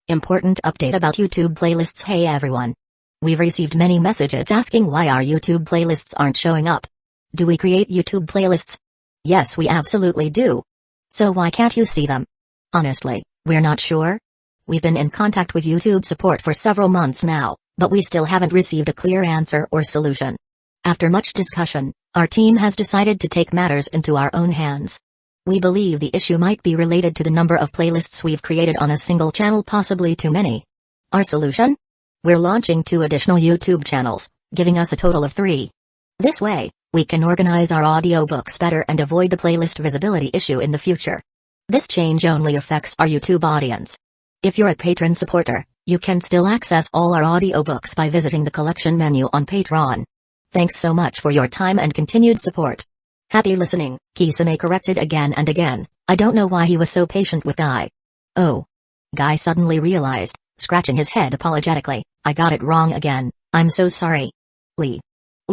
Important update about YouTube playlists. Hey everyone. We've received many messages asking why our YouTube playlists aren't showing up. Do we create YouTube playlists? Yes, we absolutely do. So why can't you see them? Honestly, we're not sure. We've been in contact with YouTube support for several months now, but we still haven't received a clear answer or solution. After much discussion, our team has decided to take matters into our own hands. We believe the issue might be related to the number of playlists we've created on a single channel, possibly too many. Our solution? We're launching 2 additional YouTube channels, giving us a total of 3. This way, we can organize our audiobooks better and avoid the playlist visibility issue in the future. This change only affects our YouTube audience. If you're a patron supporter, you can still access all our audiobooks by visiting the collection menu on Patreon. Thanks so much for your time and continued support. Happy listening. Kisame corrected again and again. I don't know why he was so patient with Guy. Oh. Guy suddenly realized, scratching his head apologetically, I got it wrong again, I'm so sorry. Lee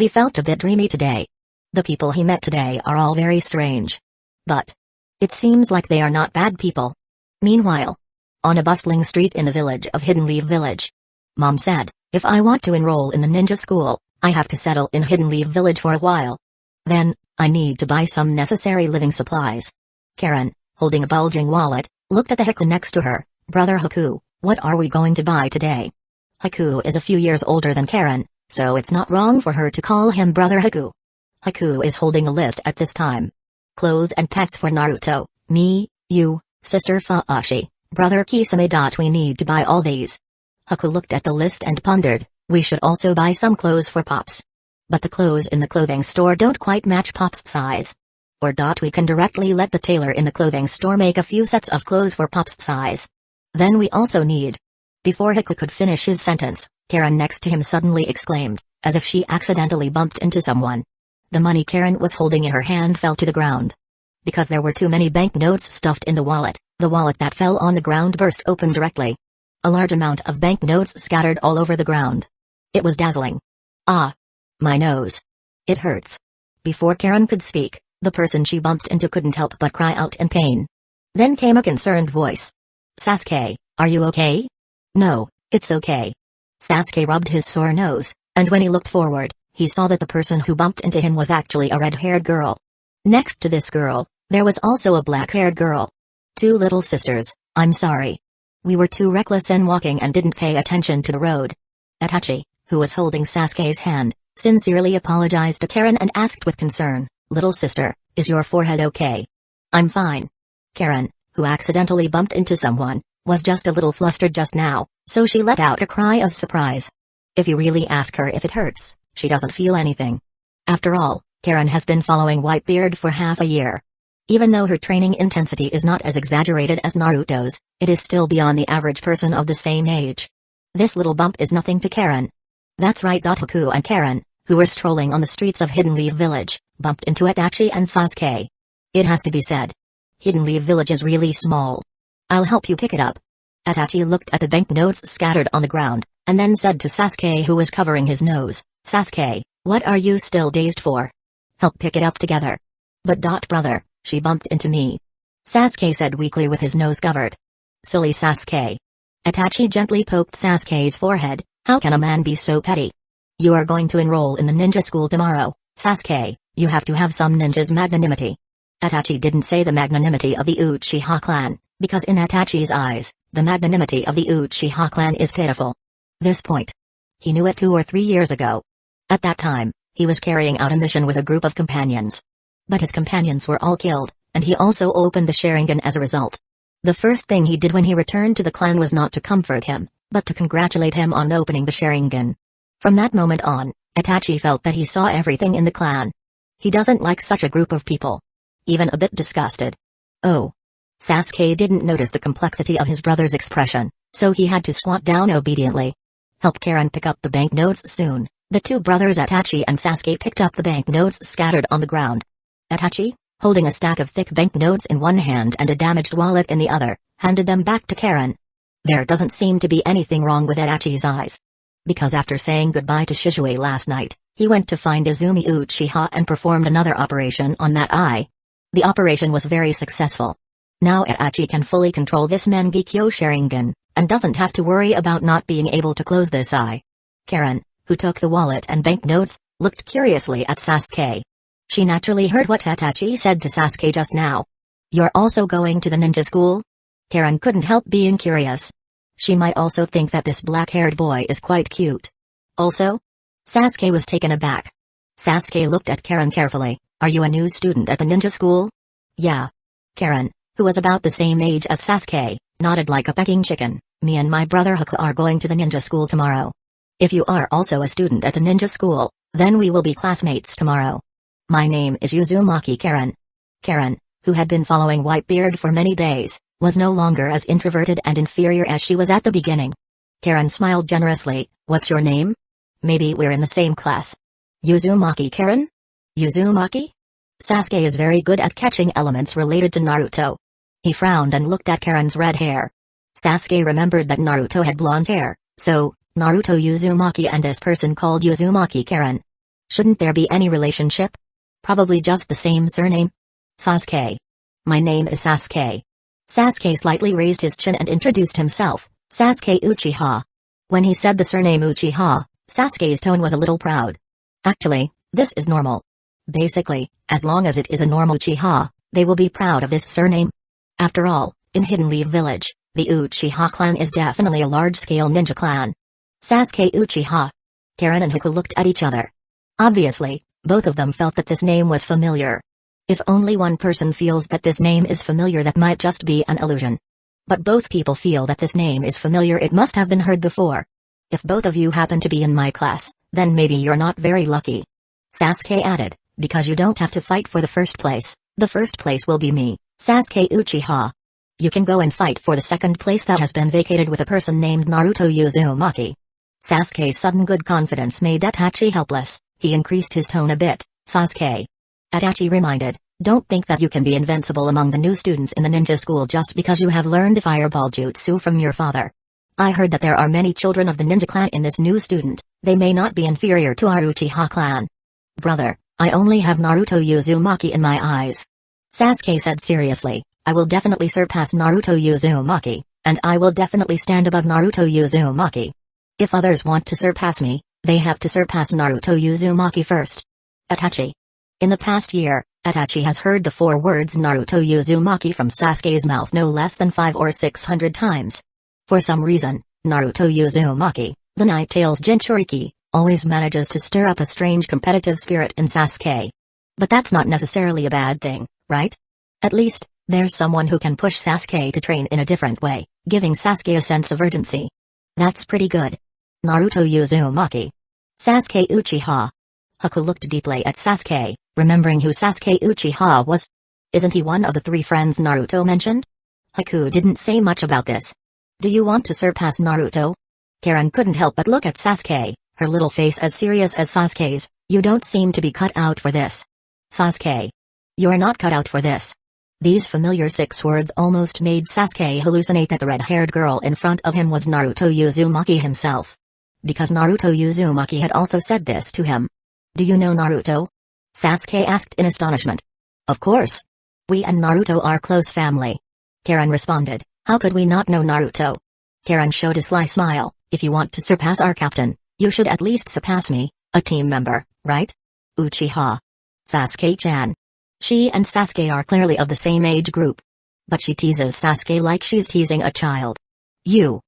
felt a bit dreamy today. The people he met today are all very strange. But it seems like they are not bad people. Meanwhile, on a bustling street in the village of Hidden Leaf Village, Mom said, if I want to enroll in the ninja school, I have to settle in Hidden Leaf Village for a while. Then, I need to buy some necessary living supplies. Karen, holding a bulging wallet, looked at the Haku next to her. Brother Haku, what are we going to buy today? Haku is a few years older than Karen, so it's not wrong for her to call him Brother Haku. Haku is holding a list at this time. Clothes and pets for Naruto, me, you, Sister Fuashi, Brother Kisame. We need to buy all these. Haku looked at the list and pondered, we should also buy some clothes for Pops. But the clothes in the clothing store don't quite match Pop's size. Or we can directly let the tailor in the clothing store make a few sets of clothes for Pop's size. Then we also need. Before Haku could finish his sentence, Karen next to him suddenly exclaimed, as if she accidentally bumped into someone. The money Karen was holding in her hand fell to the ground. Because there were too many banknotes stuffed in the wallet that fell on the ground burst open directly. A large amount of banknotes scattered all over the ground. It was dazzling. Ah! My nose. It hurts. Before Karen could speak, the person she bumped into couldn't help but cry out in pain. Then came a concerned voice. Sasuke, are you okay? No, it's okay. Sasuke rubbed his sore nose, and when he looked forward, he saw that the person who bumped into him was actually a red-haired girl. Next to this girl, there was also a black-haired girl. 2 little sisters. I'm sorry. We were too reckless in walking and didn't pay attention to the road. Itachi, who was holding Sasuke's hand, sincerely apologized to Karen and asked with concern, little sister, is your forehead okay? I'm fine. Karen, who accidentally bumped into someone, was just a little flustered just now, so she let out a cry of surprise. If you really ask her if it hurts, she doesn't feel anything. After all, Karen has been following Whitebeard for half a year. Even though her training intensity is not as exaggerated as Naruto's, it is still beyond the average person of the same age. This little bump is nothing to Karen. That's right. Haku and Karen, who were strolling on the streets of Hidden Leaf Village, bumped into Itachi and Sasuke. It has to be said. Hidden Leaf Village is really small. I'll help you pick it up. Itachi looked at the banknotes scattered on the ground, and then said to Sasuke, who was covering his nose, Sasuke, what are you still dazed for? Help pick it up together. But brother, she bumped into me. Sasuke said weakly with his nose covered. Silly Sasuke. Itachi gently poked Sasuke's forehead. How can a man be so petty? You are going to enroll in the ninja school tomorrow, Sasuke, you have to have some ninja's magnanimity. Itachi didn't say the magnanimity of the Uchiha clan, because in Itachi's eyes, the magnanimity of the Uchiha clan is pitiful. This point. He knew it 2 or 3 years ago. At that time, he was carrying out a mission with a group of companions. But his companions were all killed, and he also opened the Sharingan as a result. The first thing he did when he returned to the clan was not to comfort him, but to congratulate him on opening the Sharingan. From that moment on, Itachi felt that he saw everything in the clan. He doesn't like such a group of people. Even a bit disgusted. Oh. Sasuke didn't notice the complexity of his brother's expression, so he had to squat down obediently. Help Karen pick up the banknotes soon. The 2 brothers Itachi and Sasuke picked up the banknotes scattered on the ground. Itachi, holding a stack of thick banknotes in one hand and a damaged wallet in the other, handed them back to Karen. There doesn't seem to be anything wrong with Itachi's eyes. Because after saying goodbye to Shizue last night, he went to find Izumi Uchiha and performed another operation on that eye. The operation was very successful. Now Itachi can fully control this Mangekyo Sharingan, and and doesn't have to worry about not being able to close this eye. Karen, who took the wallet and banknotes, looked curiously at Sasuke. She naturally heard what Itachi said to Sasuke just now. You're also going to the ninja school? Karen couldn't help being curious. She might also think that this black-haired boy is quite cute. Also? Sasuke was taken aback. Sasuke looked at Karen carefully. Are you a new student at the ninja school? Yeah. Karen, who was about the same age as Sasuke, nodded like a pecking chicken. Me and my brother Haku are going to the ninja school tomorrow. If you are also a student at the ninja school, then we will be classmates tomorrow. My name is Uzumaki Karen. Karen, who had been following Whitebeard for many days, was no longer as introverted and inferior as she was at the beginning. Karen smiled generously. What's your name? Maybe we're in the same class. Uzumaki Karen? Uzumaki? Sasuke is very good at catching elements related to Naruto. He frowned and looked at Karen's red hair. Sasuke remembered that Naruto had blonde hair, so, Naruto Uzumaki and this person called Uzumaki Karen. Shouldn't there be any relationship? Probably just the same surname. Sasuke. My name is Sasuke. Sasuke slightly raised his chin and introduced himself, Sasuke Uchiha. When he said the surname Uchiha, Sasuke's tone was a little proud. Actually, this is normal. Basically, as long as it is a normal Uchiha, they will be proud of this surname. After all, in Hidden Leaf Village, the Uchiha clan is definitely a large-scale ninja clan. Sasuke Uchiha. Karen and Haku looked at each other. Obviously, both of them felt that this name was familiar. If only one person feels that this name is familiar, that might just be an illusion. But both people feel that this name is familiar, it must have been heard before. If both of you happen to be in my class, then maybe you're not very lucky. Sasuke added, because you don't have to fight for the first place. The first place will be me, Sasuke Uchiha. You can go and fight for the second place that has been vacated with a person named Naruto Uzumaki. Sasuke's sudden good confidence made Itachi helpless. He increased his tone a bit. Sasuke. Itachi reminded, don't think that you can be invincible among the new students in the ninja school just because you have learned the fireball jutsu from your father. I heard that there are many children of the ninja clan in this new student. They may not be inferior to our Uchiha clan. Brother, I only have Naruto Uzumaki in my eyes. Sasuke said seriously, I will definitely surpass Naruto Uzumaki, and I will definitely stand above Naruto Uzumaki. If others want to surpass me, they have to surpass Naruto Uzumaki first. Itachi. In the past year, Itachi has heard the 4 words Naruto Uzumaki from Sasuke's mouth no less than 500 or 600 times. For some reason, Naruto Uzumaki, the Night-Tail's Jinchuriki, always manages to stir up a strange competitive spirit in Sasuke. But that's not necessarily a bad thing, right? At least, there's someone who can push Sasuke to train in a different way, giving Sasuke a sense of urgency. That's pretty good. Naruto Uzumaki. Sasuke Uchiha. Haku looked deeply at Sasuke, remembering who Sasuke Uchiha was. Isn't he one of the 3 friends Naruto mentioned? Haku didn't say much about this. Do you want to surpass Naruto? Karen couldn't help but look at Sasuke, her little face as serious as Sasuke's. You don't seem to be cut out for this. Sasuke. You're not cut out for this. These familiar 6 words almost made Sasuke hallucinate that the red-haired girl in front of him was Naruto Uzumaki himself. Because Naruto Uzumaki had also said this to him. Do you know Naruto? Sasuke asked in astonishment. Of course. We and Naruto are close family. Karen responded, how could we not know Naruto? Karen showed a sly smile, if you want to surpass our captain, you should at least surpass me, a team member, right? Uchiha. Sasuke-chan. She and Sasuke are clearly of the same age group. But she teases Sasuke like she's teasing a child. You.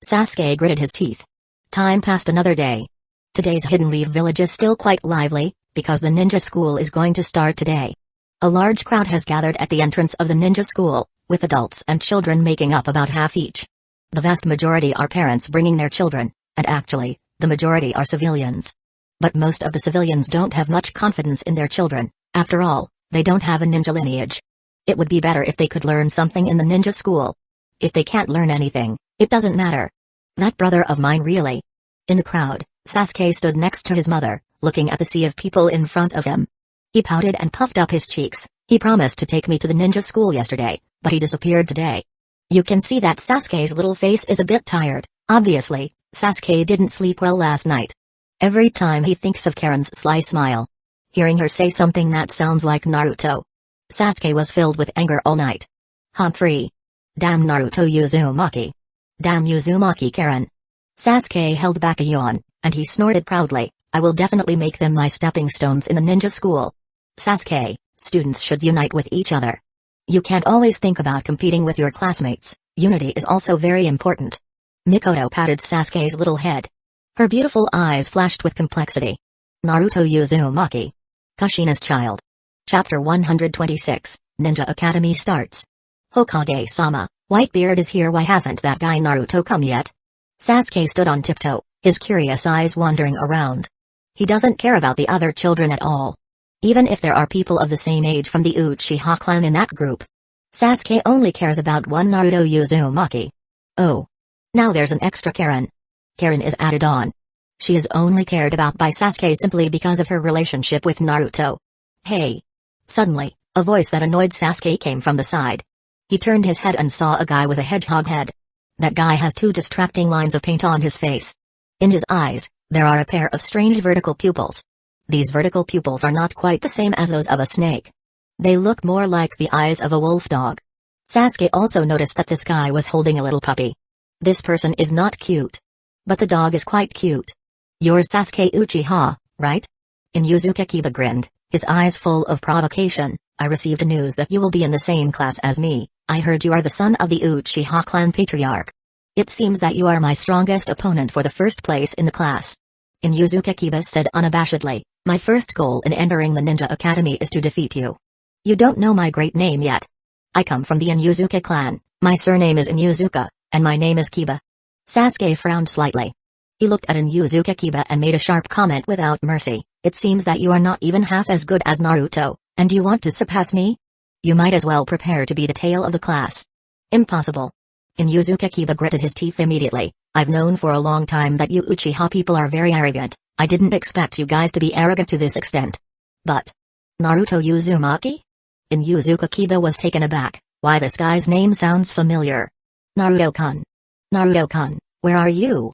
Sasuke gritted his teeth. Time passed another day. Today's Hidden Leaf Village is still quite lively, because the ninja school is going to start today. A large crowd has gathered at the entrance of the ninja school, with adults and children making up about half each. The vast majority are parents bringing their children, and actually, the majority are civilians. But most of the civilians don't have much confidence in their children. After all, they don't have a ninja lineage. It would be better if they could learn something in the ninja school. If they can't learn anything, it doesn't matter. That brother of mine really. In the crowd, Sasuke stood next to his mother, looking at the sea of people in front of him. He pouted and puffed up his cheeks. He promised to take me to the ninja school yesterday, but he disappeared today. You can see that Sasuke's little face is a bit tired. Obviously, Sasuke didn't sleep well last night. Every time he thinks of Karen's sly smile, hearing her say something that sounds like Naruto, Sasuke was filled with anger all night. Humphrey. Damn Naruto Uzumaki. Damn Uzumaki Karen. Sasuke held back a yawn, and he snorted proudly, I will definitely make them my stepping stones in the ninja school. Sasuke, students should unite with each other. You can't always think about competing with your classmates, unity is also very important. Mikoto patted Sasuke's little head. Her beautiful eyes flashed with complexity. Naruto Uzumaki. Kushina's child. Chapter 126, Ninja Academy starts. Hokage-sama, Whitebeard is here, why hasn't that guy Naruto come yet? Sasuke stood on tiptoe, his curious eyes wandering around. He doesn't care about the other children at all. Even if there are people of the same age from the Uchiha clan in that group. Sasuke only cares about one Naruto Uzumaki. Oh. Now there's an extra Karen. Karen is added on. She is only cared about by Sasuke simply because of her relationship with Naruto. Hey. Suddenly, a voice that annoyed Sasuke came from the side. He turned his head and saw a guy with a hedgehog head. That guy has two distracting lines of paint on his face. In his eyes, there are a pair of strange vertical pupils. These vertical pupils are not quite the same as those of a snake. They look more like the eyes of a wolf dog. Sasuke also noticed that this guy was holding a little puppy. This person is not cute. But the dog is quite cute. You're Sasuke Uchiha, right? Inuzuka Kiba grinned, his eyes full of provocation. I received news that you will be in the same class as me. I heard you are the son of the Uchiha clan patriarch. It seems that you are my strongest opponent for the first place in the class. Inuzuka Kiba said unabashedly, my first goal in entering the Ninja Academy is to defeat you. You don't know my great name yet. I come from the Inuzuka clan, my surname is Inuzuka, and my name is Kiba. Sasuke frowned slightly. He looked at Inuzuka Kiba and made a sharp comment without mercy, it seems that you are not even half as good as Naruto, and you want to surpass me? You might as well prepare to be the tail of the class. Impossible. Inuzuka Kiba gritted his teeth immediately, I've known for a long time that you Uchiha people are very arrogant, I didn't expect you guys to be arrogant to this extent. But Naruto Uzumaki? Inuzuka Kiba was taken aback, why this guy's name sounds familiar. Naruto-kun. Naruto-kun, where are you?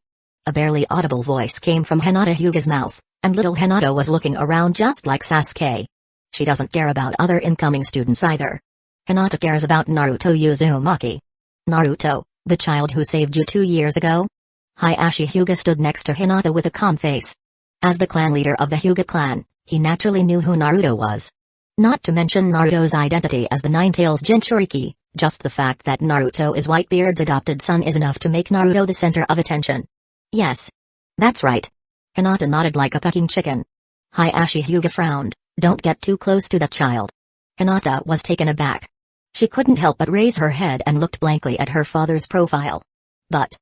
A barely audible voice came from Hinata Hyuga's mouth, and little Hinata was looking around just like Sasuke. She doesn't care about other incoming students either. Hinata cares about Naruto Uzumaki. Naruto, the child who saved you 2 years ago? Hayashi Hyuga stood next to Hinata with a calm face. As the clan leader of the Hyuga clan, he naturally knew who Naruto was. Not to mention Naruto's identity as the Nine-Tails Jinchuriki, just the fact that Naruto is Whitebeard's adopted son is enough to make Naruto the center of attention. Yes. That's right. Hinata nodded like a pecking chicken. Hayashi Hyuga frowned, don't get too close to that child. Hinata was taken aback. She couldn't help but raise her head and looked blankly at her father's profile. But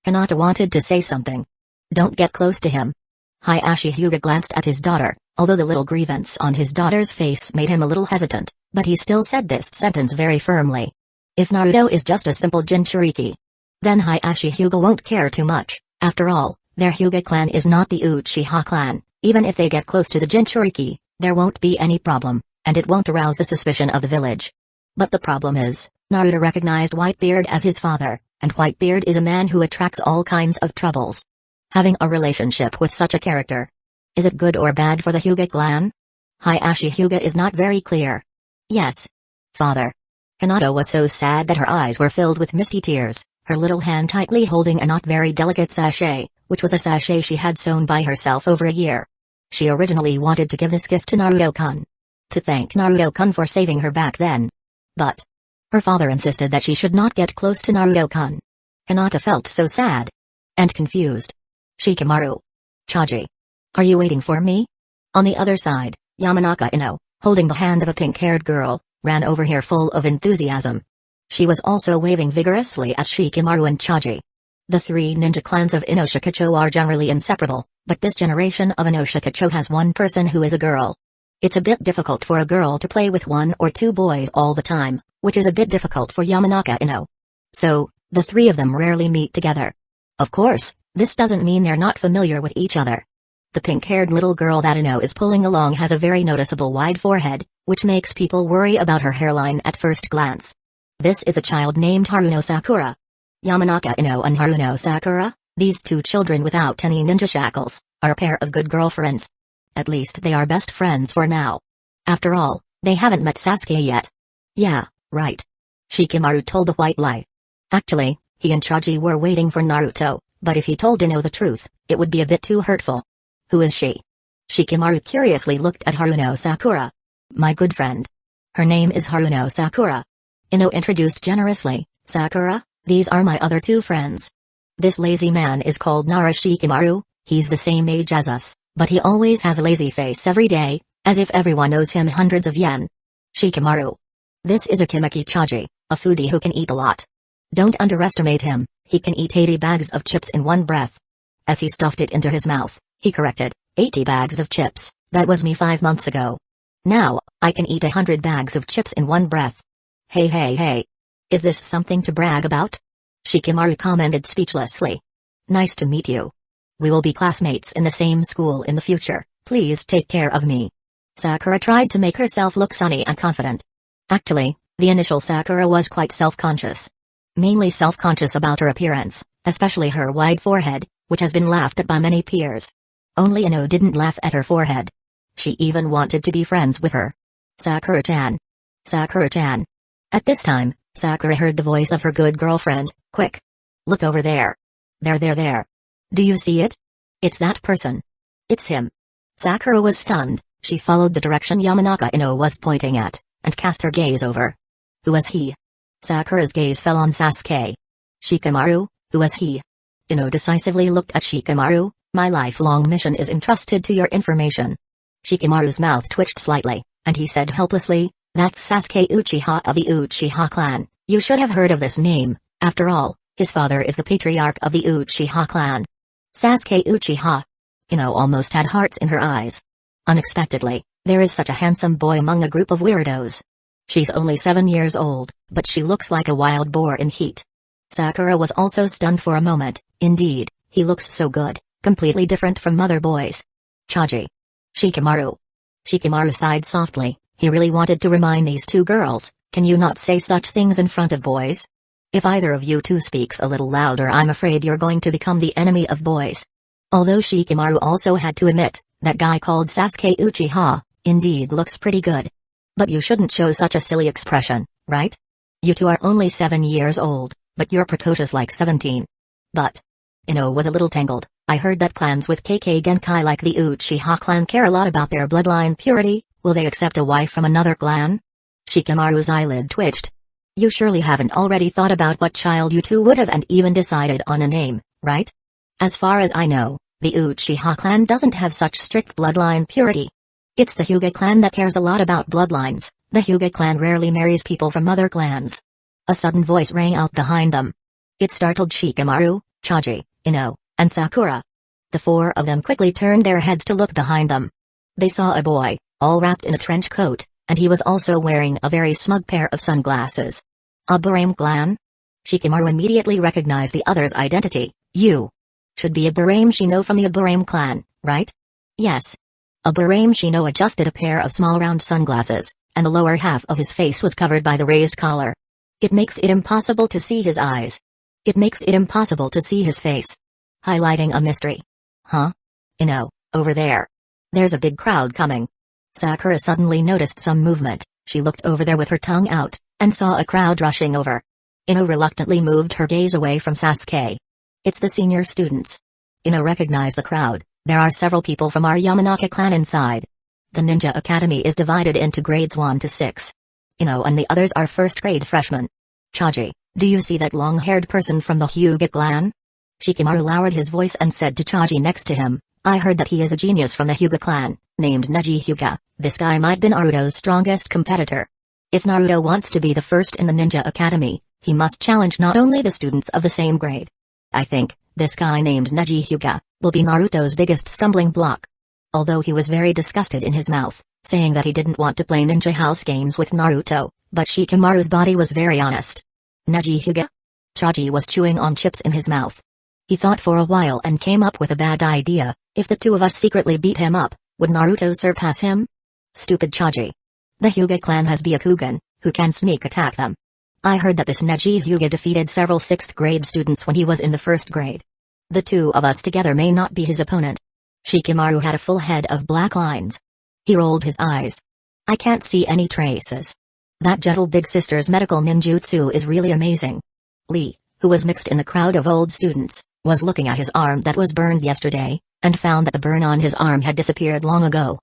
Hinata wanted to say something. Don't get close to him. Hayashi Hyuga glanced at his daughter, although the little grievance on his daughter's face made him a little hesitant, but he still said this sentence very firmly. If Naruto is just a simple Jinchuriki, then Hayashi Hyuga won't care too much. After all, their Hyuga clan is not the Uchiha clan. Even if they get close to the Jinchuriki, there won't be any problem, and it won't arouse the suspicion of the village. But the problem is, Naruto recognized Whitebeard as his father, and Whitebeard is a man who attracts all kinds of troubles. Having a relationship with such a character, is it good or bad for the Hyuga clan? Hayashi Hyuga is not very clear. Yes. Father. Hinata was so sad that her eyes were filled with misty tears, her little hand tightly holding a not very delicate sachet, which was a sachet she had sewn by herself over a year. She originally wanted to give this gift to Naruto-kun. To thank Naruto-kun for saving her back then. But her father insisted that she should not get close to Naruto-kun. Hinata felt so sad. And confused. Shikamaru. Chaji. Are you waiting for me? On the other side, Yamanaka Ino, holding the hand of a pink-haired girl, ran over here full of enthusiasm. She was also waving vigorously at Shikamaru and Chaji. The 3 ninja clans of Inoshikacho are generally inseparable, but this generation of Inoshikacho has one person who is a girl. It's a bit difficult for a girl to play with 1 or 2 boys all the time, which is a bit difficult for Yamanaka Ino. So, the 3 of them rarely meet together. Of course, this doesn't mean they're not familiar with each other. The pink-haired little girl that Ino is pulling along has a very noticeable wide forehead, which makes people worry about her hairline at first glance. This is a child named Haruno Sakura. Yamanaka Ino and Haruno Sakura, these 2 children without any ninja shackles, are a pair of good girlfriends. At least they are best friends for now. After all, they haven't met Sasuke yet. Yeah, right. Shikamaru told a white lie. Actually, He and Chaji were waiting for Naruto, but if he told Ino the truth, it would be a bit too hurtful. Who is she? Shikamaru curiously looked at Haruno Sakura. My good friend. Her name is Haruno Sakura. Ino introduced generously. Sakura, these are my other two friends. This lazy man is called Nara Shikamaru. He's the same age as us, but he always has a lazy face every day, as if everyone owes him hundreds of yen. Shikamaru. This is Akimeki Chaji, a foodie who can eat a lot. Don't underestimate him, he can eat 80 bags of chips in one breath. As he stuffed it into his mouth, he corrected, 80 bags of chips, that was me 5 months ago. Now, I can eat 100 bags of chips in one breath. Hey. Is this something to brag about? Shikamaru commented speechlessly. Nice to meet you. We will be classmates in the same school in the future, please take care of me. Sakura tried to make herself look sunny and confident. Actually, the initial Sakura was quite self-conscious. Mainly self-conscious about her appearance, especially her wide forehead, which has been laughed at by many peers. Only Ino didn't laugh at her forehead. She even wanted to be friends with her. Sakura-chan. Sakura-chan. At this time, Sakura heard the voice of her good girlfriend. Quick. Look over there. There. Do you see it? It's that person. It's him. Sakura was stunned. She followed the direction Yamanaka Ino was pointing at, and cast her gaze over. Who was he? Sakura's gaze fell on Sasuke. Shikamaru, who was he? Ino decisively looked at Shikamaru. My lifelong mission is entrusted to your information. Shikamaru's mouth twitched slightly, and he said helplessly, that's Sasuke Uchiha of the Uchiha clan. You should have heard of this name, after all, his father is the patriarch of the Uchiha clan. Sasuke Uchiha. Ino almost had hearts in her eyes. Unexpectedly, there is such a handsome boy among a group of weirdos. She's only 7 years old, but she looks like a wild boar in heat. Sakura was also stunned for a moment. Indeed, he looks so good, completely different from other boys. Chaji. Shikamaru. Shikamaru sighed softly. He really wanted to remind these two girls, can you not say such things in front of boys? If either of you two speaks a little louder, I'm afraid you're going to become the enemy of boys. Although Shikamaru also had to admit, that guy called Sasuke Uchiha, indeed looks pretty good. But you shouldn't show such a silly expression, right? You two are only 7 years old, but you're precocious like 17. But Ino was a little tangled. I heard that clans with KK Genkai like the Uchiha clan care a lot about their bloodline purity. Will they accept a wife from another clan? Shikamaru's eyelid twitched. You surely haven't already thought about what child you two would have and even decided on a name, right? As far as I know, the Uchiha clan doesn't have such strict bloodline purity. It's the Hyuga clan that cares a lot about bloodlines. The Hyuga clan rarely marries people from other clans. A sudden voice rang out behind them. It startled Shikamaru, Chaji, Ino, and Sakura. The four of them quickly turned their heads to look behind them. They saw a boy, all wrapped in a trench coat, and he was also wearing a very smug pair of sunglasses. A Barame clan? Shikamaru immediately recognized the other's identity. You should be a Barame Shino from the Barame clan, right? Yes. A Barame Shino adjusted a pair of small round sunglasses, and the lower half of his face was covered by the raised collar. It makes it impossible to see his eyes. It makes it impossible to see his face. Highlighting a mystery. Huh? Ino, over there. There's a big crowd coming. Sakura suddenly noticed some movement. She looked over there with her tongue out, and saw a crowd rushing over. Ino reluctantly moved her gaze away from Sasuke. It's the senior students. Ino recognized the crowd. There are several people from our Yamanaka clan inside. The Ninja Academy is divided into grades 1 to 6. Ino and the others are first grade freshmen. Chaji, do you see that long-haired person from the Hyuga clan? Shikamaru lowered his voice and said to Chaji next to him, I heard that he is a genius from the Hyuga clan, named Neji Hyuga. This guy might be Naruto's strongest competitor. If Naruto wants to be the first in the Ninja Academy, he must challenge not only the students of the same grade. I think, this guy named Neji Hyuga, will be Naruto's biggest stumbling block. Although he was very disgusted in his mouth, saying that he didn't want to play ninja house games with Naruto, but Shikamaru's body was very honest. Neji Hyuga? Chaji was chewing on chips in his mouth. He thought for a while and came up with a bad idea. If the two of us secretly beat him up, would Naruto surpass him? Stupid Chaji. The Hyuga clan has Byakugan, who can sneak attack them. I heard that this Neji Hyuga defeated several 6th grade students when he was in the 1st grade. The two of us together may not be his opponent. Shikamaru had a full head of black lines. He rolled his eyes. I can't see any traces. That gentle big sister's medical ninjutsu is really amazing. Lee, who was mixed in the crowd of old students, was looking at his arm that was burned yesterday, and found that the burn on his arm had disappeared long ago.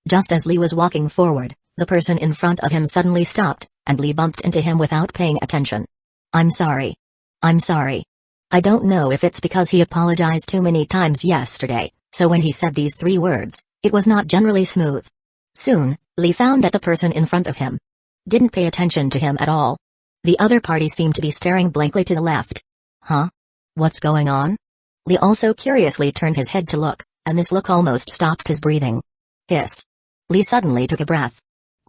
Just as Lee was walking forward, the person in front of him suddenly stopped, and Lee bumped into him without paying attention. "I'm sorry. I'm sorry." I don't know if it's because he apologized too many times yesterday, so when he said these 3 words, it was not generally smooth. Soon, Lee found that the person in front of him didn't pay attention to him at all. The other party seemed to be staring blankly to the left. Huh? What's going on? Lee also curiously turned his head to look, and this look almost stopped his breathing. Hiss. Lee suddenly took a breath.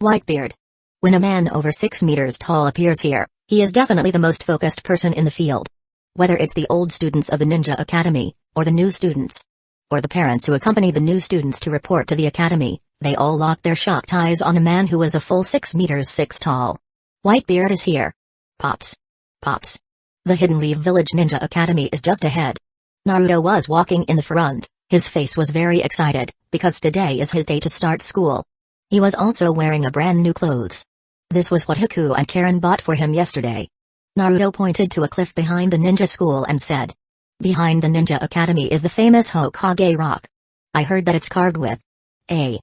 Whitebeard. When a man over 6 meters tall appears here, he is definitely the most focused person in the field. Whether it's the old students of the Ninja Academy, or the new students, or the parents who accompany the new students to report to the academy, they all locked their shocked eyes on a man who was a full 6 meters 6 tall. Whitebeard is here. Pops. Pops. The Hidden Leaf Village Ninja Academy is just ahead. Naruto was walking in the front. His face was very excited, because today is his day to start school. He was also wearing a brand new clothes. This was what Haku and Karen bought for him yesterday. Naruto pointed to a cliff behind the ninja school and said, "Behind the Ninja Academy is the famous Hokage rock. I heard that it's carved with A."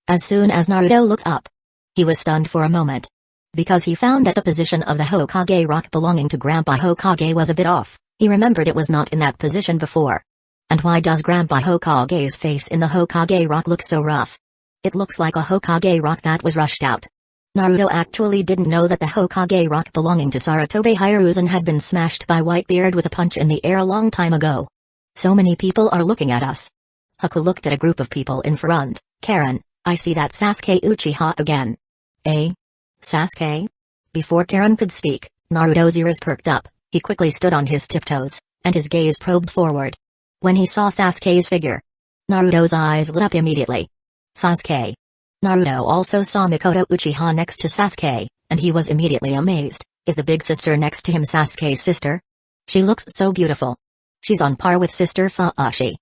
As soon as Naruto looked up, he was stunned for a moment. Because he found that the position of the Hokage rock belonging to Grandpa Hokage was a bit off, he remembered it was not in that position before. And why does Grandpa Hokage's face in the Hokage rock look so rough? It looks like a Hokage rock that was rushed out. Naruto actually didn't know that the Hokage rock belonging to Sarutobi Hiruzen had been smashed by Whitebeard with a punch in the air a long time ago. So many people are looking at us. Haku looked at a group of people in front. Karen, I see that Sasuke Uchiha again. Eh? Sasuke? Before Karen could speak, Naruto's ears perked up, he quickly stood on his tiptoes, and his gaze probed forward. When he saw Sasuke's figure, Naruto's eyes lit up immediately. Sasuke. Naruto also saw Mikoto Uchiha next to Sasuke, and he was immediately amazed. Is the big sister next to him Sasuke's sister? She looks so beautiful. She's on par with Sister Fuashi.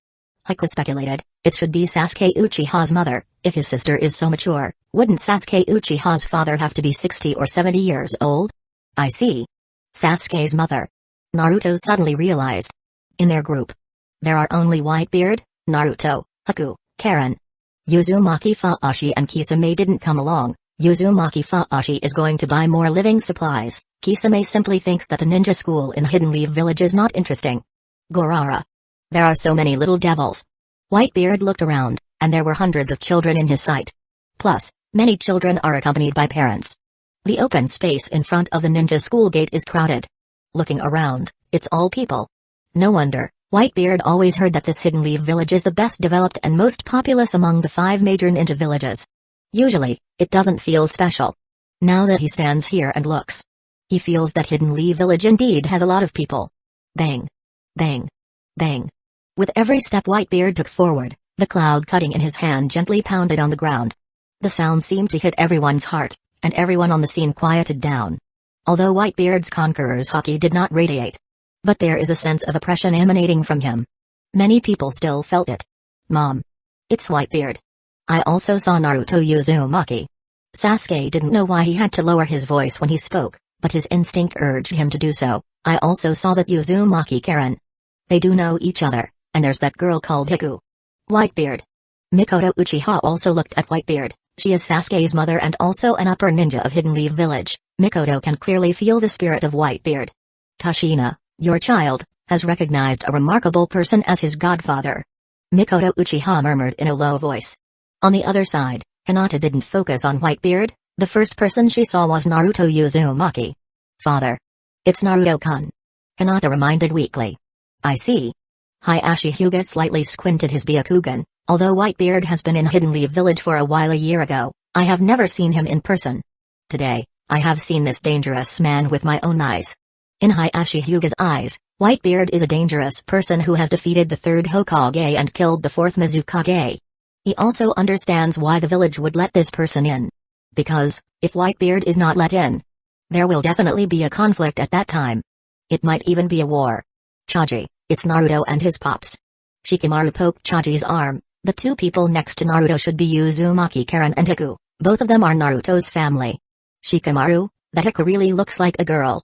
Haku speculated, it should be Sasuke Uchiha's mother. If his sister is so mature, wouldn't Sasuke Uchiha's father have to be 60 or 70 years old? I see. Sasuke's mother. Naruto suddenly realized. In their group, there are only Whitebeard, Naruto, Haku, Karen. Uzumaki Fuashi and Kisame didn't come along. Uzumaki Fuashi is going to buy more living supplies. Kisame simply thinks that the ninja school in Hidden Leaf Village is not interesting. Gorara. There are so many little devils. Whitebeard looked around, and there were hundreds of children in his sight. Plus, many children are accompanied by parents. The open space in front of the ninja school gate is crowded. Looking around, it's all people. No wonder. Whitebeard always heard that this Hidden Leaf Village is the best developed and most populous among the 5 major ninja villages. Usually, it doesn't feel special. Now that he stands here and looks, he feels that Hidden Leaf Village indeed has a lot of people. Bang. Bang. Bang. With every step Whitebeard took forward, the cloud cutting in his hand gently pounded on the ground. The sound seemed to hit everyone's heart, and everyone on the scene quieted down. Although Whitebeard's conqueror's haki did not radiate, but there is a sense of oppression emanating from him. Many people still felt it. Mom. It's Whitebeard. I also saw Naruto Uzumaki. Sasuke didn't know why he had to lower his voice when he spoke, but his instinct urged him to do so. I also saw that Uzumaki Karen. They do know each other, and there's that girl called Haku. Whitebeard. Mikoto Uchiha also looked at Whitebeard. She is Sasuke's mother and also an upper ninja of Hidden Leaf Village. Mikoto can clearly feel the spirit of Whitebeard. Kushina. Your child has recognized a remarkable person as his godfather. Mikoto Uchiha murmured in a low voice. On the other side, Hinata didn't focus on Whitebeard. The first person she saw was Naruto Uzumaki. Father. It's Naruto-kun. Hinata reminded weakly. I see. Hayashi Hyuga slightly squinted his Byakugan. Although Whitebeard has been in Hidden Leaf Village for a while a year ago, I have never seen him in person. Today, I have seen this dangerous man with my own eyes. In Hayashi Hyuga's eyes, Whitebeard is a dangerous person who has defeated the 3rd Hokage and killed the 4th Mizukage. He also understands why the village would let this person in. Because, if Whitebeard is not let in, there will definitely be a conflict at that time. It might even be a war. Chaji, it's Naruto and his pops. Shikamaru poked Chaji's arm. The 2 people next to Naruto should be Uzumaki Karen and Haku. Both of them are Naruto's family. Shikamaru, that Haku really looks like a girl.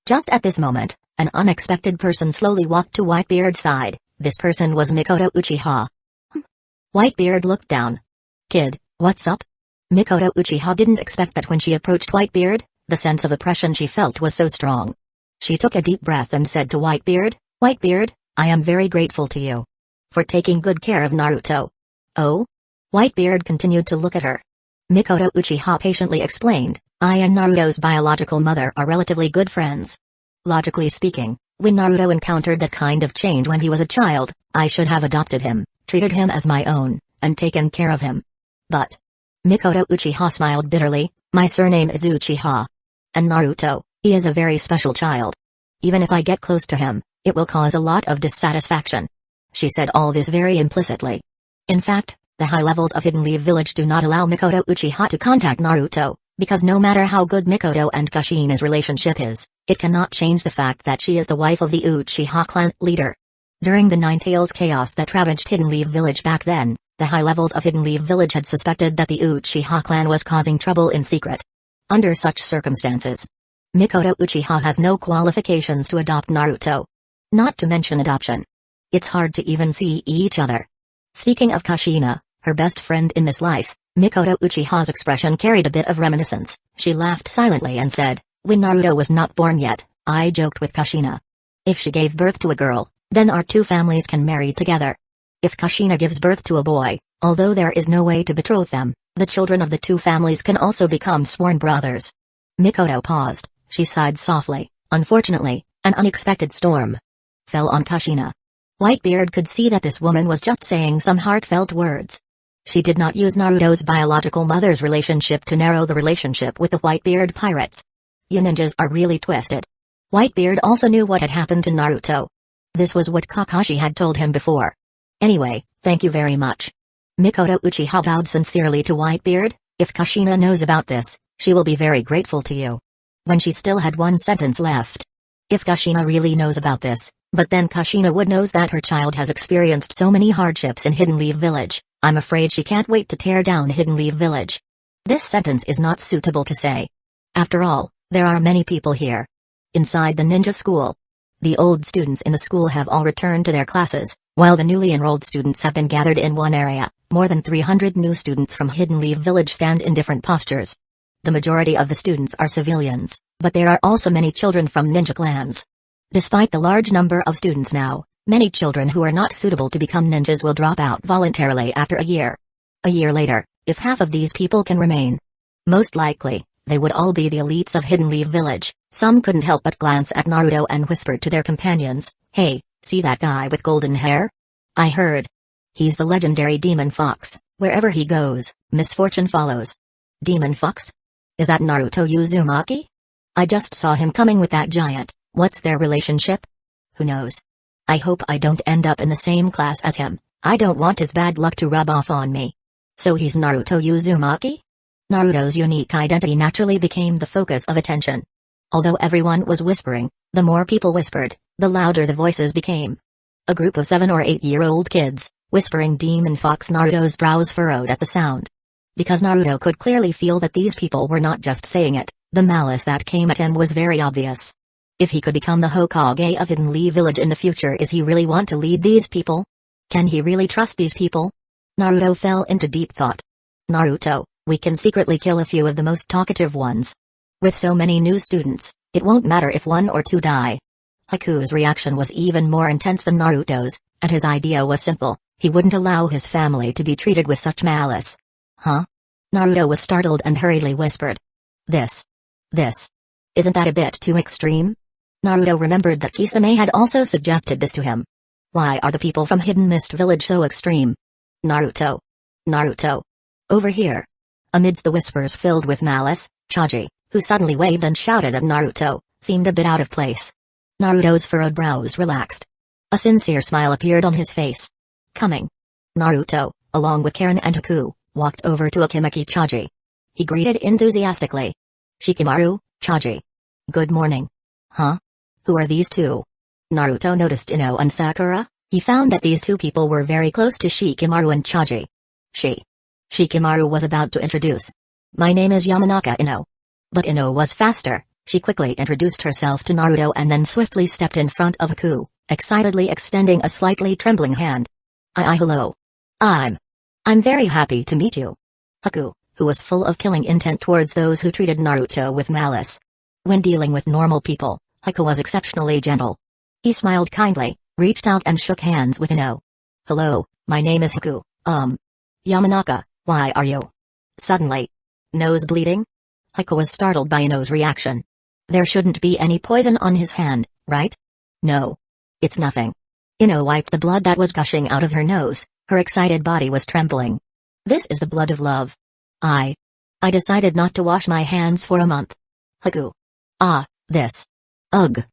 Just at this moment, an unexpected person slowly walked to Whitebeard's side. This person was Mikoto Uchiha. Whitebeard looked down. "Kid, what's up?" Mikoto Uchiha didn't expect that when she approached Whitebeard. The sense of oppression she felt was so strong. She took a deep breath and said to Whitebeard, "Whitebeard, I am very grateful to you for taking good care of Naruto." "Oh?" Whitebeard continued to look at her. Mikoto Uchiha patiently explained, "I and Naruto's biological mother are relatively good friends. Logically speaking, when Naruto encountered that kind of change when he was a child, I should have adopted him, treated him as my own, and taken care of him. But..." Mikoto Uchiha smiled bitterly, "My surname is Uchiha. And Naruto, he is a very special child. Even if I get close to him, it will cause a lot of dissatisfaction." She said all this very implicitly. In fact, the high levels of Hidden Leaf Village do not allow Mikoto Uchiha to contact Naruto, because no matter how good Mikoto and Kushina's relationship is, it cannot change the fact that she is the wife of the Uchiha clan leader. During the Nine Tails chaos that ravaged Hidden Leaf Village back then, the high levels of Hidden Leaf Village had suspected that the Uchiha clan was causing trouble in secret. Under such circumstances, Mikoto Uchiha has no qualifications to adopt Naruto. Not to mention adoption. It's hard to even see each other. Speaking of Kushina, her best friend in this life, Mikoto Uchiha's expression carried a bit of reminiscence. She laughed silently and said, "When Naruto was not born yet, I joked with Kushina. If she gave birth to a girl, then our two families can marry together. If Kushina gives birth to a boy, although there is no way to betroth them, the children of the two families can also become sworn brothers." Mikoto paused. She sighed softly. Unfortunately, an unexpected storm fell on Kushina. Whitebeard could see that this woman was just saying some heartfelt words. She did not use Naruto's biological mother's relationship to narrow the relationship with the Whitebeard pirates. You ninjas are really twisted. Whitebeard also knew what had happened to Naruto. This was what Kakashi had told him before. "Anyway, thank you very much." Mikoto Uchiha bowed sincerely to Whitebeard. "If Kushina knows about this, she will be very grateful to you." When she still had one sentence left. "If Kushina really knows about this, But then Kushina would knows that her child has experienced so many hardships in Hidden Leaf Village. I'm afraid she can't wait to tear down Hidden Leaf Village. This sentence is not suitable to say. After all, there are many people here. Inside the ninja school. The old students in the school have all returned to their classes, while the newly enrolled students have been gathered in one area. More than 300 new students from Hidden Leaf Village stand in different postures. The majority of the students are civilians, but there are also many children from ninja clans. Despite the large number of students now, many children who are not suitable to become ninjas will drop out voluntarily after a year. A year later, if half of these people can remain, most likely, they would all be the elites of Hidden Leaf Village. Some couldn't help but glance at Naruto and whispered to their companions, "Hey, see that guy with golden hair? I heard. He's the legendary Demon Fox. Wherever he goes, misfortune follows." Demon Fox? Is that Naruto Uzumaki? I just saw him coming with that giant. What's their relationship? Who knows? I hope I don't end up in the same class as him. I don't want his bad luck to rub off on me. So he's Naruto Uzumaki? Naruto's unique identity naturally became the focus of attention. Although everyone was whispering, the more people whispered, the louder the voices became. A group of 7 or 8-year-old kids, whispering Demon Fox. Naruto's brows furrowed at the sound. Because Naruto could clearly feel that these people were not just saying it, the malice that came at him was very obvious. If he could become the Hokage of Hidden Leaf Village in the future, is he really want to lead these people? Can he really trust these people? Naruto fell into deep thought. Naruto, we can secretly kill a few of the most talkative ones. With so many new students, it won't matter if 1 or 2 die. Haku's reaction was even more intense than Naruto's, and his idea was simple: he wouldn't allow his family to be treated with such malice. Huh? Naruto was startled and hurriedly whispered. This. Isn't that a bit too extreme? Naruto remembered that Kisame had also suggested this to him. Why are the people from Hidden Mist Village so extreme? Naruto. Over here. Amidst the whispers filled with malice, Choji, who suddenly waved and shouted at Naruto, seemed a bit out of place. Naruto's furrowed brows relaxed. A sincere smile appeared on his face. Coming. Naruto, along with Karen and Haku, walked over to Akimaki Choji. He greeted enthusiastically. Shikamaru, Choji. Good morning. Huh? Who are these two? Naruto noticed Ino and Sakura. He found that these two people were very close to Shikamaru and Choji. Shikamaru was about to introduce. My name is Yamanaka Ino. But Ino was faster. She quickly introduced herself to Naruto and then swiftly stepped in front of Haku, excitedly extending a slightly trembling hand. Hello. I'm very happy to meet you. Haku, who was full of killing intent towards those who treated Naruto with malice. When dealing with normal people, Haku was exceptionally gentle. He smiled kindly, reached out and shook hands with Ino. Hello, my name is Haku. Yamanaka, why are you suddenly nose bleeding? Haku was startled by Ino's reaction. There shouldn't be any poison on his hand, right? No. It's nothing. Ino wiped the blood that was gushing out of her nose. Her excited body was trembling. This is the blood of love. I decided not to wash my hands for a month. Haku. This. Ugh.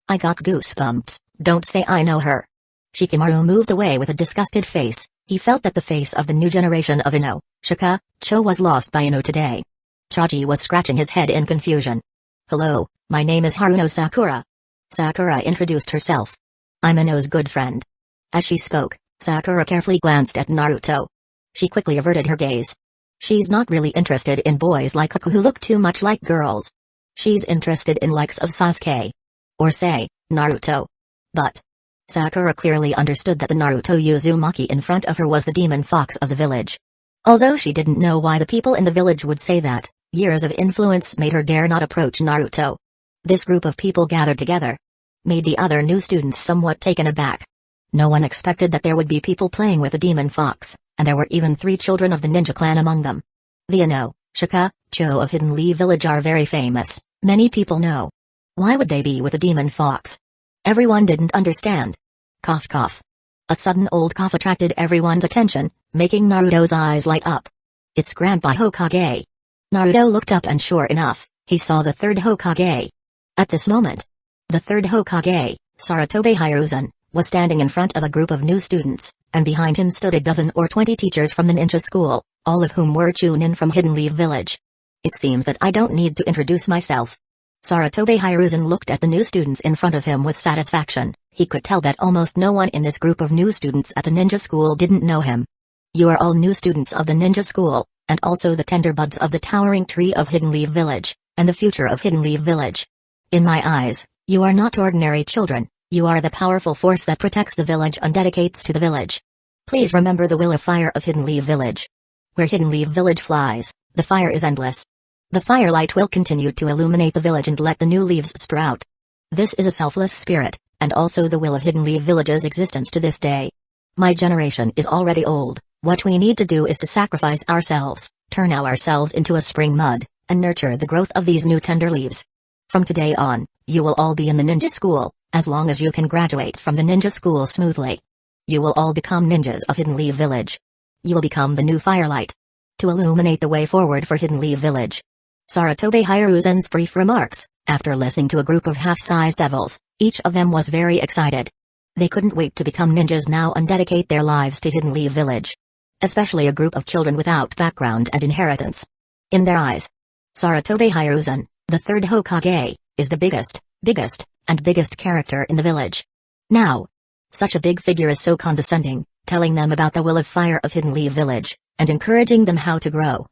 I got goosebumps. Don't say I know her. Shikamaru moved away with a disgusted face. He felt that the face of the new generation of Ino, Cho was lost by Ino today. Choji was scratching his head in confusion. Hello, my name is Haruno Sakura. Sakura introduced herself. I'm Ino's good friend. As she spoke, Sakura carefully glanced at Naruto. She quickly averted her gaze. She's not really interested in boys like Haku who look too much like girls. She's interested in likes of Sasuke. Or say, Naruto. But Sakura clearly understood that the Naruto Uzumaki in front of her was the demon fox of the village. Although she didn't know why the people in the village would say that, years of influence made her dare not approach Naruto. This group of people gathered together made the other new students somewhat taken aback. No one expected that there would be people playing with a demon fox, and there were even 3 children of the ninja clan among them. The Ino, Cho of Hidden Leaf Village are very famous, many people know. Why would they be with a demon fox? Everyone didn't understand. Cough cough. A sudden old cough attracted everyone's attention, making Naruto's eyes light up. It's Grandpa Hokage. Naruto looked up and sure enough, he saw the 3rd Hokage. At this moment, the 3rd Hokage, Saratobe Hiruzen, was standing in front of a group of new students, and behind him stood a dozen or 20 teachers from the ninja school, all of whom were Chunin from Hidden Leaf Village. It seems that I don't need to introduce myself. Saratobe Hiruzen looked at the new students in front of him with satisfaction. He could tell that almost no one in this group of new students at the ninja school didn't know him. You are all new students of the ninja school, and also the tender buds of the towering tree of Hidden Leaf Village, and the future of Hidden Leaf Village. In my eyes, you are not ordinary children, you are the powerful force that protects the village and dedicates to the village. Please remember the will of fire of Hidden Leaf Village. Where Hidden Leaf Village flies, the fire is endless. The firelight will continue to illuminate the village and let the new leaves sprout. This is a selfless spirit, and also the will of Hidden Leaf Village's existence to this day. My generation is already old, what we need to do is to sacrifice ourselves, turn ourselves into a spring mud, and nurture the growth of these new tender leaves. From today on, you will all be in the ninja school, as long as you can graduate from the ninja school smoothly. You will all become ninjas of Hidden Leaf Village. You will become the new firelight to illuminate the way forward for Hidden Leaf Village. Sarutobi Hiruzen's brief remarks, after listening to a group of half-sized devils, each of them was very excited. They couldn't wait to become ninjas now and dedicate their lives to Hidden Leaf Village. Especially a group of children without background and inheritance. In their eyes, Sarutobi Hiruzen, the third Hokage, is the biggest character in the village. Now, such a big figure is so condescending, telling them about the will of fire of Hidden Leaf Village, and encouraging them how to grow.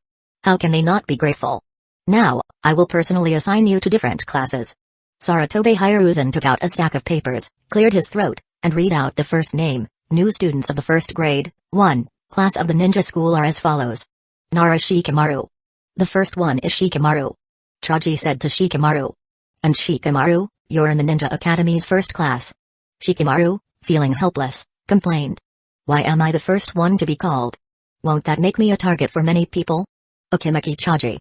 How can they not be grateful? Now, I will personally assign you to different classes. Sarutobi Hiruzen took out a stack of papers, cleared his throat, and read out the first name. New students of the first grade, 1, class of the ninja school are as follows. Nara Shikamaru. The first one is Shikamaru. Traji said to Shikamaru. And Shikamaru, you're in the ninja academy's first class. Shikamaru, feeling helpless, complained. Why am I the first one to be called? Won't that make me a target for many people? Okimeki Chaji.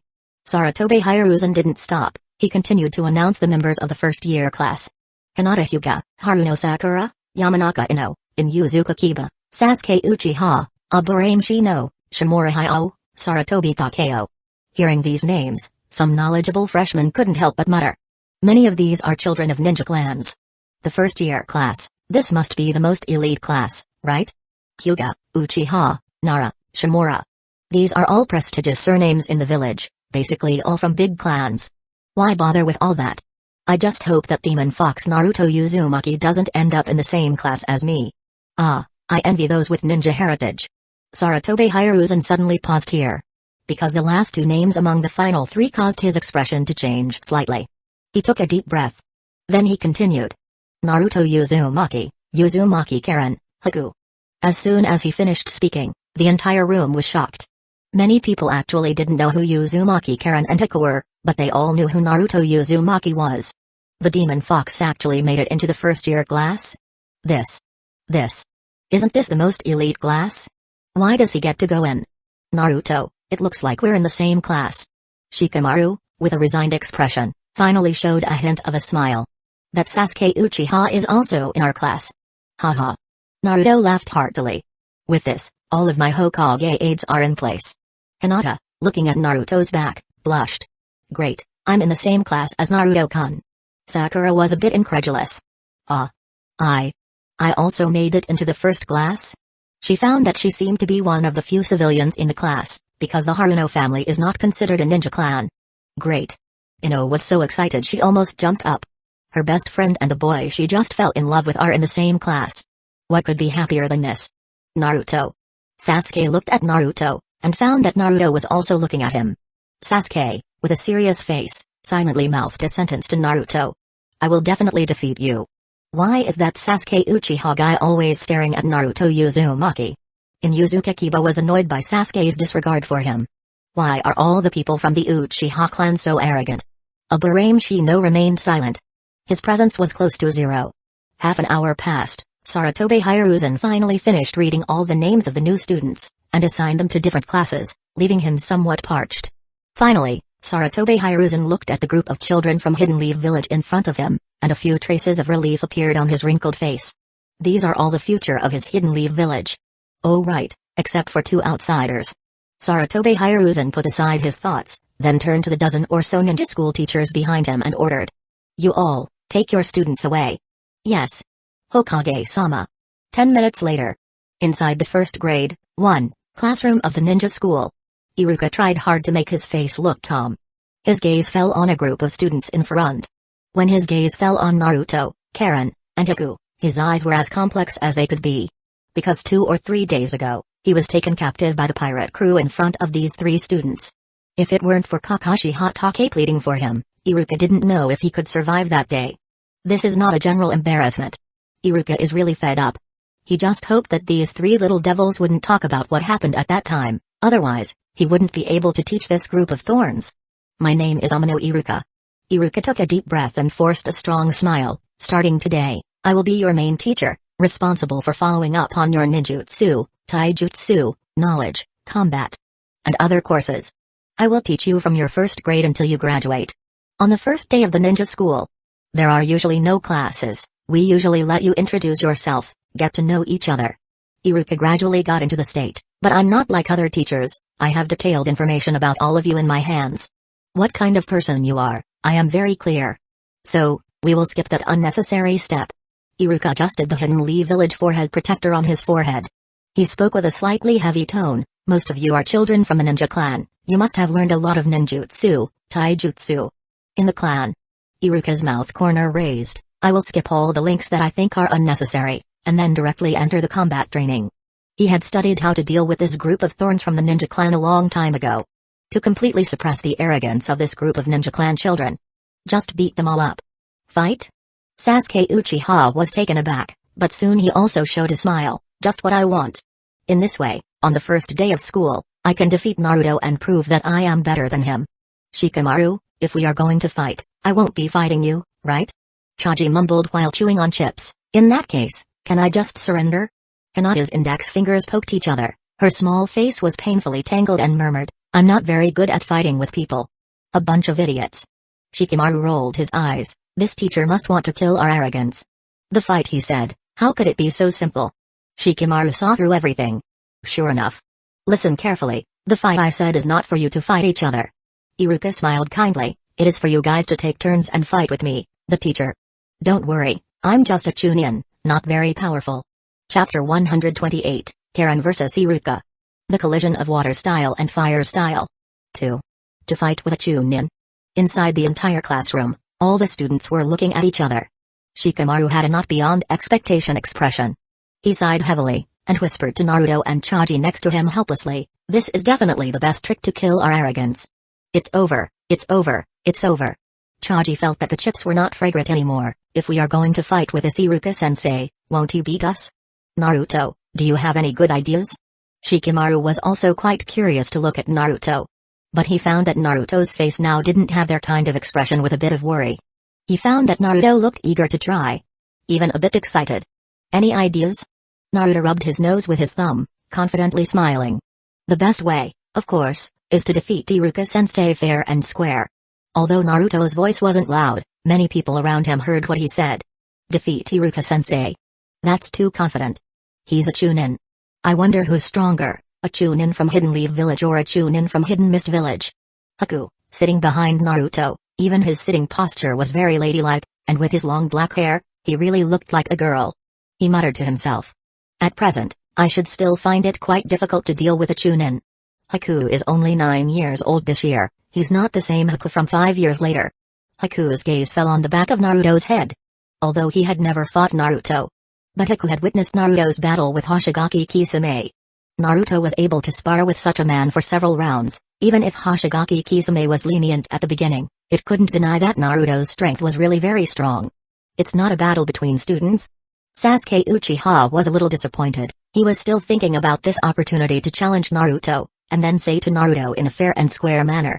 Sarutobi Hiruzen didn't stop, he continued to announce the members of the first-year class. Hinata Hyuga, Haruno Sakura, Yamanaka Ino, Inyuzuka Kiba, Sasuke Uchiha, Aburame Shino, Shimura Hayao, Sarutobi Takeo. Hearing these names, some knowledgeable freshmen couldn't help but mutter. Many of these are children of ninja clans. The first-year class, this must be the most elite class, right? Hyuga, Uchiha, Nara, Shimura. These are all prestigious surnames in the village, basically all from big clans. Why bother with all that? I just hope that Demon Fox Naruto Uzumaki doesn't end up in the same class as me. Ah, I envy those with ninja heritage. Sarutobi Hiruzen suddenly paused here. Because the last two names among the final three caused his expression to change slightly. He took a deep breath. Then he continued. Naruto Uzumaki Karen, Haku. As soon as he finished speaking, the entire room was shocked. Many people actually didn't know who Uzumaki Karen and Haku were, but they all knew who Naruto Uzumaki was. The Demon Fox actually made it into the first-year class? This. Isn't this the most elite class? Why does he get to go in? Naruto, it looks like we're in the same class. Shikamaru, with a resigned expression, finally showed a hint of a smile. That Sasuke Uchiha is also in our class. Haha. Naruto laughed heartily. With this, all of my Hokage aides are in place. Hinata, looking at Naruto's back, blushed. Great, I'm in the same class as Naruto-kun. Sakura was a bit incredulous. I also made it into the first class? She found that she seemed to be one of the few civilians in the class, because the Haruno family is not considered a ninja clan. Great. Ino was so excited she almost jumped up. Her best friend and the boy she just fell in love with are in the same class. What could be happier than this? Naruto. Sasuke looked at Naruto, and found that Naruto was also looking at him. Sasuke, with a serious face, silently mouthed a sentence to Naruto. I will definitely defeat you. Why is that Sasuke Uchiha guy always staring at Naruto Uzumaki? Inuzuka Kiba was annoyed by Sasuke's disregard for him. Why are all the people from the Uchiha clan so arrogant? Aburame Shino remained silent. His presence was close to zero. Half an hour passed. Sarutobi Hiruzen finally finished reading all the names of the new students, and assigned them to different classes, leaving him somewhat parched. Finally, Sarutobi Hiruzen looked at the group of children from Hidden Leaf Village in front of him, and a few traces of relief appeared on his wrinkled face. These are all the future of his Hidden Leaf Village. Oh right, except for 2 outsiders. Sarutobi Hiruzen put aside his thoughts, then turned to the dozen or so ninja school teachers behind him and ordered. You all, take your students away. Yes. Hokage-sama. 10 minutes later. Inside the first grade, 1, classroom of the ninja school. Iruka tried hard to make his face look calm. His gaze fell on a group of students in front. When his gaze fell on Naruto, Karen, and Haku, His eyes were as complex as they could be. Because 2 or 3 days ago, he was taken captive by the pirate crew in front of these 3 students. If it weren't for Kakashi Hatake pleading for him, Iruka didn't know if he could survive that day. This is not a general embarrassment. Iruka is really fed up. He just hoped that these 3 little devils wouldn't talk about what happened at that time, otherwise, he wouldn't be able to teach this group of thorns. My name is Amano Iruka. Iruka took a deep breath and forced a strong smile. Starting today, I will be your main teacher, responsible for following up on your ninjutsu, taijutsu, knowledge, combat, and other courses. I will teach you from your first grade until you graduate. On the first day of the ninja school, there are usually no classes. We usually let you introduce yourself, get to know each other. Iruka gradually got into the state, but I'm not like other teachers. I have detailed information about all of you in my hands. What kind of person you are, I am very clear. So, we will skip that unnecessary step. Iruka adjusted the Hidden Leaf Village forehead protector on his forehead. He spoke with a slightly heavy tone. Most of you are children from the ninja clan. You must have learned a lot of ninjutsu, taijutsu. In the clan. Iruka's mouth corner raised. I will skip all the links that I think are unnecessary, and then directly enter the combat training. He had studied how to deal with this group of thorns from the ninja clan a long time ago. To completely suppress the arrogance of this group of ninja clan children. Just beat them all up. Fight? Sasuke Uchiha was taken aback, but soon he also showed a smile. Just what I want. In this way, on the first day of school, I can defeat Naruto and prove that I am better than him. Shikamaru, if we are going to fight, I won't be fighting you, right? Chaji mumbled while chewing on chips. In that case, can I just surrender? Hinata's index fingers poked each other. Her small face was painfully tangled and murmured, I'm not very good at fighting with people. A bunch of idiots. Shikamaru rolled his eyes. This teacher must want to kill our arrogance. The fight, he said. How could it be so simple? Shikamaru saw through everything. Sure enough. Listen carefully. The fight I said is not for you to fight each other. Iruka smiled kindly. It is for you guys to take turns and fight with me, the teacher. Don't worry, I'm just a chunin, not very powerful. Chapter 128, Karen vs. Iruka. The collision of water style and fire style. 2. To fight with a chunin. Inside the entire classroom, all the students were looking at each other. Shikamaru had a not beyond expectation expression. He sighed heavily, and whispered to Naruto and Chaji next to him helplessly, this is definitely the best trick to kill our arrogance. It's over, it's over, it's over. Chaji felt that the chips were not fragrant anymore. If we are going to fight with this Iruka-sensei, won't he beat us? Naruto, do you have any good ideas? Shikamaru was also quite curious to look at Naruto. But he found that Naruto's face now didn't have their kind of expression with a bit of worry. He found that Naruto looked eager to try. Even a bit excited. Any ideas? Naruto rubbed his nose with his thumb, confidently smiling. The best way, of course, is to defeat Iruka-sensei fair and square. Although Naruto's voice wasn't loud, many people around him heard what he said. Defeat Iruka-sensei. That's too confident. He's a chunin. I wonder who's stronger, a chunin from Hidden Leaf Village or a chunin from Hidden Mist Village. Haku, sitting behind Naruto, even his sitting posture was very ladylike, and with his long black hair, he really looked like a girl. He muttered to himself. At present, I should still find it quite difficult to deal with a chunin. Haku is only 9 years old this year, he's not the same Haku from 5 years later. Haku's gaze fell on the back of Naruto's head. Although he had never fought Naruto. But Haku had witnessed Naruto's battle with Hoshigaki Kisame. Naruto was able to spar with such a man for several rounds, even if Hoshigaki Kisame was lenient at the beginning, it couldn't deny that Naruto's strength was really very strong. It's not a battle between students. Sasuke Uchiha was a little disappointed, he was still thinking about this opportunity to challenge Naruto, and then say to Naruto in a fair and square manner.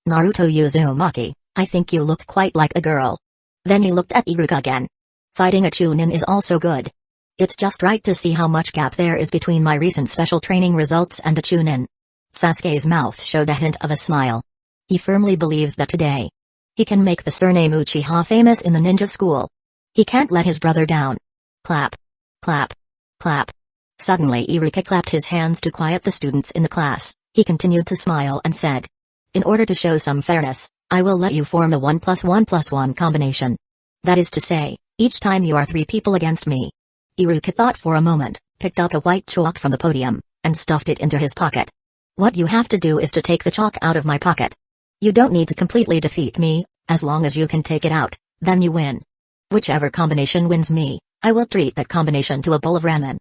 Naruto Uzumaki, I think you look quite like a girl. Then he looked at Iruka again. Fighting a chunin is also good. It's just right to see how much gap there is between my recent special training results and a chunin. Sasuke's mouth showed a hint of a smile. He firmly believes that today, he can make the surname Uchiha famous in the ninja school. He can't let his brother down. Clap. Clap. Clap. Suddenly Iruka clapped his hands to quiet the students in the class. He continued to smile and said, in order to show some fairness, I will let you form a 1+1+1 combination. That is to say, each time you are 3 people against me. Iruka thought for a moment, picked up a white chalk from the podium, and stuffed it into his pocket. What you have to do is to take the chalk out of my pocket. You don't need to completely defeat me, as long as you can take it out, then you win. Whichever combination wins me, I will treat that combination to a bowl of ramen.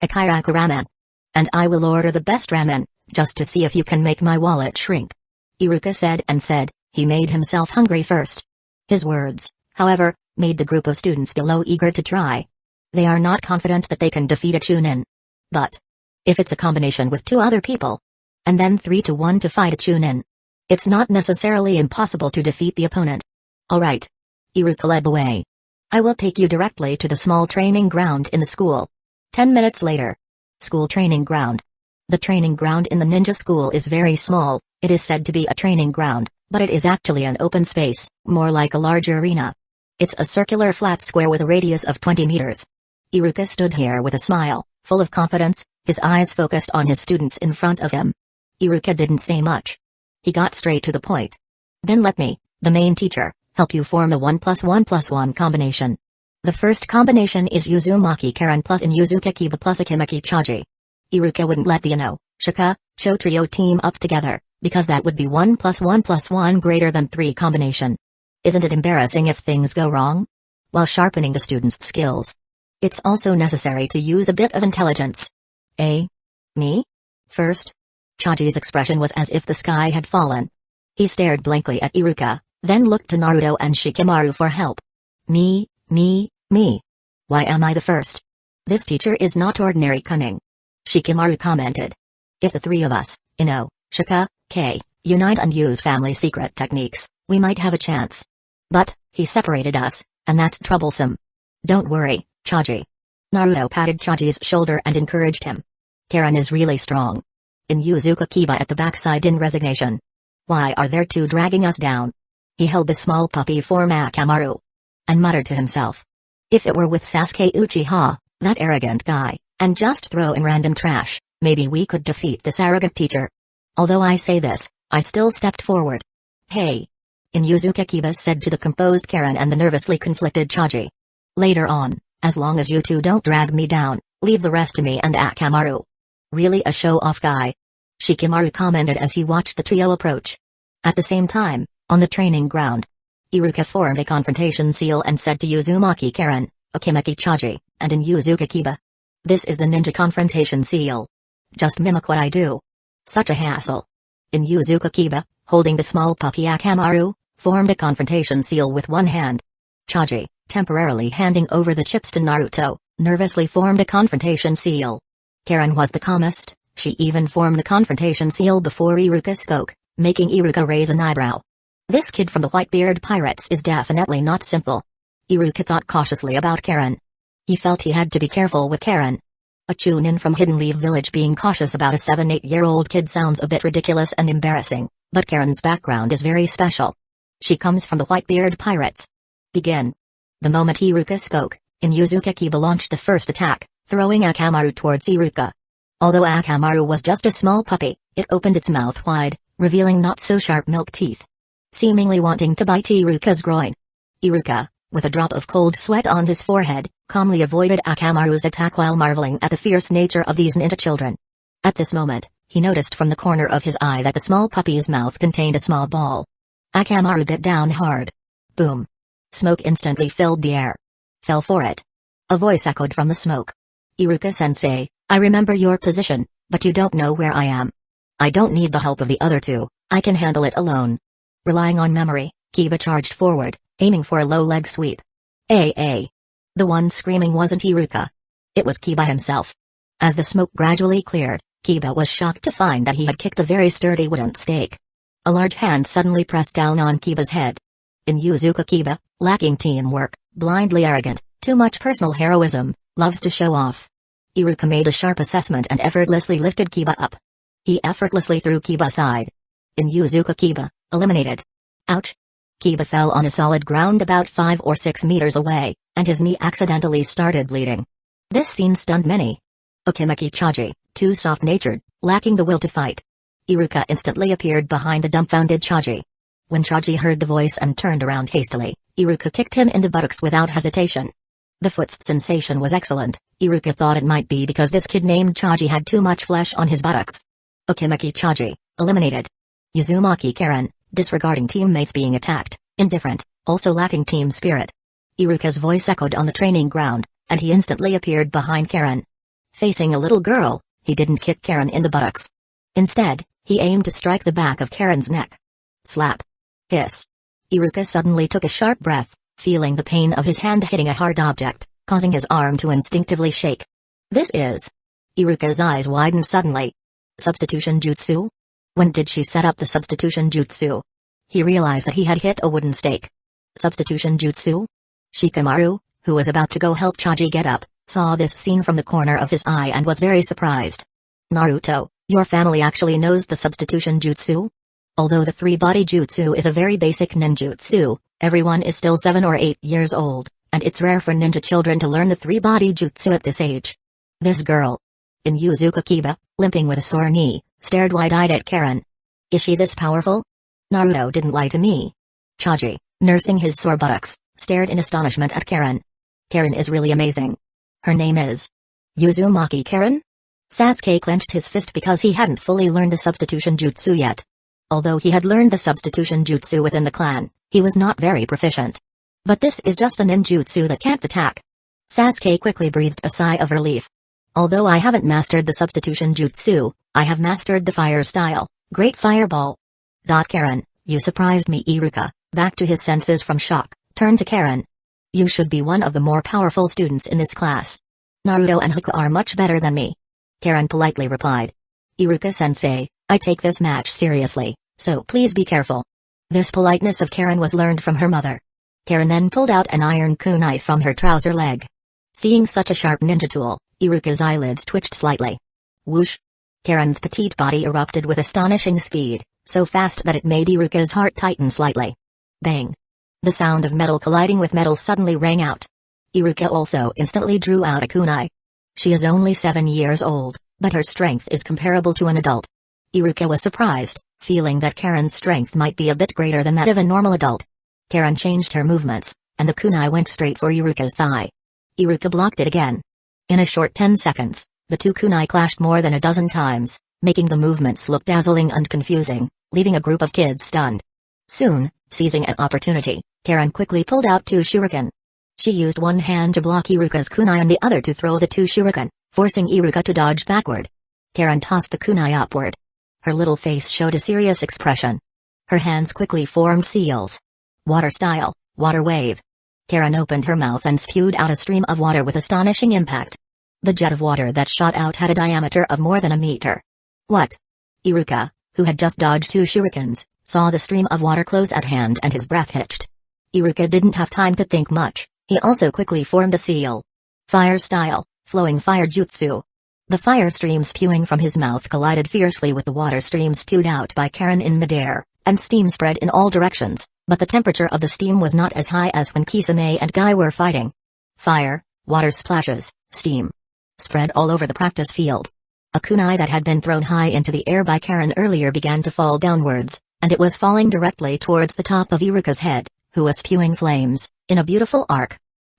Akiraku ramen. And I will order the best ramen, just to see if you can make my wallet shrink. Iruka said and said, he made himself hungry first. His words, however, made the group of students below eager to try. They are not confident that they can defeat a Chunin. But if it's a combination with 2 other people, and then 3-1 to fight a Chunin, it's not necessarily impossible to defeat the opponent. Alright. Iruka led the way. I will take you directly to the small training ground in the school. 10 minutes later. School training ground. The training ground in the ninja school is very small. It is said to be a training ground, but it is actually an open space, more like a larger arena. It's a circular flat square with a radius of 20 meters. Iruka stood here with a smile, full of confidence, his eyes focused on his students in front of him. Iruka didn't say much. He got straight to the point. Then let me, the main teacher, help you form the 1+1+1 combination. The first combination is Uzumaki Karen plus Inuzuka Kiba plus Akimeki Chaji. Iruka wouldn't let the Ino, Shika, Cho trio team up together, because that would be 1+1+1 greater than 3 combination. Isn't it embarrassing if things go wrong? While sharpening the students' skills, it's also necessary to use a bit of intelligence. Me? First? Chaji's expression was as if the sky had fallen. He stared blankly at Iruka, then looked to Naruto and Shikamaru for help. Me. Why am I the first? This teacher is not ordinary cunning. Shikamaru commented. If the 3 of us, Ino, Shika, K, unite and use family secret techniques, we might have a chance. But, he separated us, and that's troublesome. Don't worry, Chaji. Naruto patted Chaji's shoulder and encouraged him. Karen is really strong. Inuzuka Kiba at the backside in resignation. Why are there 2 dragging us down? He held the small puppy for Akamaru. And muttered to himself. If it were with Sasuke Uchiha, that arrogant guy, and just throw in random trash, maybe we could defeat this arrogant teacher. Although I say this, I still stepped forward. Hey! Inuzuka Kiba said to the composed Karen and the nervously conflicted Chaji. Later on, as long as you 2 don't drag me down, leave the rest to me and Akamaru. Really a show-off guy. Shikamaru commented as he watched the trio approach. At the same time, on the training ground, Iruka formed a confrontation seal and said to Uzumaki Karen, Akimeki Chaji, and Inuzuka Kiba. This is the ninja confrontation seal. Just mimic what I do. Such a hassle. Inuzuka Kiba, holding the small puppy Akamaru, formed a confrontation seal with one hand. Chaji, temporarily handing over the chips to Naruto, nervously formed a confrontation seal. Karen was the calmest, she even formed the confrontation seal before Iruka spoke, making Iruka raise an eyebrow. This kid from the Whitebeard Pirates is definitely not simple. Iruka thought cautiously about Karen. He felt he had to be careful with Karen. A Chunin from Hidden Leaf Village being cautious about a 7-8-year-old kid sounds a bit ridiculous and embarrassing, but Karen's background is very special. She comes from the Whitebeard Pirates. Begin. The moment Iruka spoke, Inuzuka Kiba launched the first attack, throwing Akamaru towards Iruka. Although Akamaru was just a small puppy, it opened its mouth wide, revealing not-so-sharp milk teeth. Seemingly wanting to bite Iruka's groin. Iruka, with a drop of cold sweat on his forehead, calmly avoided Akamaru's attack while marveling at the fierce nature of these ninja children. At this moment, he noticed from the corner of his eye that the small puppy's mouth contained a small ball. Akamaru bit down hard. Boom. Smoke instantly filled the air. Fell for it. A voice echoed from the smoke. Iruka-sensei, I remember your position, but you don't know where I am. I don't need the help of the other 2, I can handle it alone. Relying on memory, Kiba charged forward, aiming for a low leg sweep. The one screaming wasn't Iruka. It was Kiba himself. As the smoke gradually cleared, Kiba was shocked to find that he had kicked a very sturdy wooden stake. A large hand suddenly pressed down on Kiba's head. Inuzuka Kiba, lacking teamwork, blindly arrogant, too much personal heroism, loves to show off. Iruka made a sharp assessment and effortlessly lifted Kiba up. He effortlessly threw Kiba aside. Inuzuka Kiba, eliminated. Ouch. Kiba fell on a solid ground about 5 or 6 meters away, and his knee accidentally started bleeding. This scene stunned many. Akimeki Chaji, too soft-natured, lacking the will to fight. Iruka instantly appeared behind the dumbfounded Chaji. When Chaji heard the voice and turned around hastily, Iruka kicked him in the buttocks without hesitation. The foot's sensation was excellent. Iruka thought it might be because this kid named Chaji had too much flesh on his buttocks. Akimeki Chaji, eliminated. Uzumaki Karen, disregarding teammates being attacked, indifferent, also lacking team spirit. Iruka's voice echoed on the training ground, and he instantly appeared behind Karen. Facing a little girl, he didn't kick Karen in the buttocks. Instead, he aimed to strike the back of Karen's neck. Slap. Hiss. Iruka suddenly took a sharp breath, feeling the pain of his hand hitting a hard object, causing his arm to instinctively shake. This is... Iruka's eyes widened suddenly. Substitution jutsu? When did she set up the substitution jutsu? He realized that he had hit a wooden stake. Substitution jutsu? Shikamaru, who was about to go help Chaji get up, saw this scene from the corner of his eye and was very surprised. Naruto, your family actually knows the substitution jutsu? Although the three-body jutsu is a very basic ninjutsu, everyone is still 7 or 8 years old, and it's rare for ninja children to learn the three-body jutsu at this age. This girl, in Yuzuka Kiba, limping with a sore knee, stared wide-eyed at Karen. Is she this powerful? Naruto didn't lie to me. Chaji, nursing his sore buttocks, stared in astonishment at Karen. Karen is really amazing. Her name is Uzumaki Karen? Sasuke clenched his fist because he hadn't fully learned the substitution jutsu yet. Although he had learned the substitution jutsu within the clan, he was not very proficient. But this is just a ninjutsu that can't attack. Sasuke quickly breathed a sigh of relief. Although I haven't mastered the substitution jutsu, I have mastered the fire style, Great Fireball. Karen, you surprised me. Iruka, back to his senses from shock, turned to Karen. You should be one of the more powerful students in this class. Naruto and Haku are much better than me. Karen politely replied. Iruka-sensei, I take this match seriously, so please be careful. This politeness of Karen was learned from her mother. Karen then pulled out an iron kunai from her trouser leg. Seeing such a sharp ninja tool, Iruka's eyelids twitched slightly. Whoosh! Karen's petite body erupted with astonishing speed, so fast that it made Iruka's heart tighten slightly. Bang! The sound of metal colliding with metal suddenly rang out. Iruka also instantly drew out a kunai. She is only 7 years old, but her strength is comparable to an adult. Iruka was surprised, feeling that Karen's strength might be a bit greater than that of a normal adult. Karen changed her movements, and the kunai went straight for Iruka's thigh. Iruka blocked it again. In a short 10 seconds, the two kunai clashed more than a dozen times, making the movements look dazzling and confusing, leaving a group of kids stunned. Soon, seizing an opportunity, Karen quickly pulled out 2 shuriken. She used one hand to block Iruka's kunai and the other to throw the 2 shuriken, forcing Iruka to dodge backward. Karen tossed the kunai upward. Her little face showed a serious expression. Her hands quickly formed seals. Water style, water wave. Karen opened her mouth and spewed out a stream of water with astonishing impact. The jet of water that shot out had a diameter of more than a meter. What? Iruka, who had just dodged 2 shurikens, saw the stream of water close at hand and his breath hitched. Iruka didn't have time to think much, he also quickly formed a seal. Fire style, flowing fire jutsu. The fire stream spewing from his mouth collided fiercely with the water stream spewed out by Karen in midair, and steam spread in all directions, but the temperature of the steam was not as high as when Kisame and Guy were fighting. Fire, water splashes, steam spread all over the practice field. A kunai that had been thrown high into the air by Karen earlier began to fall downwards, and it was falling directly towards the top of Iruka's head, who was spewing flames, in a beautiful arc.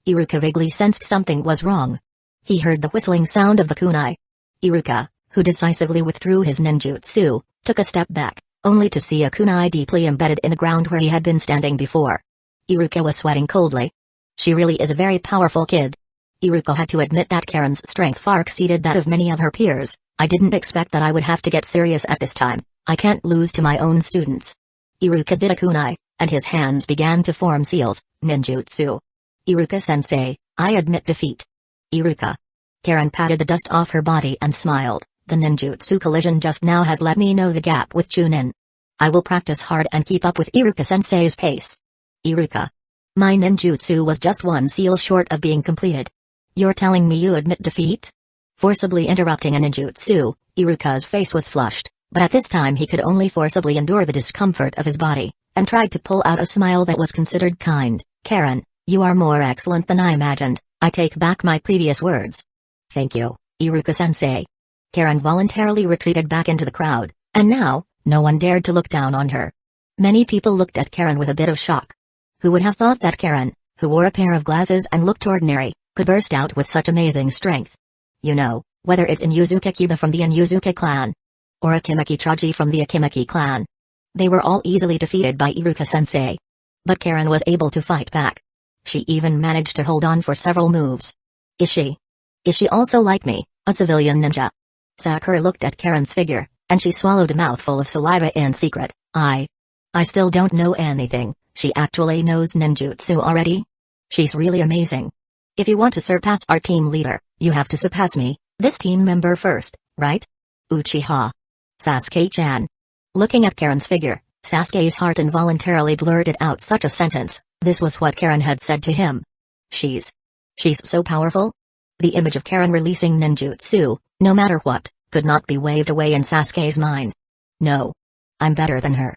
Iruka vaguely sensed something was wrong. He heard the whistling sound of the kunai. Iruka, who decisively withdrew his ninjutsu, took a step back, only to see a kunai deeply embedded in the ground where he had been standing before. Iruka was sweating coldly. She really is a very powerful kid. Iruka had to admit that Karen's strength far exceeded that of many of her peers. I didn't expect that I would have to get serious at this time. I can't lose to my own students. Iruka did a kunai, and his hands began to form seals, ninjutsu. Iruka-sensei, I admit defeat. Iruka. Karen patted the dust off her body and smiled. The ninjutsu collision just now has let me know the gap with Chunin. I will practice hard and keep up with Iruka-sensei's pace. Iruka. My ninjutsu was just 1 seal short of being completed. You're telling me you admit defeat? Forcibly interrupting a ninjutsu, Iruka's face was flushed, but at this time he could only forcibly endure the discomfort of his body, and tried to pull out a smile that was considered kind. Karen, you are more excellent than I imagined. I take back my previous words. Thank you, Iruka-sensei. Karen voluntarily retreated back into the crowd, and now, no one dared to look down on her. Many people looked at Karen with a bit of shock. Who would have thought that Karen, who wore a pair of glasses and looked ordinary, could burst out with such amazing strength? You know, whether it's Yuzuka Kiba from the Yuzuka clan, or Akimaki Chaji from the Akimaki clan. They were all easily defeated by Iruka-sensei. But Karen was able to fight back. She even managed to hold on for several moves. Is she? Is she also like me, a civilian ninja? Sakura looked at Karen's figure, and she swallowed a mouthful of saliva in secret. I still don't know anything. She actually knows ninjutsu already? She's really amazing. If you want to surpass our team leader, you have to surpass me, this team member first, right? Uchiha Sasuke-chan. Looking at Karen's figure, Sasuke's heart involuntarily blurted out such a sentence. This was what Karen had said to him. She's so powerful? The image of Karen releasing ninjutsu, no matter what, could not be waved away in Sasuke's mind. No. I'm better than her.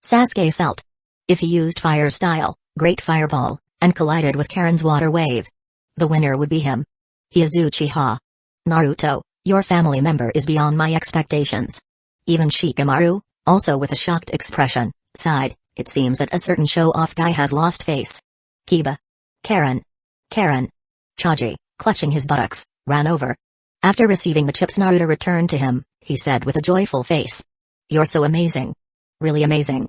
Sasuke felt. If he used fire style, Great Fireball, and collided with Karen's water wave, the winner would be him. He is Uchiha. Naruto, your family member is beyond my expectations. Even Shikamaru, also with a shocked expression, sighed. It seems that a certain show-off guy has lost face. Kiba. Karen. Chaji, clutching his buttocks, ran over. After receiving the chips Naruto returned to him, he said with a joyful face. You're so amazing. Really amazing.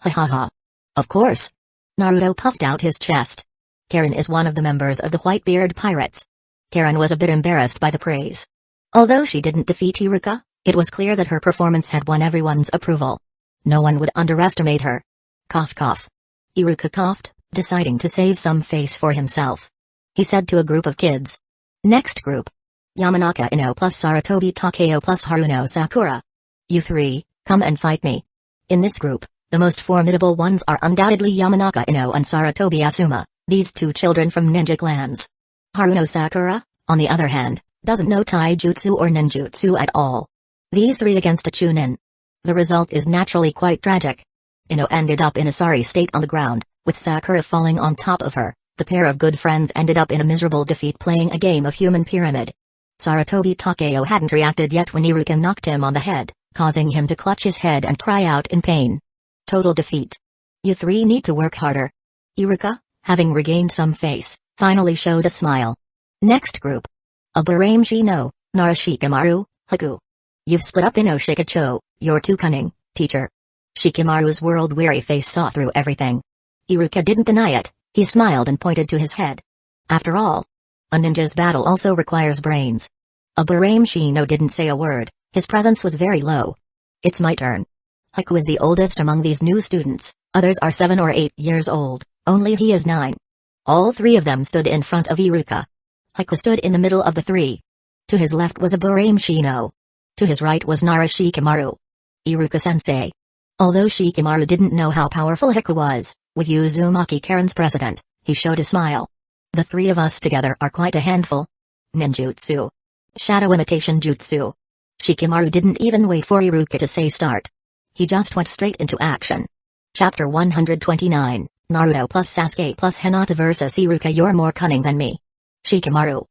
Ha ha ha. Of course. Naruto puffed out his chest. Karen is one of the members of the Whitebeard Pirates. Karen was a bit embarrassed by the praise. Although she didn't defeat Iruka, it was clear that her performance had won everyone's approval. No one would underestimate her. Cough cough. Iruka coughed, deciding to save some face for himself. He said to a group of kids. Next group. Yamanaka Ino plus Saratobi Takeo plus Haruno Sakura. You three, come and fight me. In this group, the most formidable ones are undoubtedly Yamanaka Ino and Saratobi Asuma, these two children from ninja clans. Haruno Sakura, on the other hand, doesn't know taijutsu or ninjutsu at all. These three against a Chunin. The result is naturally quite tragic. Ino ended up in a sorry state on the ground, with Sakura falling on top of her. The pair of good friends ended up in a miserable defeat playing a game of human pyramid. Saratobi Takeo hadn't reacted yet when Iruka knocked him on the head, causing him to clutch his head and cry out in pain. Total defeat. You three need to work harder. Iruka, having regained some face, finally showed a smile. Next group. Aburamshi no, Narashikamaru, Haku. You've split up Ino Shikacho, you're too cunning, teacher. Shikamaru's world-weary face saw through everything. Iruka didn't deny it, he smiled and pointed to his head. After all, a ninja's battle also requires brains. Aburamshi no didn't say a word, his presence was very low. It's my turn. Haku is the oldest among these new students, others are 7 or 8 years old, only he is 9. All three of them stood in front of Iruka. Haku stood in the middle of the three. To his left was Aburamshi no. To his right was Narashikamaru. Iruka-sensei. Although Shikamaru didn't know how powerful Haku was, with Uzumaki Karen's president, he showed a smile. The three of us together are quite a handful. Ninjutsu. Shadow imitation jutsu. Shikamaru didn't even wait for Iruka to say start. He just went straight into action. Chapter 129, Naruto plus Sasuke plus Hinata vs Iruka. You're more cunning than me. Shikamaru.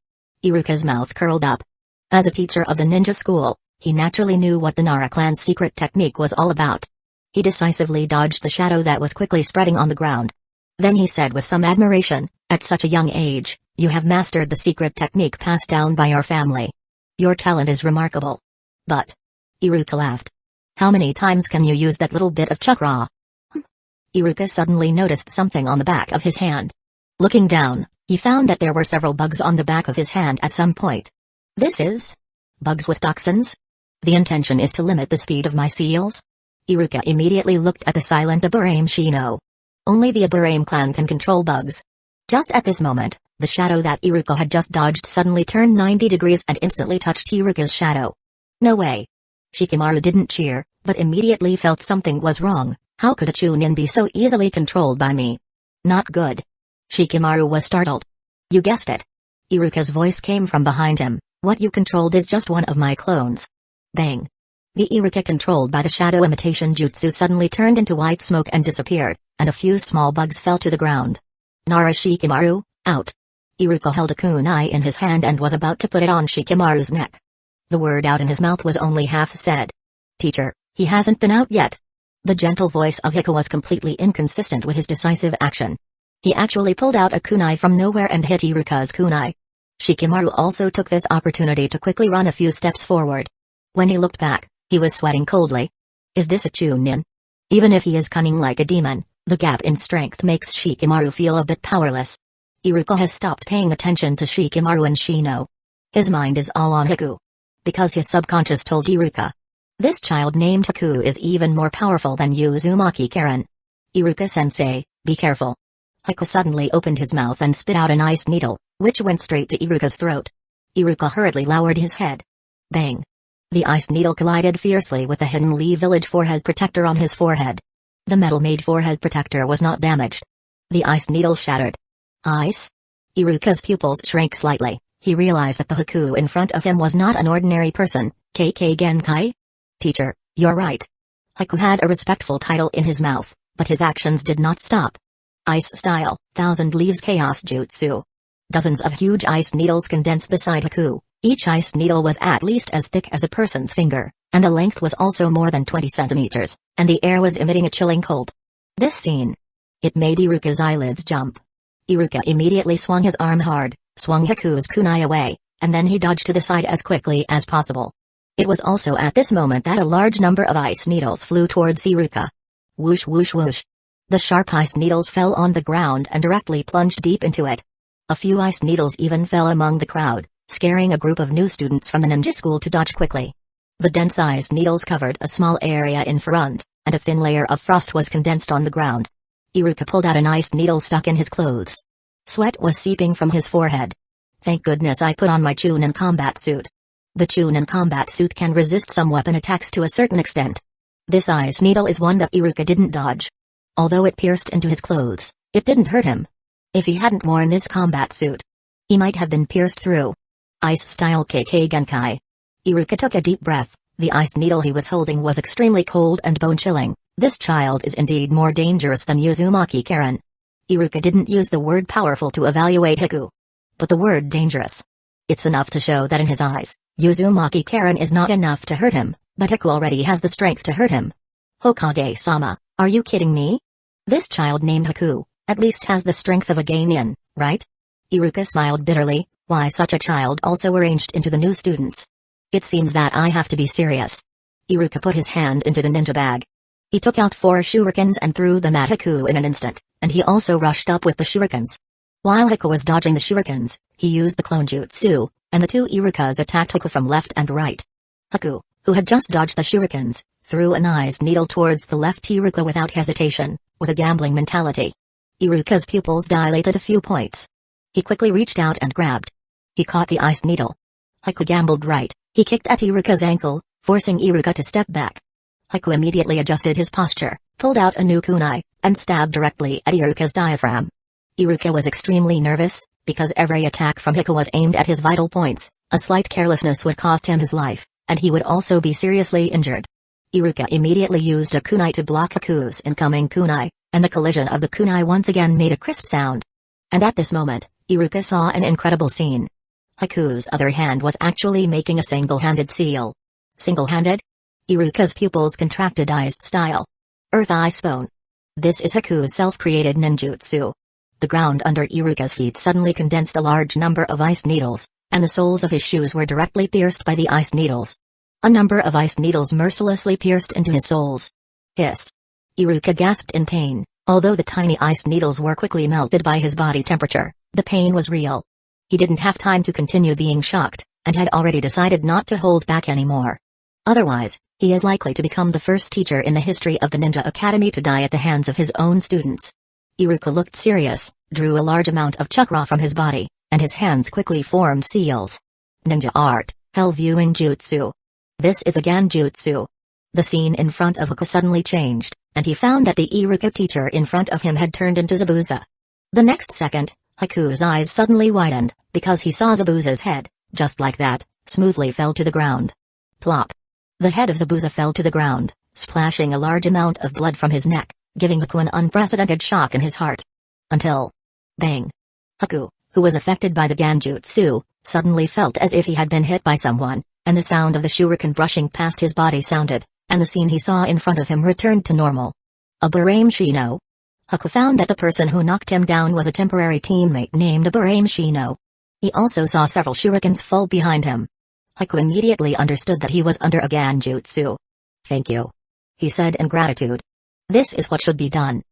Iruka's mouth curled up. As a teacher of the ninja school, he naturally knew what the Nara clan's secret technique was all about. He decisively dodged the shadow that was quickly spreading on the ground. Then he said with some admiration, at such a young age, you have mastered the secret technique passed down by our family. Your talent is remarkable. But. Iruka laughed. How many times can you use that little bit of chakra? Iruka suddenly noticed something on the back of his hand. Looking down, he found that there were several bugs on the back of his hand at some point. This is? Bugs with toxins? The intention is to limit the speed of my seals? Iruka immediately looked at the silent Aburamshi no. Only the Aburame clan can control bugs. Just at this moment, the shadow that Iruka had just dodged suddenly turned 90 degrees and instantly touched Iruka's shadow. No way. Shikamaru didn't cheer, but immediately felt something was wrong. How could a Chunin be so easily controlled by me? Not good. Shikamaru was startled. You guessed it. Iruka's voice came from behind him. What you controlled is just one of my clones. Bang. The Iruka controlled by the shadow imitation jutsu suddenly turned into white smoke and disappeared, and a few small bugs fell to the ground. Narashikamaru, out. Iruka held a kunai in his hand and was about to put it on Shikamaru's neck. The word out in his mouth was only half said. Teacher, he hasn't been out yet. The gentle voice of Haku was completely inconsistent with his decisive action. He actually pulled out a kunai from nowhere and hit Iruka's kunai. Shikamaru also took this opportunity to quickly run a few steps forward. When he looked back, he was sweating coldly. Is this a Chunin? Even if he is cunning like a demon, the gap in strength makes Shikamaru feel a bit powerless. Iruka has stopped paying attention to Shikamaru and Shino. His mind is all on Haku. Because his subconscious told Iruka. This child named Haku is even more powerful than Uzumaki Karen. Iruka-sensei, be careful. Haku suddenly opened his mouth and spit out an ice needle, which went straight to Iruka's throat. Iruka hurriedly lowered his head. Bang! The ice needle collided fiercely with the Hidden Lee Village forehead protector on his forehead. The metal-made forehead protector was not damaged. The ice needle shattered. Ice? Iruka's pupils shrank slightly. He realized that the Haku in front of him was not an ordinary person. KK Genkai? Teacher, you're right. Haku had a respectful title in his mouth, but his actions did not stop. Ice style, Thousand Leaves Chaos Jutsu. Dozens of huge ice needles condensed beside Haku. Each ice needle was at least as thick as a person's finger, and the length was also more than 20 centimeters, and the air was emitting a chilling cold. This scene. It made Iruka's eyelids jump. Iruka immediately swung his arm hard, swung Haku's kunai away, and then he dodged to the side as quickly as possible. It was also at this moment that a large number of ice needles flew towards Iruka. Whoosh whoosh whoosh. The sharp ice needles fell on the ground and directly plunged deep into it. A few ice needles even fell among the crowd, scaring a group of new students from the ninja school to dodge quickly. The dense ice needles covered a small area in front, and a thin layer of frost was condensed on the ground. Iruka pulled out an ice needle stuck in his clothes. Sweat was seeping from his forehead. Thank goodness I put on my Chunin combat suit. The Chunin combat suit can resist some weapon attacks to a certain extent. This ice needle is one that Iruka didn't dodge. Although it pierced into his clothes, it didn't hurt him. If he hadn't worn this combat suit, he might have been pierced through. Ice-style KK Genkai. Iruka took a deep breath. The ice needle he was holding was extremely cold and bone-chilling. This child is indeed more dangerous than Uzumaki Karen. Iruka didn't use the word powerful to evaluate Haku. But the word dangerous. It's enough to show that in his eyes, Uzumaki Karen is not enough to hurt him, but Haku already has the strength to hurt him. Hokage-sama, are you kidding me? This child named Haku, at least has the strength of a Genin, right? Iruka smiled bitterly. Why such a child also arranged into the new students? It seems that I have to be serious. Iruka put his hand into the ninja bag. He took out 4 shurikens and threw them at Haku in an instant, and he also rushed up with the shurikens. While Haku was dodging the shurikens, he used the clone jutsu, and the 2 Irukas attacked Haku from left and right. Haku, who had just dodged the shurikens, threw an ice needle towards the left Iruka without hesitation, with a gambling mentality. Iruka's pupils dilated a few points. He quickly reached out and grabbed. He caught the ice needle. Haku gambled right. He kicked at Iruka's ankle, forcing Iruka to step back. Haku immediately adjusted his posture, pulled out a new kunai, and stabbed directly at Iruka's diaphragm. Iruka was extremely nervous, because every attack from Haku was aimed at his vital points. A slight carelessness would cost him his life, and he would also be seriously injured. Iruka immediately used a kunai to block Haku's incoming kunai, and the collision of the kunai once again made a crisp sound. And at this moment, Iruka saw an incredible scene. Haku's other hand was actually making a single-handed seal. Single-handed? Iruka's pupils contracted ice-style. Earth Ice Bone. This is Haku's self-created ninjutsu. The ground under Iruka's feet suddenly condensed a large number of ice needles, and the soles of his shoes were directly pierced by the ice needles. A number of ice needles mercilessly pierced into his soles. Hiss. Iruka gasped in pain. Although the tiny ice needles were quickly melted by his body temperature, the pain was real. He didn't have time to continue being shocked, and had already decided not to hold back anymore. Otherwise, he is likely to become the first teacher in the history of the Ninja Academy to die at the hands of his own students. Iruka looked serious, drew a large amount of chakra from his body, and his hands quickly formed seals. Ninja art, Hell Viewing Jutsu. This is a Genjutsu. The scene in front of Haku suddenly changed, and he found that the Iruka teacher in front of him had turned into Zabuza. The next second, Haku's eyes suddenly widened, because he saw Zabuza's head, just like that, smoothly fell to the ground. Plop. The head of Zabuza fell to the ground, splashing a large amount of blood from his neck, giving Haku an unprecedented shock in his heart. Until... bang. Haku, who was affected by the Genjutsu, suddenly felt as if he had been hit by someone, and the sound of the shuriken brushing past his body sounded, and the scene he saw in front of him returned to normal. Aburame Shino. Haku found that the person who knocked him down was a temporary teammate named Aburame Shino. He also saw several shurikens fall behind him. Haku immediately understood that he was under a Genjutsu. Thank you. He said in gratitude. This is what should be done.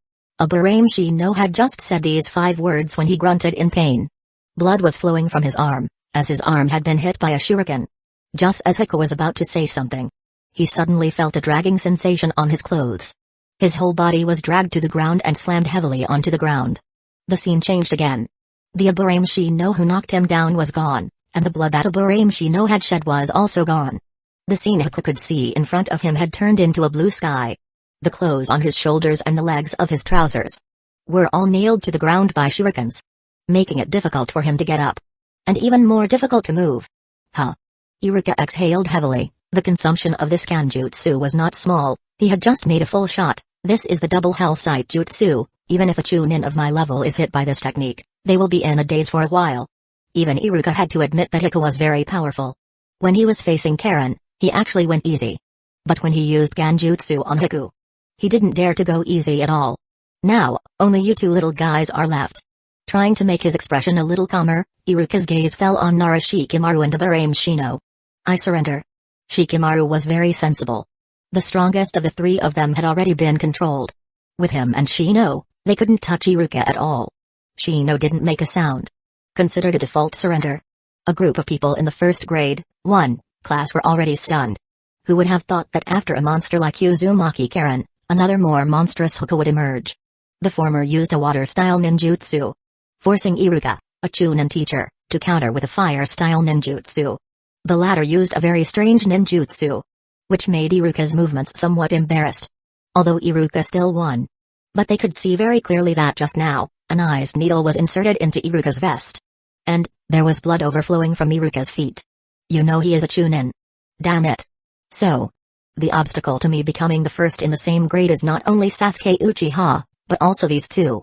Aburamshi no had just said these 5 words when he grunted in pain. Blood was flowing from his arm, as his arm had been hit by a shuriken. Just as Hiku was about to say something, he suddenly felt a dragging sensation on his clothes. His whole body was dragged to the ground and slammed heavily onto the ground. The scene changed again. The Aburamshi no who knocked him down was gone, and the blood that Aburamshi no had shed was also gone. The scene Hiku could see in front of him had turned into a blue sky. The clothes on his shoulders and the legs of his trousers were all nailed to the ground by shurikens, making it difficult for him to get up. And even more difficult to move. Huh. Iruka exhaled heavily. The consumption of this kanjutsu was not small. He had just made a full shot. This is the double hell sight jutsu. Even if a chunin of my level is hit by this technique, they will be in a daze for a while. Even Iruka had to admit that Hiku was very powerful. When he was facing Karen, he actually went easy. But when he used Ganjutsu on Hiku, he didn't dare to go easy at all. Now, only you 2 little guys are left. Trying to make his expression a little calmer, Iruka's gaze fell on Nara Shikimaru and Aburamshi no. I surrender. Shikimaru was very sensible. The strongest of the 3 of them had already been controlled. With him and Shino, they couldn't touch Iruka at all. Shino didn't make a sound. Considered a default surrender. A group of people in the first grade, 1, class were already stunned. Who would have thought that after a monster like Uzumaki Karen, another more monstrous Hiku would emerge? The former used a water-style ninjutsu, forcing Iruka, a chunin teacher, to counter with a fire-style ninjutsu. The latter used a very strange ninjutsu, which made Iruka's movements somewhat embarrassed. Although Iruka still won. But they could see very clearly that just now, an ice needle was inserted into Iruka's vest. And, there was blood overflowing from Iruka's feet. You know he is a chunin. Damn it. So, the obstacle to me becoming the first in the same grade is not only Sasuke Uchiha, but also these 2.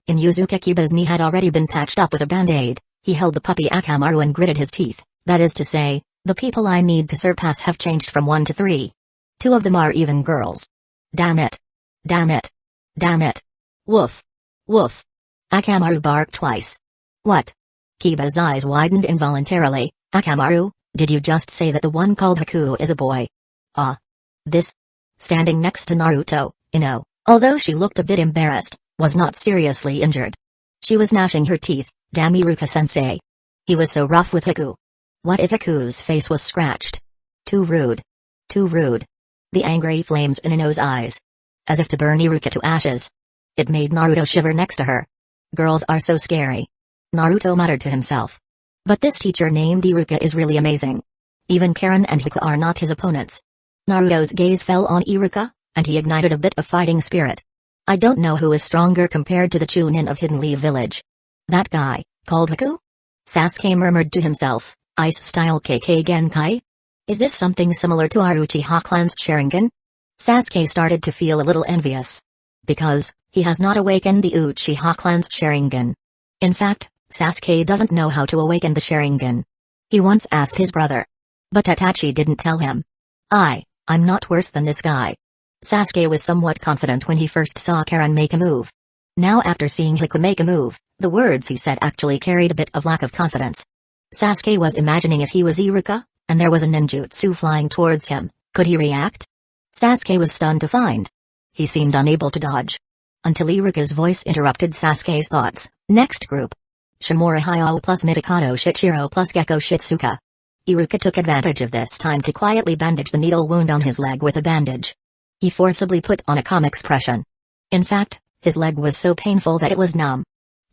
In Yuzuka Kiba's knee had already been patched up with a band-aid. He held the puppy Akamaru and gritted his teeth. That is to say, the people I need to surpass have changed from 1 to 3. 2 of them are even girls. Damn it. Damn it. Damn it. Woof. Woof. Akamaru barked twice. What? Kiba's eyes widened involuntarily. Akamaru, did you just say that the one called Haku is a boy? This. Standing next to Naruto, Ino, although she looked a bit embarrassed, was not seriously injured. She was gnashing her teeth. Damn Iruka-sensei. He was so rough with Haku. What if Haku's face was scratched? Too rude. Too rude. The angry flames in Ino's eyes. As if to burn Iruka to ashes. It made Naruto shiver next to her. Girls are so scary. Naruto muttered to himself. But this teacher named Iruka is really amazing. Even Karen and Hiku are not his opponents. Naruto's gaze fell on Iruka, and he ignited a bit of fighting spirit. I don't know who is stronger compared to the Chunin of Hidden Leaf Village. That guy, called Haku? Sasuke murmured to himself, Ice-style KK Genkai? Is this something similar to our Uchiha clan's Sharingan? Sasuke started to feel a little envious. Because, he has not awakened the Uchiha clan's Sharingan. In fact, Sasuke doesn't know how to awaken the Sharingan. He once asked his brother. But Itachi didn't tell him. I'm not worse than this guy. Sasuke was somewhat confident when he first saw Karen make a move. Now after seeing Hiku make a move, the words he said actually carried a bit of lack of confidence. Sasuke was imagining if he was Iruka, and there was a ninjutsu flying towards him, could he react? Sasuke was stunned to find. He seemed unable to dodge. Until Iruka's voice interrupted Sasuke's thoughts. Next group. Shimura Hayao plus Mitokado Shichiro plus Gekko Shitsuka. Iruka took advantage of this time to quietly bandage the needle wound on his leg with a bandage. He forcibly put on a calm expression. In fact, his leg was so painful that it was numb.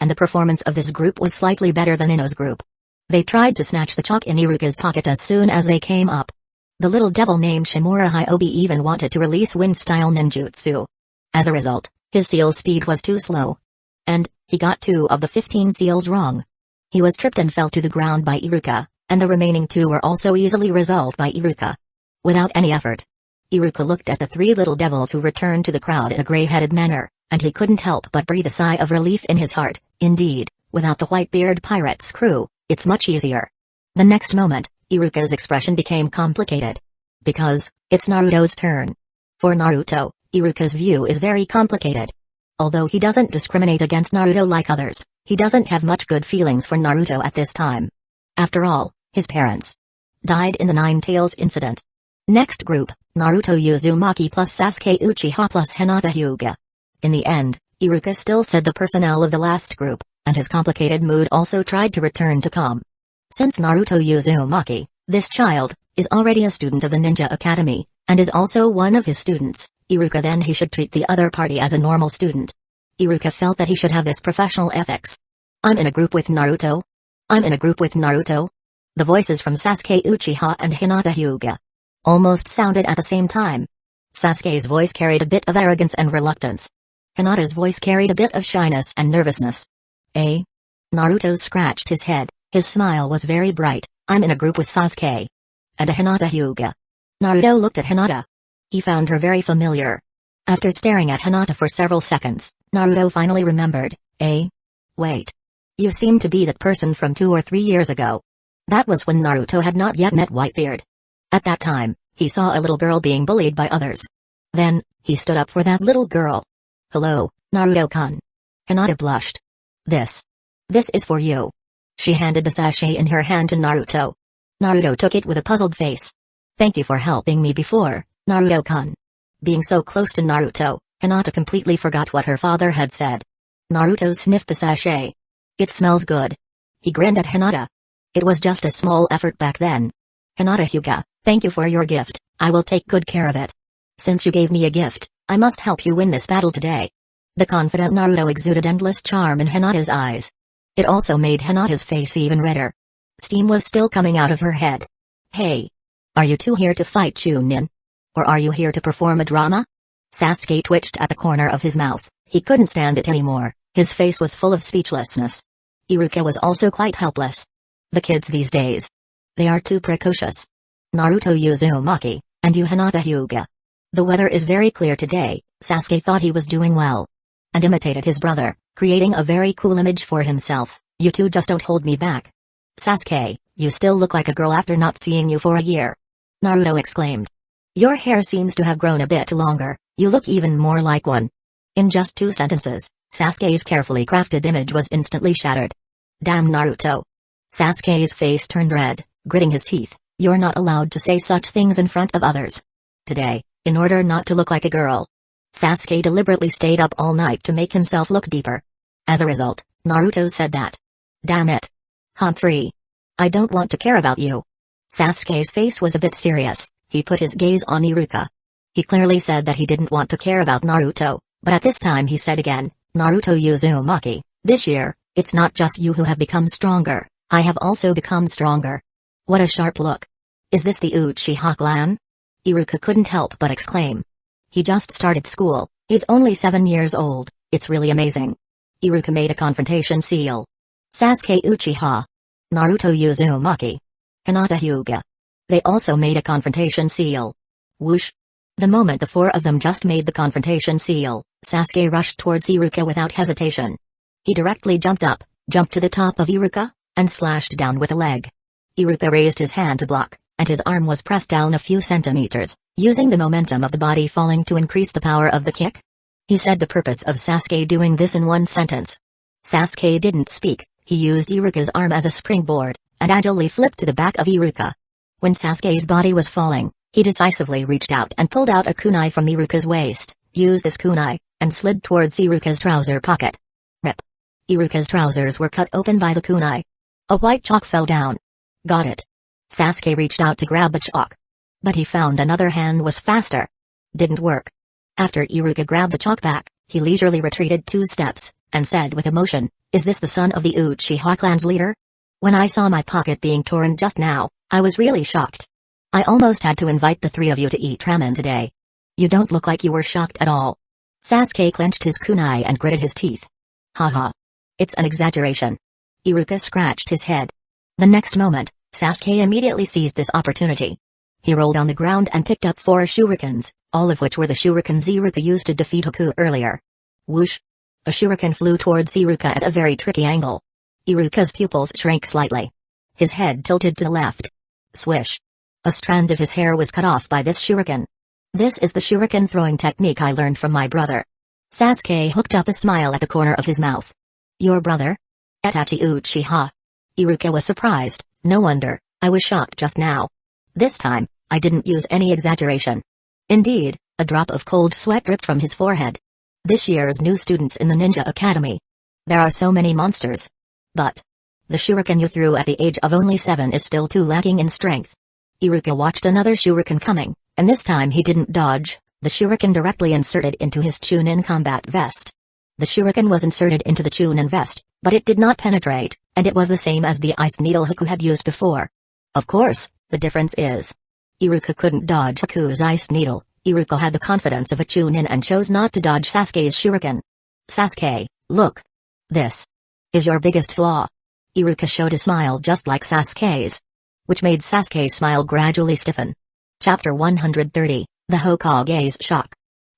And the performance of this group was slightly better than Ino's group. They tried to snatch the chalk in Iruka's pocket as soon as they came up. The little devil named Shimura Hyobi even wanted to release wind-style ninjutsu. As a result, his seal speed was too slow. And, he got 2 of the 15 seals wrong. He was tripped and fell to the ground by Iruka, and the remaining 2 were also easily resolved by Iruka. Without any effort. Iruka looked at the 3 little devils who returned to the crowd in a gray-headed manner, and he couldn't help but breathe a sigh of relief in his heart. Indeed, without the Whitebeard Pirates crew, it's much easier. The next moment, Iruka's expression became complicated. Because, it's Naruto's turn. For Naruto, Iruka's view is very complicated. Although he doesn't discriminate against Naruto like others, he doesn't have much good feelings for Naruto at this time. After all, his parents died in the Nine Tails incident. Next group, Naruto Uzumaki plus Sasuke Uchiha plus Hinata Hyuga. In the end, Iruka still said the personnel of the last group, and his complicated mood also tried to return to calm. Since Naruto Uzumaki, this child, is already a student of the Ninja Academy, and is also one of his students, Iruka then he should treat the other party as a normal student. Iruka felt that he should have this professional ethics. I'm in a group with Naruto? I'm in a group with Naruto? The voices from Sasuke Uchiha and Hinata Hyuga almost sounded at the same time. Sasuke's voice carried a bit of arrogance and reluctance. Hinata's voice carried a bit of shyness and nervousness. Eh? Naruto scratched his head, his smile was very bright. I'm in a group with Sasuke. And a Hinata Hyuga. Naruto looked at Hinata. He found her very familiar. After staring at Hinata for several seconds, Naruto finally remembered. Eh? Wait. You seem to be that person from 2 or 3 years ago. That was when Naruto had not yet met Whitebeard. At that time, he saw a little girl being bullied by others. Then, he stood up for that little girl. Hello, Naruto-kun. Hinata blushed. This is for you. She handed the sachet in her hand to Naruto. Naruto took it with a puzzled face. Thank you for helping me before, Naruto-kun. Being so close to Naruto, Hinata completely forgot what her father had said. Naruto sniffed the sachet. It smells good. He grinned at Hinata. It was just a small effort back then. Hinata Hyuga, thank you for your gift, I will take good care of it. Since you gave me a gift, I must help you win this battle today. The confident Naruto exuded endless charm in Hinata's eyes. It also made Hinata's face even redder. Steam was still coming out of her head. Hey! Are you two here to fight Chunin? Or are you here to perform a drama? Sasuke twitched at the corner of his mouth, he couldn't stand it anymore, his face was full of speechlessness. Iruka was also quite helpless. The kids these days. They are too precocious. Naruto Uzumaki, and you Hinata Hyuga. The weather is very clear today, Sasuke thought he was doing well. And imitated his brother, creating a very cool image for himself. You two just don't hold me back. Sasuke, you still look like a girl after not seeing you for a year. Naruto exclaimed. Your hair seems to have grown a bit longer, you look even more like one. In just 2 sentences, Sasuke's carefully crafted image was instantly shattered. Damn Naruto. Sasuke's face turned red, gritting his teeth. You're not allowed to say such things in front of others. Today, in order not to look like a girl, Sasuke deliberately stayed up all night to make himself look deeper. As a result, Naruto said that. Damn it. Humphrey. I don't want to care about you. Sasuke's face was a bit serious, he put his gaze on Iruka. He clearly said that he didn't want to care about Naruto, but at this time he said again, Naruto Uzumaki, this year, it's not just you who have become stronger, I have also become stronger. What a sharp look. Is this the Uchiha clan? Iruka couldn't help but exclaim. He just started school, he's only 7 years old, it's really amazing. Iruka made a confrontation seal. Sasuke Uchiha. Naruto Uzumaki. Hinata Hyuga. They also made a confrontation seal. Whoosh. The moment the 4 of them just made the confrontation seal, Sasuke rushed towards Iruka without hesitation. He directly jumped to the top of Iruka, and slashed down with a leg. Iruka raised his hand to block, and his arm was pressed down a few centimeters, using the momentum of the body falling to increase the power of the kick. He said the purpose of Sasuke doing this in 1 sentence. Sasuke didn't speak, he used Iruka's arm as a springboard, and agilely flipped to the back of Iruka. When Sasuke's body was falling, he decisively reached out and pulled out a kunai from Iruka's waist, used this kunai, and slid towards Iruka's trouser pocket. Rip. Iruka's trousers were cut open by the kunai. A white chalk fell down. Got it. Sasuke reached out to grab the chalk. But he found another hand was faster. Didn't work. After Iruka grabbed the chalk back, he leisurely retreated 2 steps, and said with emotion, is this the son of the Uchiha clan's leader? When I saw my pocket being torn just now, I was really shocked. I almost had to invite the 3 of you to eat ramen today. You don't look like you were shocked at all. Sasuke clenched his kunai and gritted his teeth. Haha. It's an exaggeration. Iruka scratched his head. The next moment, Sasuke immediately seized this opportunity. He rolled on the ground and picked up 4 shurikens, all of which were the shurikens Iruka used to defeat Haku earlier. Whoosh! A shuriken flew towards Iruka at a very tricky angle. Iruka's pupils shrank slightly. His head tilted to the left. Swish! A strand of his hair was cut off by this shuriken. This is the shuriken throwing technique I learned from my brother. Sasuke hooked up a smile at the corner of his mouth. Your brother? Itachi Uchiha. Iruka was surprised, no wonder, I was shocked just now. This time, I didn't use any exaggeration. Indeed, a drop of cold sweat dripped from his forehead. This year's new students in the Ninja Academy. There are so many monsters. But the shuriken you threw at the age of only 7 is still too lacking in strength. Iruka watched another shuriken coming, and this time he didn't dodge. The shuriken directly inserted into his Chunin combat vest. The shuriken was inserted into the Chunin vest, but it did not penetrate, and it was the same as the ice needle Haku had used before. Of course, the difference is Iruka couldn't dodge Haku's ice needle. Iruka had the confidence of a Chunin and chose not to dodge Sasuke's shuriken. Sasuke, look. This is your biggest flaw. Iruka showed a smile just like Sasuke's, which made Sasuke's smile gradually stiffen. Chapter 130, The Hokage's Shock.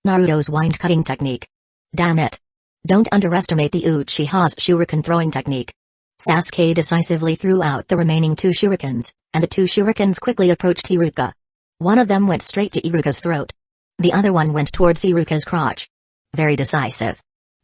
Naruto's wind-cutting technique. Damn it. Don't underestimate the Uchiha's shuriken throwing technique. Sasuke decisively threw out the remaining 2 shurikens, and the 2 shurikens quickly approached Iruka. One of them went straight to Iruka's throat. The other one went towards Iruka's crotch. Very decisive.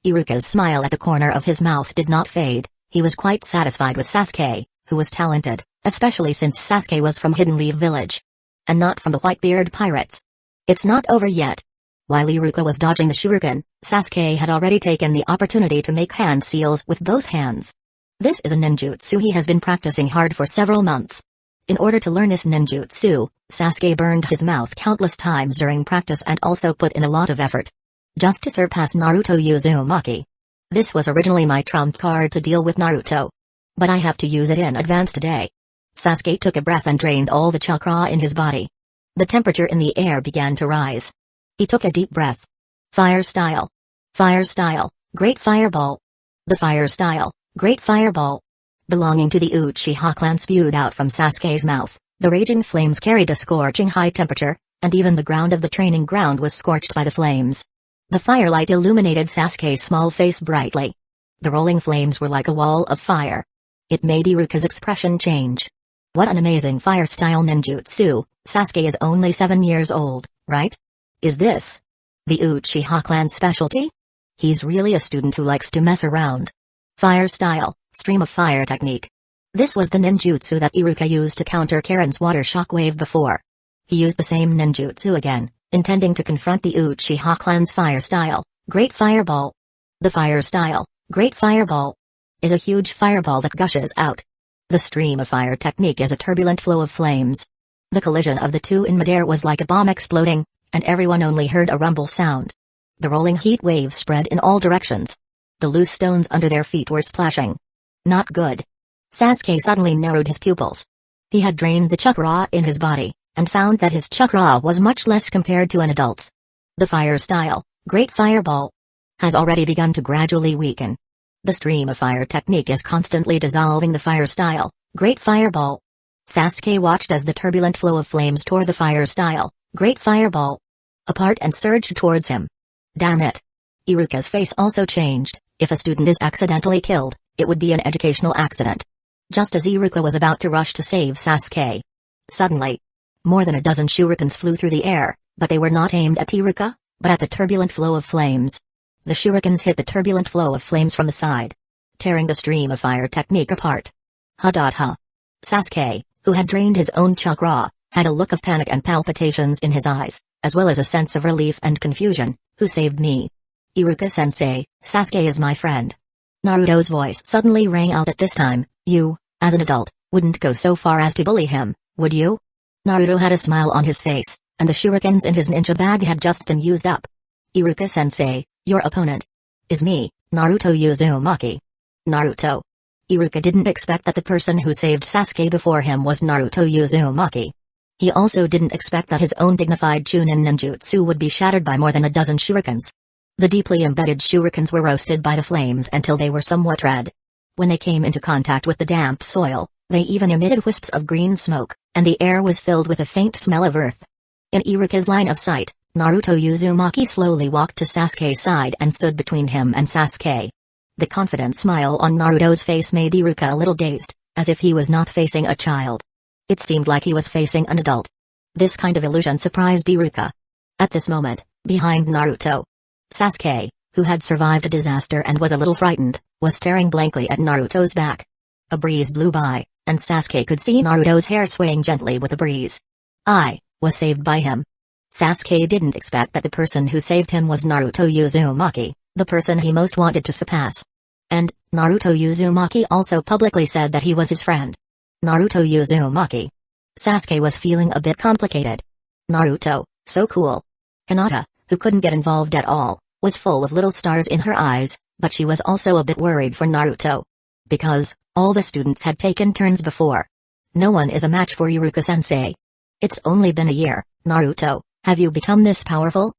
Iruka's smile at the corner of his mouth did not fade. He was quite satisfied with Sasuke, who was talented, especially since Sasuke was from Hidden Leaf Village. And not from the Whitebeard Pirates. It's not over yet. While Iruka was dodging the shuriken, Sasuke had already taken the opportunity to make hand seals with both hands. This is a ninjutsu he has been practicing hard for several months. In order to learn this ninjutsu, Sasuke burned his mouth countless times during practice and also put in a lot of effort. Just to surpass Naruto Uzumaki. This was originally my trump card to deal with Naruto. But I have to use it in advance today. Sasuke took a breath and drained all the chakra in his body. The temperature in the air began to rise. He took a deep breath. Fire style. Fire style, great fireball. The fire style, great fireball. Belonging to the Uchiha clan spewed out from Sasuke's mouth. The raging flames carried a scorching high temperature, and even the ground of the training ground was scorched by the flames. The firelight illuminated Sasuke's small face brightly. The rolling flames were like a wall of fire. It made Iruka's expression change. What an amazing fire-style ninjutsu. Sasuke is only 7 years old, right? Is this the Uchiha clan's specialty? He's really a student who likes to mess around. Fire style, stream of fire technique. This was the ninjutsu that Iruka used to counter Karen's water shockwave before. He used the same ninjutsu again, intending to confront the Uchiha clan's fire style, great fireball. The fire style, great fireball, is a huge fireball that gushes out. The stream of fire technique is a turbulent flow of flames. The collision of the two in midair was like a bomb exploding, and everyone only heard a rumble sound. The rolling heat wave spread in all directions. The loose stones under their feet were splashing. Not good. Sasuke suddenly narrowed his pupils. He had drained the chakra in his body, and found that his chakra was much less compared to an adult's. The fire style, great fireball, has already begun to gradually weaken. The stream of fire technique is constantly dissolving the fire style, great fireball. Sasuke watched as the turbulent flow of flames tore the fire style, great fireball, apart and surged towards him. Damn it. Iruka's face also changed. If a student is accidentally killed, it would be an educational accident. Just as Iruka was about to rush to save Sasuke. Suddenly, more than a dozen shurikens flew through the air, but they were not aimed at Iruka, but at the turbulent flow of flames. The shurikens hit the turbulent flow of flames from the side, tearing the stream of fire technique apart. Ha. Sasuke, who had drained his own chakra, had a look of panic and palpitations in his eyes, as well as a sense of relief and confusion. Who saved me? Iruka-sensei, Sasuke is my friend. Naruto's voice suddenly rang out at this time. You, as an adult, wouldn't go so far as to bully him, would you? Naruto had a smile on his face, and the shurikens in his ninja bag had just been used up. Iruka-sensei, your opponent is me, Naruto Uzumaki. Naruto. Iruka didn't expect that the person who saved Sasuke before him was Naruto Uzumaki. He also didn't expect that his own dignified Chunin ninjutsu would be shattered by more than a dozen shurikens. The deeply embedded shurikens were roasted by the flames until they were somewhat red. When they came into contact with the damp soil, they even emitted wisps of green smoke, and the air was filled with a faint smell of earth. In Iruka's line of sight, Naruto Uzumaki slowly walked to Sasuke's side and stood between him and Sasuke. The confident smile on Naruto's face made Iruka a little dazed, as if he was not facing a child. It seemed like he was facing an adult. This kind of illusion surprised Iruka. At this moment, behind Naruto, Sasuke, who had survived a disaster and was a little frightened, was staring blankly at Naruto's back. A breeze blew by, and Sasuke could see Naruto's hair swaying gently with the breeze. I was saved by him. Sasuke didn't expect that the person who saved him was Naruto Uzumaki, the person he most wanted to surpass. And, Naruto Uzumaki also publicly said that he was his friend. Naruto Uzumaki. Sasuke was feeling a bit complicated. Naruto, so cool. Hinata, who couldn't get involved at all, was full of little stars in her eyes, but she was also a bit worried for Naruto. Because, all the students had taken turns before. No one is a match for Iruka-sensei. It's only been a year, Naruto, have you become this powerful?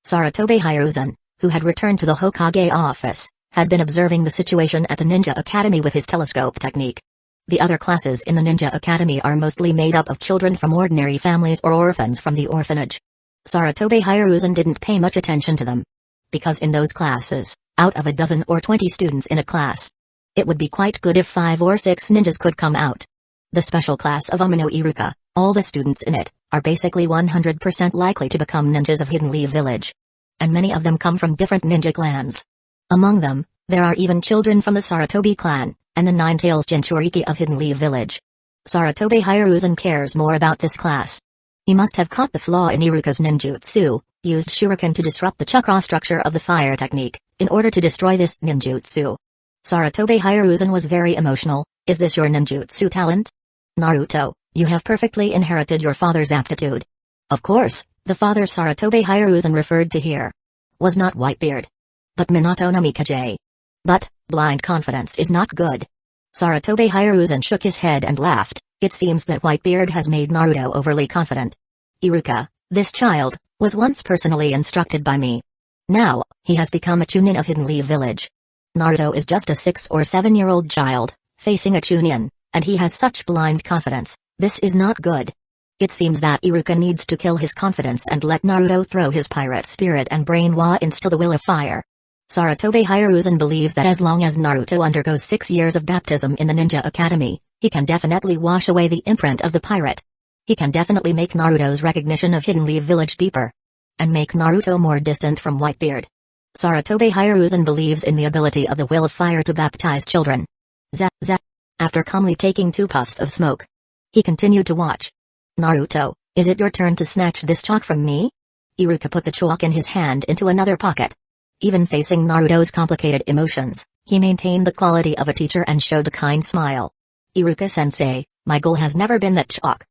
Sarutobi Hiruzen, who had returned to the Hokage office, had been observing the situation at the Ninja Academy with his telescope technique. The other classes in the Ninja Academy are mostly made up of children from ordinary families or orphans from the orphanage. Sarutobi Hiruzen didn't pay much attention to them. Because in those classes, out of a dozen or 20 students in a class, it would be quite good if 5 or 6 ninjas could come out. The special class of Umino Iruka, all the students in it, are basically 100% likely to become ninjas of Hidden Leaf Village. And many of them come from different ninja clans. Among them, there are even children from the Sarutobi clan, and the Nine-Tails Jinchuriki of Hidden Leaf Village. Sarutobi Hiruzen cares more about this class. He must have caught the flaw in Iruka's ninjutsu, used shuriken to disrupt the chakra structure of the fire technique, in order to destroy this ninjutsu. Sarutobi Hiruzen was very emotional. Is this your ninjutsu talent? Naruto, you have perfectly inherited your father's aptitude. Of course, the father Sarutobi Hiruzen referred to here was not Whitebeard, but Minato no Mikage. But, blind confidence is not good. Sarutobi Hiruzen shook his head and laughed. It seems that Whitebeard has made Naruto overly confident. Iruka, this child, was once personally instructed by me. Now, he has become a chunin of Hidden Leaf Village. Naruto is just a 6 or 7-year-old child, facing a chunin, and he has such blind confidence. This is not good. It seems that Iruka needs to kill his confidence and let Naruto throw his pirate spirit and brain instill the will of fire. Sarutobi Hiruzen believes that as long as Naruto undergoes 6 years of baptism in the Ninja Academy, he can definitely wash away the imprint of the pirate. He can definitely make Naruto's recognition of Hidden Leaf Village deeper. And make Naruto more distant from Whitebeard. Sarutobi Hiruzen believes in the ability of the will of fire to baptize children. Zap. After calmly taking 2 puffs of smoke, he continued to watch. Naruto, is it your turn to snatch this chalk from me? Iruka put the chalk in his hand into another pocket. Even facing Naruto's complicated emotions, he maintained the quality of a teacher and showed a kind smile. Iruka-sensei, my goal has never been that chalk.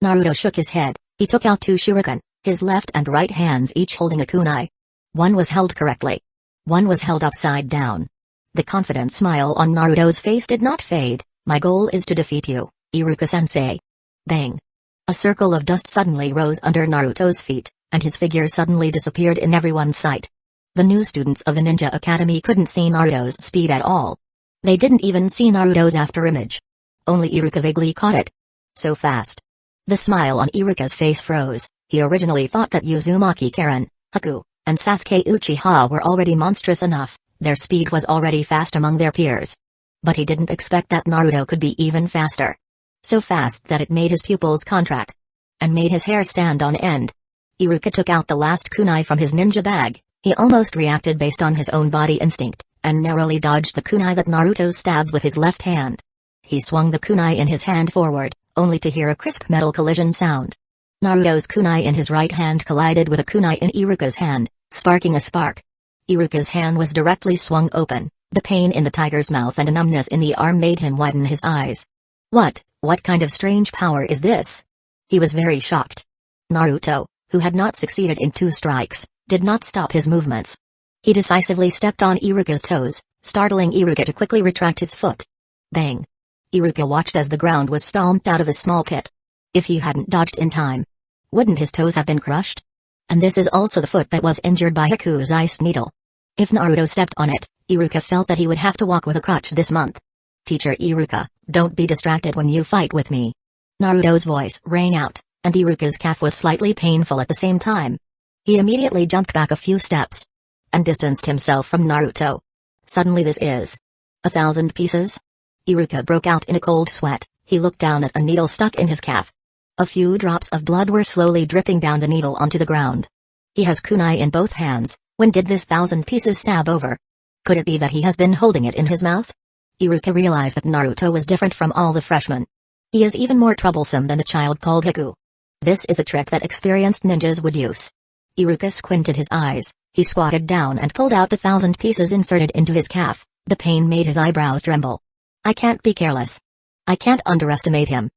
Naruto shook his head. He took out 2 shuriken, his left and right hands each holding a kunai. One was held correctly. One was held upside down. The confident smile on Naruto's face did not fade. My goal is to defeat you, Iruka-sensei. Bang. A circle of dust suddenly rose under Naruto's feet, and his figure suddenly disappeared in everyone's sight. The new students of the Ninja Academy couldn't see Naruto's speed at all. They didn't even see Naruto's afterimage. Only Iruka vaguely caught it. So fast. The smile on Iruka's face froze. He originally thought that Uzumaki Karen, Haku, and Sasuke Uchiha were already monstrous enough, their speed was already fast among their peers. But he didn't expect that Naruto could be even faster. So fast that it made his pupils contract. And made his hair stand on end. Iruka took out the last kunai from his ninja bag. He almost reacted based on his own body instinct, and narrowly dodged the kunai that Naruto stabbed with his left hand. He swung the kunai in his hand forward, only to hear a crisp metal collision sound. Naruto's kunai in his right hand collided with a kunai in Iruka's hand, sparking a spark. Iruka's hand was directly swung open. The pain in the tiger's mouth and a numbness in the arm made him widen his eyes. What kind of strange power is this? He was very shocked. Naruto, who had not succeeded in 2 strikes, did not stop his movements. He decisively stepped on Iruka's toes, startling Iruka to quickly retract his foot. Bang. Iruka watched as the ground was stomped out of a small pit. If he hadn't dodged in time, wouldn't his toes have been crushed? And this is also the foot that was injured by Haku's ice needle. If Naruto stepped on it, Iruka felt that he would have to walk with a crutch this month. Teacher Iruka, don't be distracted when you fight with me. Naruto's voice rang out, and Iruka's calf was slightly painful at the same time. He immediately jumped back a few steps and distanced himself from Naruto. Suddenly this is 1,000 pieces? Iruka broke out in a cold sweat. He looked down at a needle stuck in his calf. A few drops of blood were slowly dripping down the needle onto the ground. He has kunai in both hands. When did this 1,000 pieces stab over? Could it be that he has been holding it in his mouth? Iruka realized that Naruto was different from all the freshmen. He is even more troublesome than the child called Haku. This is a trick that experienced ninjas would use. Iruka squinted his eyes, he squatted down and pulled out the 1,000 pieces inserted into his calf. The pain made his eyebrows tremble. I can't be careless. I can't underestimate him.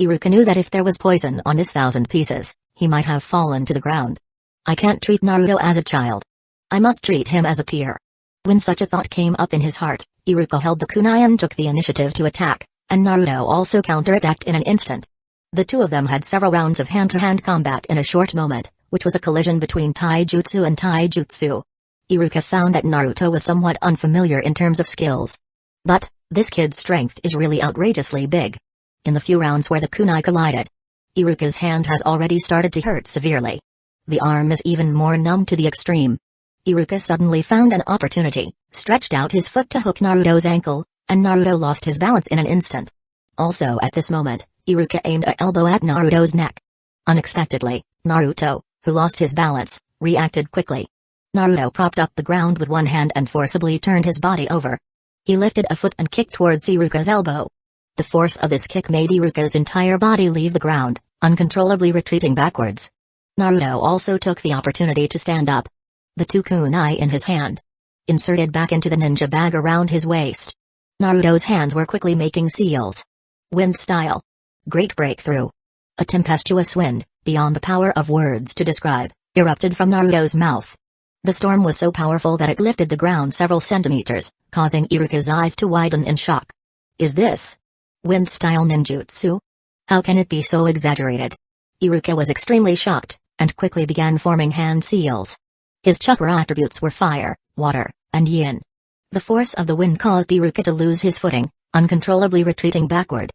Iruka knew that if there was poison on his 1,000 pieces, he might have fallen to the ground. I can't treat Naruto as a child. I must treat him as a peer. When such a thought came up in his heart, Iruka held the kunai and took the initiative to attack, and Naruto also counterattacked in an instant. The two of them had several rounds of hand-to-hand combat in a short moment, which was a collision between taijutsu and taijutsu. Iruka found that Naruto was somewhat unfamiliar in terms of skills. But, this kid's strength is really outrageously big. In the few rounds where the kunai collided, Iruka's hand has already started to hurt severely. The arm is even more numb to the extreme. Iruka suddenly found an opportunity, stretched out his foot to hook Naruto's ankle, and Naruto lost his balance in an instant. Also at this moment, Iruka aimed an elbow at Naruto's neck. Unexpectedly, Naruto, who lost his balance, reacted quickly. Naruto propped up the ground with one hand and forcibly turned his body over. He lifted a foot and kicked towards Iruka's elbow. The force of this kick made Iruka's entire body leave the ground, uncontrollably retreating backwards. Naruto also took the opportunity to stand up. The two kunai in his hand, inserted back into the ninja bag around his waist. Naruto's hands were quickly making seals. Wind style. Great breakthrough. A tempestuous wind, beyond the power of words to describe, erupted from Naruto's mouth. The storm was so powerful that it lifted the ground several centimeters, causing Iruka's eyes to widen in shock. Is this wind-style ninjutsu? How can it be so exaggerated? Iruka was extremely shocked, and quickly began forming hand seals. His chakra attributes were fire, water, and yin. The force of the wind caused Iruka to lose his footing, uncontrollably retreating backward.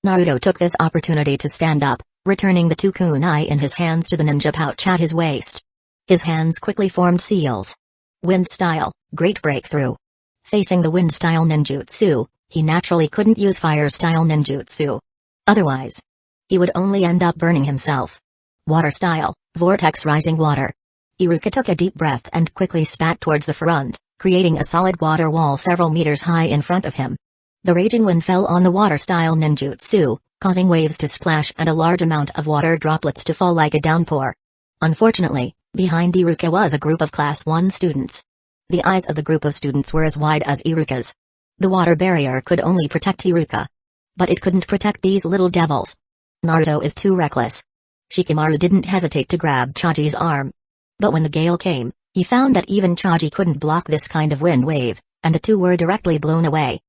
Naruto took this opportunity to stand up, returning the two kunai in his hands to the ninja pouch at his waist. His hands quickly formed seals. Wind style, great breakthrough. Facing the wind style ninjutsu, he naturally couldn't use fire style ninjutsu. Otherwise, he would only end up burning himself. Water style, vortex rising water. Iruka took a deep breath and quickly spat towards the front, creating a solid water wall several meters high in front of him. The raging wind fell on the water style ninjutsu, causing waves to splash and a large amount of water droplets to fall like a downpour. Unfortunately, behind Iruka was a group of Class 1 students. The eyes of the group of students were as wide as Iruka's. The water barrier could only protect Iruka. But it couldn't protect these little devils. Naruto is too reckless. Shikamaru didn't hesitate to grab Chaji's arm. But when the gale came, he found that even Chaji couldn't block this kind of wind wave, and the two were directly blown away.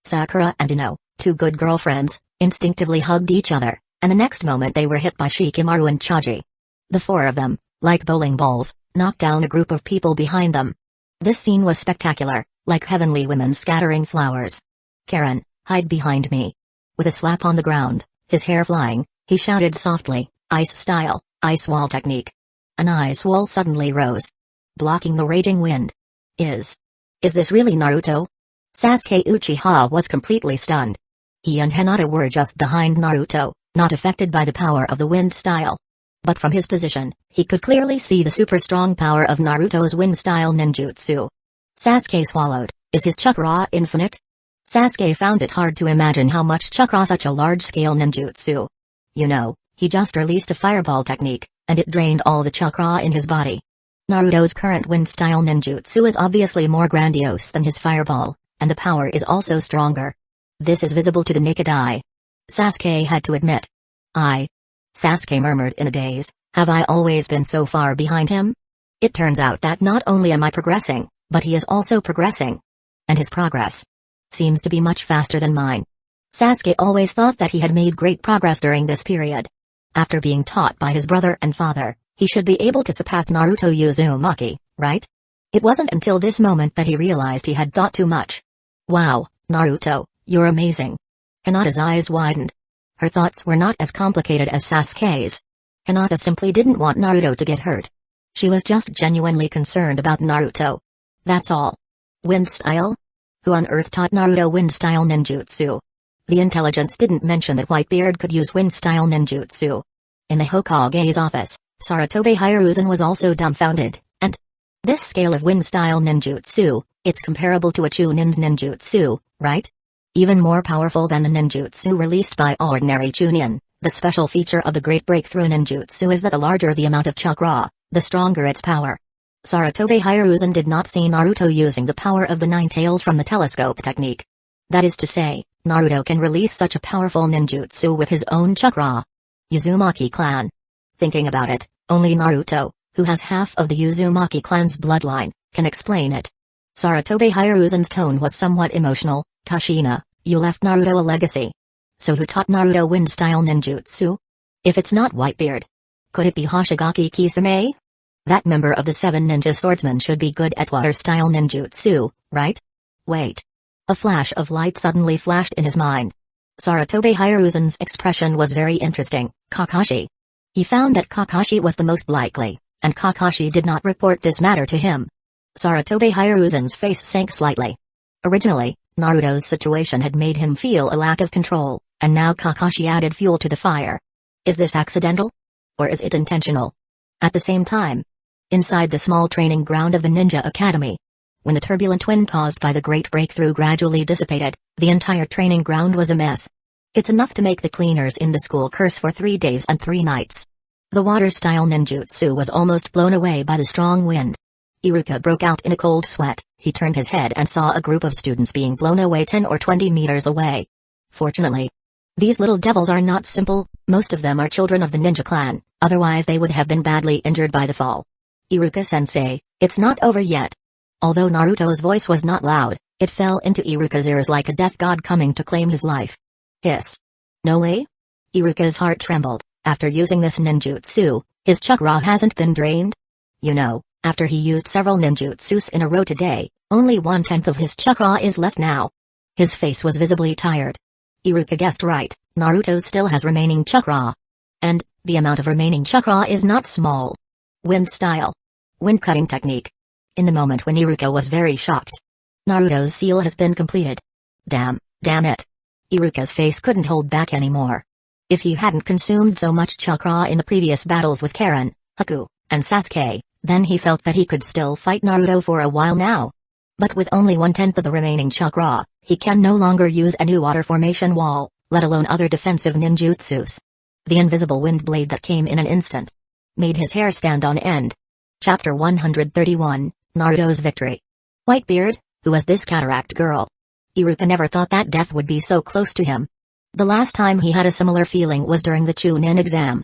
Sakura and Ino, two good girlfriends, instinctively hugged each other, and the next moment they were hit by Shikamaru and Chaji. The four of them, like bowling balls, knocked down a group of people behind them. This scene was spectacular, like heavenly women scattering flowers. Karen, hide behind me. With a slap on the ground, his hair flying, he shouted softly, ice style, ice wall technique. An ice wall suddenly rose, blocking the raging wind. Is this really Naruto? Sasuke Uchiha was completely stunned. He and Hinata were just behind Naruto, not affected by the power of the wind style. But from his position, he could clearly see the super strong power of Naruto's wind style ninjutsu. Sasuke swallowed. Is his chakra infinite? Sasuke found it hard to imagine how much chakra such a large-scale ninjutsu. He just released a fireball technique, and it drained all the chakra in his body. Naruto's current wind style ninjutsu is obviously more grandiose than his fireball, and the power is also stronger. This is visible to the naked eye. Sasuke had to admit. Sasuke murmured in a daze, have I always been so far behind him? It turns out that not only am I progressing, but he is also progressing. And his progress seems to be much faster than mine. Sasuke always thought that he had made great progress during this period. After being taught by his brother and father, he should be able to surpass Naruto Uzumaki, right? It wasn't until this moment that he realized he had thought too much. Wow, Naruto, you're amazing. Hinata's eyes widened. Her thoughts were not as complicated as Sasuke's. Hinata simply didn't want Naruto to get hurt. She was just genuinely concerned about Naruto. That's all. Wind style? Who on earth taught Naruto wind style ninjutsu? The intelligence didn't mention that Whitebeard could use wind style ninjutsu. In the Hokage's office, Sarutobi Hiruzen was also dumbfounded, and this scale of wind style ninjutsu, it's comparable to a Chunin's ninjutsu, right? Even more powerful than the ninjutsu released by ordinary Chunin, The special feature of the Great Breakthrough Ninjutsu is that the larger the amount of chakra, the stronger its power. Sarutobi Hiruzen did not see Naruto using the power of the nine tails from the telescope technique. That is to say, Naruto can release such a powerful ninjutsu with his own chakra. Uzumaki clan. Thinking about it, only Naruto, who has half of the Uzumaki clan's bloodline, can explain it. Sarutobi Hiruzen's tone was somewhat emotional. Kushina, you left Naruto a legacy. So who taught Naruto wind-style ninjutsu? If it's not Whitebeard, could it be Hoshigaki Kisame? That member of the 7 ninja swordsmen should be good at water-style ninjutsu, right? Wait. A flash of light suddenly flashed in his mind. Sarutobi Hiruzen's expression was very interesting. Kakashi. He found that Kakashi was the most likely, and Kakashi did not report this matter to him. Sarutobi Hiruzen's face sank slightly. Originally, Naruto's situation had made him feel a lack of control, and now Kakashi added fuel to the fire. Is this accidental? Or is it intentional? At the same time, inside the small training ground of the Ninja Academy, when the turbulent wind caused by the Great Breakthrough gradually dissipated, the entire training ground was a mess. It's enough to make the cleaners in the school curse for 3 days and 3 nights. The water-style ninjutsu was almost blown away by the strong wind. Iruka broke out in a cold sweat. He turned his head and saw a group of students being blown away 10 or 20 meters away. Fortunately, these little devils are not simple, most of them are children of the ninja clan, otherwise they would have been badly injured by the fall. Iruka-sensei, it's not over yet. Although Naruto's voice was not loud, it fell into Iruka's ears like a death god coming to claim his life. Hiss. No way? Iruka's heart trembled. After using this ninjutsu, his chakra hasn't been drained? You know, after he used several ninjutsus in a row today, only 1/10 of his chakra is left now. His face was visibly tired. Iruka guessed right, Naruto still has remaining chakra. And, the amount of remaining chakra is not small. Wind style. Wind cutting technique. In the moment when Iruka was very shocked. Naruto's seal has been completed. Damn it. Iruka's face couldn't hold back anymore. If he hadn't consumed so much chakra in the previous battles with Karen, Haku, and Sasuke, then he felt that he could still fight Naruto for a while now. But with only 1/10 of the remaining chakra, he can no longer use a new water formation wall, let alone other defensive ninjutsus. The invisible wind blade that came in an instant made his hair stand on end. Chapter 131, Naruto's Victory. Whitebeard, who was this cataract girl? Iruka never thought that death would be so close to him. The last time he had a similar feeling was during the Chunin exam.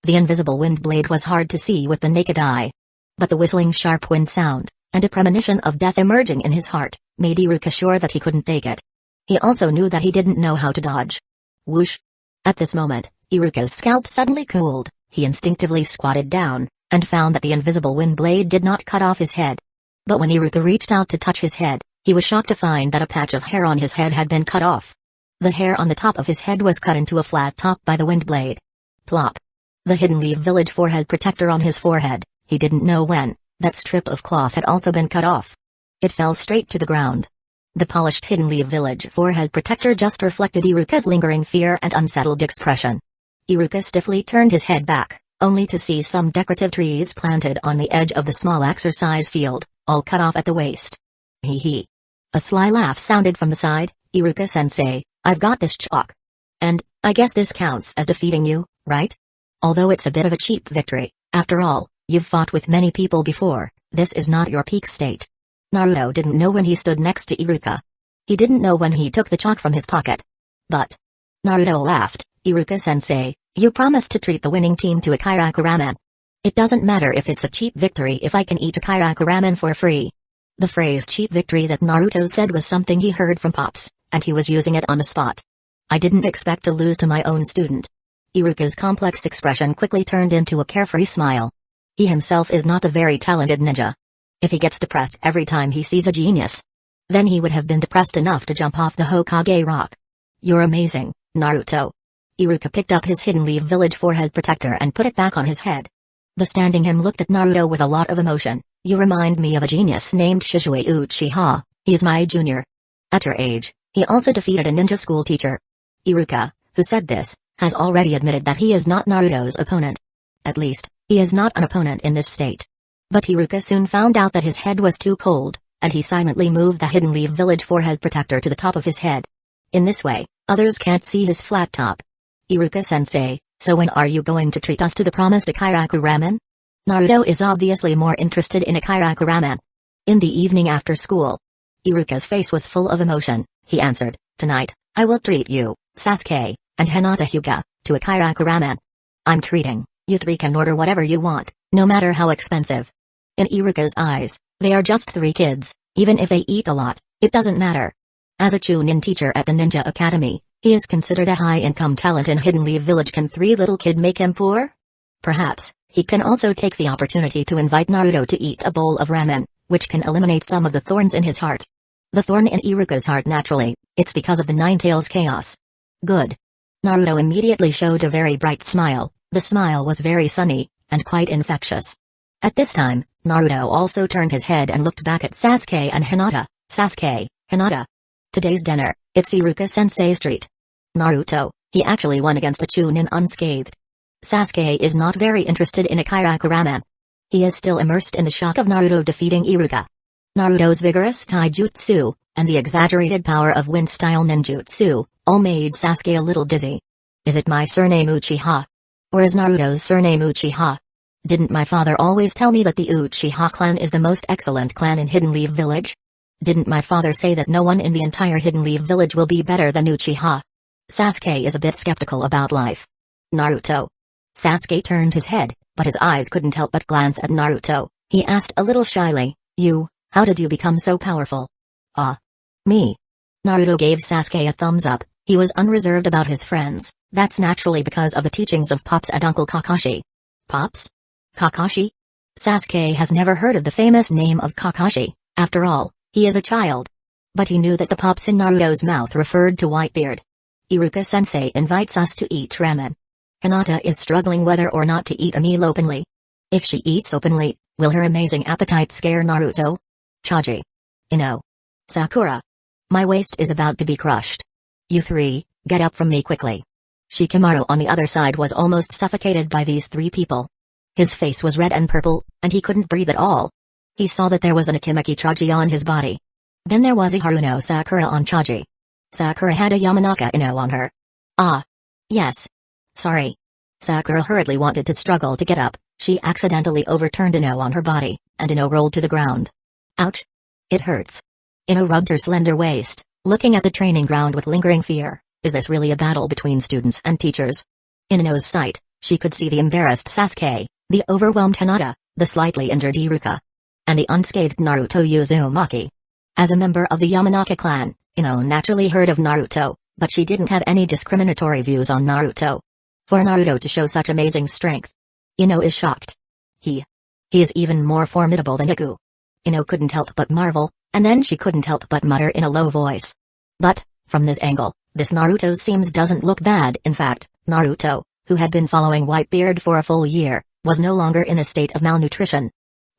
The invisible wind blade was hard to see with the naked eye. But the whistling sharp wind sound, and a premonition of death emerging in his heart, made Iruka sure that he couldn't take it. He also knew that he didn't know how to dodge. Whoosh! At this moment, Iruka's scalp suddenly cooled. He instinctively squatted down, and found that the invisible wind blade did not cut off his head. But when Iruka reached out to touch his head, he was shocked to find that a patch of hair on his head had been cut off. The hair on the top of his head was cut into a flat top by the wind blade. Plop! The Hidden Leaf Village forehead protector on his forehead, he didn't know when, that strip of cloth had also been cut off. It fell straight to the ground. The polished Hidden Leaf Village forehead protector just reflected Iruka's lingering fear and unsettled expression. Iruka stiffly turned his head back, only to see some decorative trees planted on the edge of the small exercise field, all cut off at the waist. Hee hee. A sly laugh sounded from the side. Iruka-sensei, I've got this chalk. And, I guess this counts as defeating you, right? Although it's a bit of a cheap victory, after all, you've fought with many people before, this is not your peak state. Naruto didn't know when he stood next to Iruka. He didn't know when he took the chalk from his pocket. But Naruto laughed. Iruka-sensei, you promised to treat the winning team to a kairaku ramen. It doesn't matter if it's a cheap victory if I can eat a kairaku ramen for free. The phrase cheap victory that Naruto said was something he heard from Pops, and he was using it on the spot. I didn't expect to lose to my own student. Iruka's complex expression quickly turned into a carefree smile. He himself is not a very talented ninja. If he gets depressed every time he sees a genius, then he would have been depressed enough to jump off the Hokage rock. You're amazing, Naruto. Iruka picked up his Hidden Leaf Village forehead protector and put it back on his head. The standing him looked at Naruto with a lot of emotion. You remind me of a genius named Shizue Uchiha, he's my junior. At your age, he also defeated a ninja school teacher. Iruka, who said this, has already admitted that he is not Naruto's opponent. At least, he is not an opponent in this state. But Iruka soon found out that his head was too cold, and he silently moved the Hidden Leaf Village forehead protector to the top of his head. In this way, others can't see his flat top. Iruka-sensei, So when are you going to treat us to the promised Ikiraku ramen? Naruto is obviously more interested in Ikiraku ramen. In the evening after school, Iruka's face was full of emotion. He answered, "Tonight, I will treat you, Sasuke, and Hinata Hyuga, to Ikiraku ramen. I'm treating, you three can order whatever you want, no matter how expensive." In Iruka's eyes, they are just three kids, even if they eat a lot, it doesn't matter. As a Chunin teacher at the Ninja Academy, he is considered a high-income talent in Hidden Leaf Village. Can three little kids make him poor? Perhaps, he can also take the opportunity to invite Naruto to eat a bowl of ramen, which can eliminate some of the thorns in his heart. The thorn in Iruka's heart naturally, it's because of the Nine Tails chaos. Good. Naruto immediately showed a very bright smile. The smile was very sunny, and quite infectious. At this time, Naruto also turned his head and looked back at Sasuke and Hinata. "Sasuke, Hinata. Today's dinner, it's Iruka-sensei's treat." Naruto, he actually won against a Chunin unscathed. Sasuke is not very interested in Ikiraku ramen. He is still immersed in the shock of Naruto defeating Iruka. Naruto's vigorous taijutsu, and the exaggerated power of wind-style ninjutsu, all made Sasuke a little dizzy. Is it my surname Uchiha? Or is Naruto's surname Uchiha? Didn't my father always tell me that the Uchiha clan is the most excellent clan in Hidden Leaf Village? Didn't my father say that no one in the entire Hidden Leaf Village will be better than Uchiha? Sasuke is a bit skeptical about life. Naruto. Sasuke turned his head, but his eyes couldn't help but glance at Naruto. He asked a little shyly, how did you become so powerful?" Me." Naruto gave Sasuke a thumbs up. He was unreserved about his friends. That's naturally because of the teachings of Pops and Uncle Kakashi. Pops? Kakashi? Sasuke has never heard of the famous name of Kakashi. After all, he is a child. But he knew that the Pops in Naruto's mouth referred to Whitebeard. "Iruka-sensei invites us to eat ramen. Hinata is struggling whether or not to eat a meal openly. If she eats openly, will her amazing appetite scare Naruto? Chaji. Ino. Sakura. My waist is about to be crushed. You three, get up from me quickly." Shikamaru on the other side was almost suffocated by these three people. His face was red and purple, and he couldn't breathe at all. He saw that there was an Akimeki Chaji on his body. Then there was a Haruno Sakura on Chaji. Sakura had a Yamanaka Ino on her. "Ah. Yes. Sorry." Sakura hurriedly wanted to struggle to get up. She accidentally overturned Ino on her body, and Ino rolled to the ground. "Ouch. It hurts." Ino rubbed her slender waist, looking at the training ground with lingering fear. Is this really a battle between students and teachers? In Ino's sight, she could see the embarrassed Sasuke, the overwhelmed Hinata, the slightly injured Iruka, and the unscathed Naruto Uzumaki. As a member of the Yamanaka clan, Ino naturally heard of Naruto, but she didn't have any discriminatory views on Naruto. For Naruto to show such amazing strength, Ino is shocked. He is even more formidable than Hiku. Ino couldn't help but marvel, and then she couldn't help but mutter in a low voice. But, from this angle, this Naruto seems doesn't look bad. In fact, Naruto, who had been following Whitebeard for a full year, was no longer in a state of malnutrition.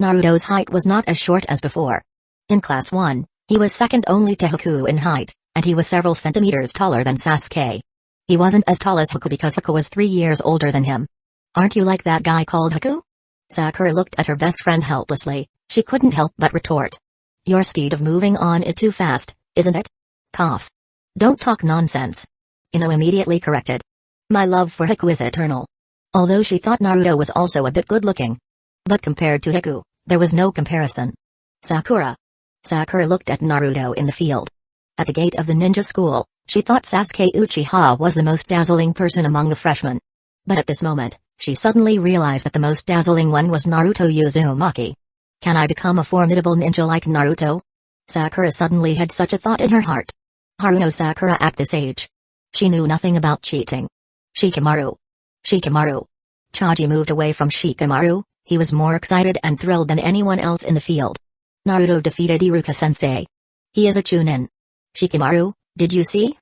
Naruto's height was not as short as before. In Class 1, he was second only to Haku in height, and he was several centimeters taller than Sasuke. He wasn't as tall as Haku because Haku was 3 years older than him. "Aren't you like that guy called Haku?" Sakura looked at her best friend helplessly. She couldn't help but retort. "Your speed of moving on is too fast, isn't it?" Cough. "Don't talk nonsense." Ino immediately corrected. "My love for Haku is eternal." Although she thought Naruto was also a bit good-looking. But compared to Haku, there was no comparison. Sakura. Sakura looked at Naruto in the field. At the gate of the ninja school, she thought Sasuke Uchiha was the most dazzling person among the freshmen. But at this moment, she suddenly realized that the most dazzling one was Naruto Uzumaki. Can I become a formidable ninja like Naruto? Sakura suddenly had such a thought in her heart. Haruno Sakura at this age. She knew nothing about cheating. Shikamaru. Shikamaru. Chaji moved away from Shikamaru. He was more excited and thrilled than anyone else in the field. Naruto defeated Iruka-sensei. He is a Chunin. Shikamaru, did you see?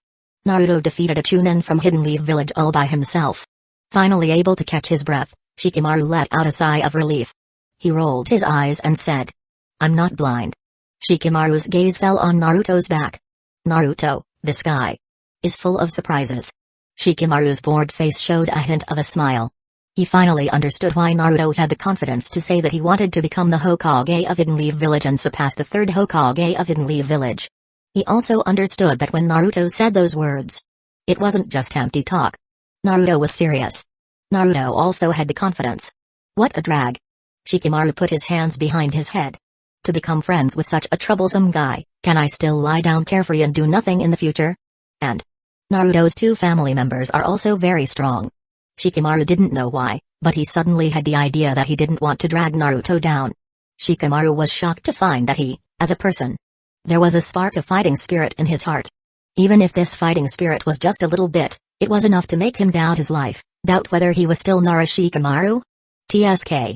Naruto defeated a Chunin from Hidden Leaf Village all by himself. Finally able to catch his breath, Shikamaru let out a sigh of relief. He rolled his eyes and said, "I'm not blind." Shikamaru's gaze fell on Naruto's back. "Naruto, the sky is full of surprises." Shikamaru's bored face showed a hint of a smile. He finally understood why Naruto had the confidence to say that he wanted to become the Hokage of Hidden Leaf Village and surpass the third Hokage of Hidden Leaf Village. He also understood that when Naruto said those words, it wasn't just empty talk. Naruto was serious. Naruto also had the confidence. What a drag. Shikamaru put his hands behind his head. To become friends with such a troublesome guy, can I still lie down carefree and do nothing in the future? And Naruto's two family members are also very strong. Shikamaru didn't know why, but he suddenly had the idea that he didn't want to drag Naruto down. Shikamaru was shocked to find that he, as a person, there was a spark of fighting spirit in his heart. Even if this fighting spirit was just a little bit, it was enough to make him doubt his life, doubt whether he was still Nara Shikamaru? TSK.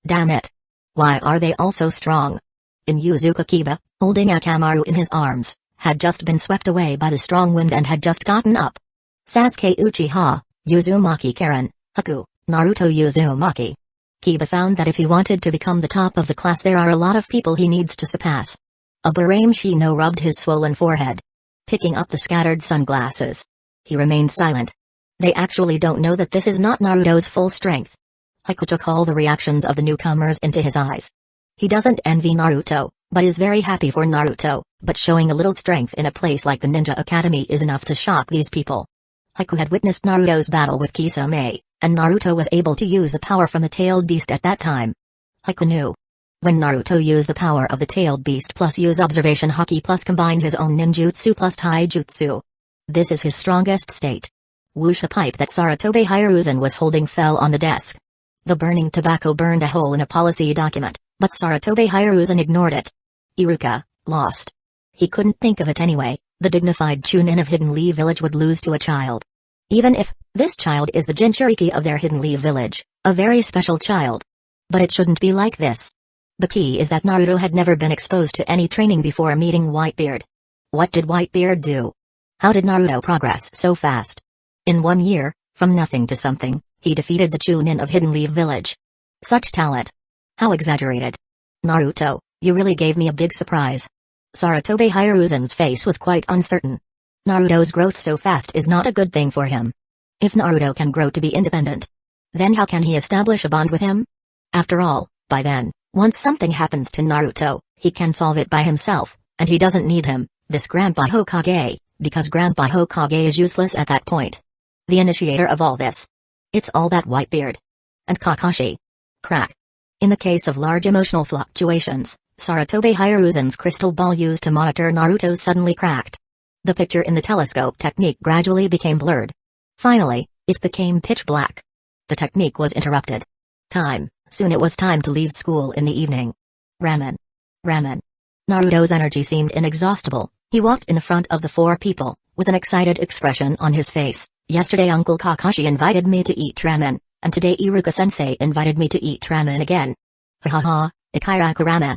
Damn it. Why are they all so strong? In Yuzuka Kiba, holding Akamaru in his arms, had just been swept away by the strong wind and had just gotten up. Sasuke Uchiha, Uzumaki Karen, Haku, Naruto Uzumaki. Kiba found that if he wanted to become the top of the class there are a lot of people he needs to surpass. Aburame Shino rubbed his swollen forehead. Picking up the scattered sunglasses. He remained silent. They actually don't know that this is not Naruto's full strength. Haku took all the reactions of the newcomers into his eyes. He doesn't envy Naruto, but is very happy for Naruto, but showing a little strength in a place like the Ninja Academy is enough to shock these people. Haku had witnessed Naruto's battle with Kisame, and Naruto was able to use the power from the tailed beast at that time. Haku knew. When Naruto used the power of the tailed beast plus use observation haki plus combined his own ninjutsu plus taijutsu. This is his strongest state. Wuxia pipe that Saratobe Hiruzen was holding fell on the desk. The burning tobacco burned a hole in a policy document, but Saratobe Hiruzen ignored it. Iruka, lost. He couldn't think of it anyway, the dignified Chunin of Hidden Leaf Village would lose to a child. Even if, this child is the Jinchuriki of their Hidden Leaf Village, a very special child. But it shouldn't be like this. The key is that Naruto had never been exposed to any training before meeting Whitebeard. What did Whitebeard do? How did Naruto progress so fast? In 1 year, from nothing to something, he defeated the Chunin of Hidden Leaf Village. Such talent. How exaggerated. Naruto, you really gave me a big surprise. Saratobe Hiruzen's face was quite uncertain. Naruto's growth so fast is not a good thing for him. If Naruto can grow to be independent, then how can he establish a bond with him? After all, by then, once something happens to Naruto, he can solve it by himself, and he doesn't need him, this Grandpa Hokage, because Grandpa Hokage is useless at that point. The initiator of all this. It's all that Whitebeard. And Kakashi. Crack. In the case of large emotional fluctuations, Saratobe Hiruzen's crystal ball used to monitor Naruto suddenly cracked. The picture in the telescope technique gradually became blurred. Finally, it became pitch black. The technique was interrupted. Soon it was time to leave school in the evening. Ramen. Ramen. Naruto's energy seemed inexhaustible. He walked in front of the 4 people, with an excited expression on his face. Yesterday Uncle Kakashi invited me to eat ramen, and today Iruka-sensei invited me to eat ramen again. Ha ha ha, Ikiraku ramen.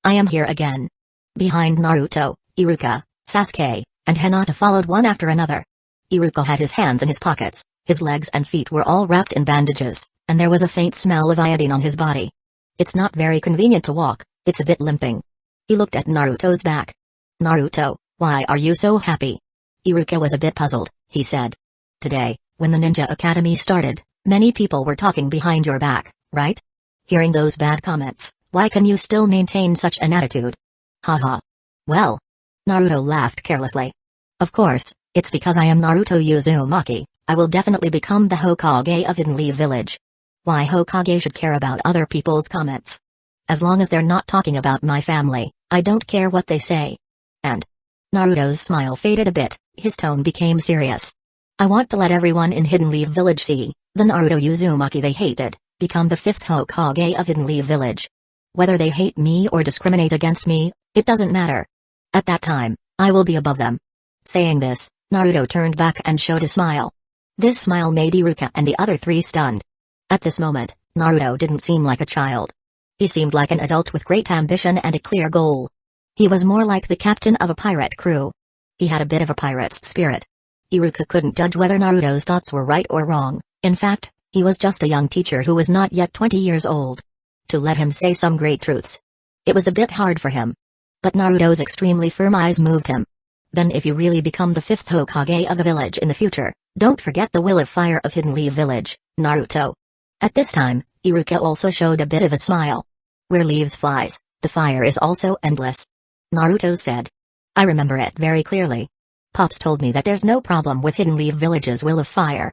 I am here again. Behind Naruto, Iruka, Sasuke, and Hinata followed one after another. Iruka had his hands in his pockets, his legs and feet were all wrapped in bandages, and there was a faint smell of iodine on his body. It's not very convenient to walk, it's a bit limping. He looked at Naruto's back. Naruto, why are you so happy? Iruka was a bit puzzled, he said. Today, when the Ninja Academy started, many people were talking behind your back, right? Hearing those bad comments, why can you still maintain such an attitude? Haha. Well. Naruto laughed carelessly. Of course, it's because I am Naruto Uzumaki, I will definitely become the Hokage of Hidden Leaf Village. Why Hokage should care about other people's comments? As long as they're not talking about my family, I don't care what they say. And Naruto's smile faded a bit, his tone became serious. I want to let everyone in Hidden Leaf Village see, the Naruto Uzumaki they hated, become the 5th Hokage of Hidden Leaf Village. Whether they hate me or discriminate against me, it doesn't matter. At that time, I will be above them. Saying this, Naruto turned back and showed a smile. This smile made Iruka and the other 3 stunned. At this moment, Naruto didn't seem like a child. He seemed like an adult with great ambition and a clear goal. He was more like the captain of a pirate crew. He had a bit of a pirate's spirit. Iruka couldn't judge whether Naruto's thoughts were right or wrong. In fact, he was just a young teacher who was not yet 20 years old. To let him say some great truths, it was a bit hard for him. But Naruto's extremely firm eyes moved him. Then if you really become the 5th Hokage of the village in the future, don't forget the will of fire of Hidden Leaf Village, Naruto. At this time, Iruka also showed a bit of a smile. Where leaves flies, the fire is also endless. Naruto said. I remember it very clearly. Pops told me that there's no problem with Hidden Leaf Village's will of fire.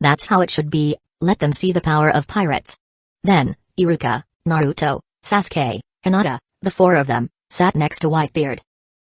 That's how it should be, let them see the power of pirates. Then, Iruka, Naruto, Sasuke, Hinata, the four of them, sat next to Whitebeard.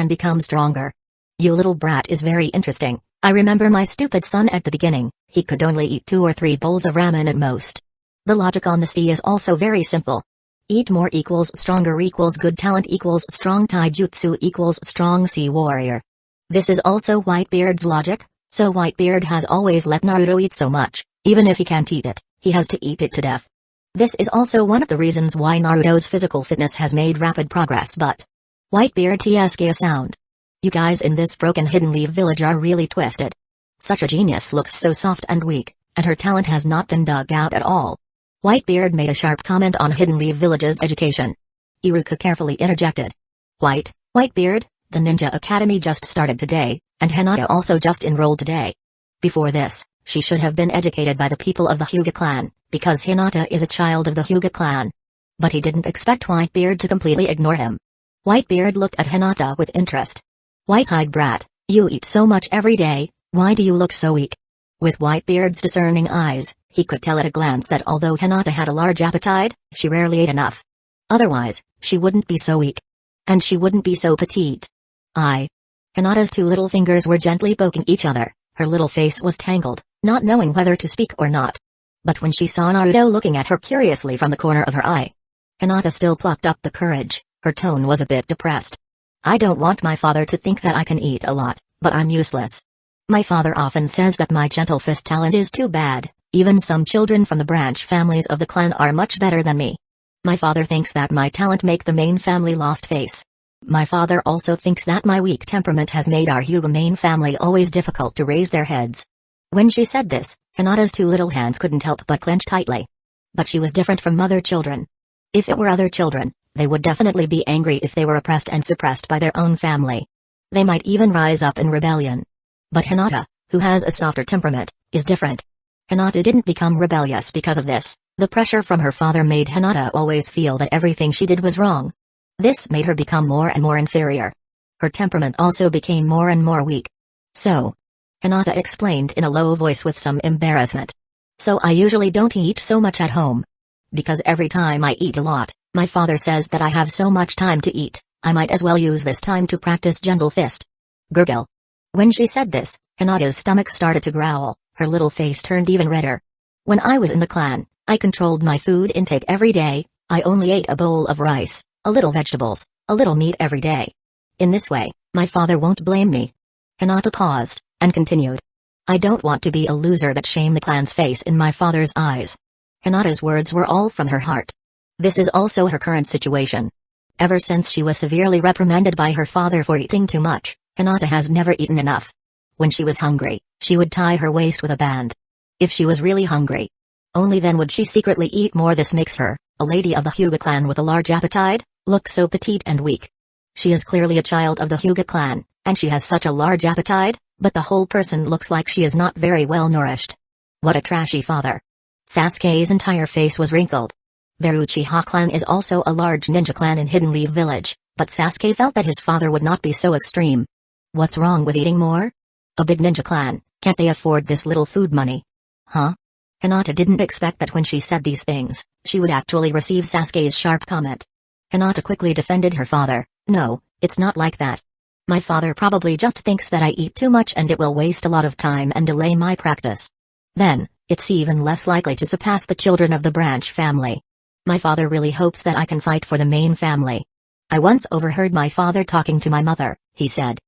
can become stronger. You little brat is very interesting. I remember my stupid son at the beginning, he could only eat 2 or 3 bowls of ramen at most. The logic on the sea is also very simple. Eat more equals stronger equals good talent equals strong taijutsu equals strong sea warrior. This is also Whitebeard's logic, so Whitebeard has always let Naruto eat so much, even if he can't eat it, he has to eat it to death. This is also one of the reasons why Naruto's physical fitness has made rapid progress, but Whitebeard TSK a sound. You guys in this broken Hidden Leaf village are really twisted. Such a genius looks so soft and weak, and her talent has not been dug out at all. Whitebeard made a sharp comment on Hidden Leaf Village's education. Iruka carefully interjected. Whitebeard, the Ninja Academy just started today, and Hinata also just enrolled today. Before this, she should have been educated by the people of the Hyuga clan, because Hinata is a child of the Hyuga clan. But he didn't expect Whitebeard to completely ignore him. Whitebeard looked at Hinata with interest. White-eyed brat, you eat so much every day, why do you look so weak? With Whitebeard's discerning eyes, he could tell at a glance that although Hinata had a large appetite, she rarely ate enough. Otherwise, she wouldn't be so weak. And she wouldn't be so petite. Hinata's 2 little fingers were gently poking each other, her little face was tangled, not knowing whether to speak or not. But when she saw Naruto looking at her curiously from the corner of her eye, Hinata still plucked up the courage, her tone was a bit depressed. I don't want my father to think that I can eat a lot, but I'm useless. My father often says that my gentle fist talent is too bad, Even some children from the branch families of the clan are much better than me. My father thinks that my talent make the main family lost face. My father also thinks that my weak temperament has made our Hyuga main family always difficult to raise their heads. When she said this, Hinata's two little hands couldn't help but clench tightly. But she was different from other children. If it were other children, they would definitely be angry if they were oppressed and suppressed by their own family. They might even rise up in rebellion. But Hinata, who has a softer temperament, is different. Hinata didn't become rebellious because of this. The pressure from her father made Hinata always feel that everything she did was wrong. This made her become more and more inferior. Her temperament also became more and more weak. So, Hinata explained in a low voice with some embarrassment. So I usually don't eat so much at home. Because every time I eat a lot, my father says that I have so much time to eat, I might as well use this time to practice gentle fist. Gurgle. When she said this, Hinata's stomach started to growl, her little face turned even redder. When I was in the clan, I controlled my food intake every day. I only ate a bowl of rice, a little vegetables, a little meat every day. In this way, my father won't blame me. Hinata paused, and continued. I don't want to be a loser that shame the clan's face in my father's eyes. Hinata's words were all from her heart. This is also her current situation. Ever since she was severely reprimanded by her father for eating too much, Hinata has never eaten enough. When she was hungry, she would tie her waist with a band. If she was really hungry, only then would she secretly eat more. This makes her, a lady of the Hyuga clan with a large appetite, look so petite and weak. She is clearly a child of the Hyuga clan, and she has such a large appetite, but the whole person looks like she is not very well nourished. What a trashy father. Sasuke's entire face was wrinkled. Their Uchiha clan is also a large ninja clan in Hidden Leaf Village, but Sasuke felt that his father would not be so extreme. What's wrong with eating more? A big ninja clan, can't they afford this little food money? Huh? Hinata didn't expect that when she said these things, she would actually receive Sasuke's sharp comment. Hinata quickly defended her father. No, it's not like that. My father probably just thinks that I eat too much and it will waste a lot of time and delay my practice. Then, it's even less likely to surpass the children of the branch family. My father really hopes that I can fight for the main family. I once overheard my father talking to my mother. He said,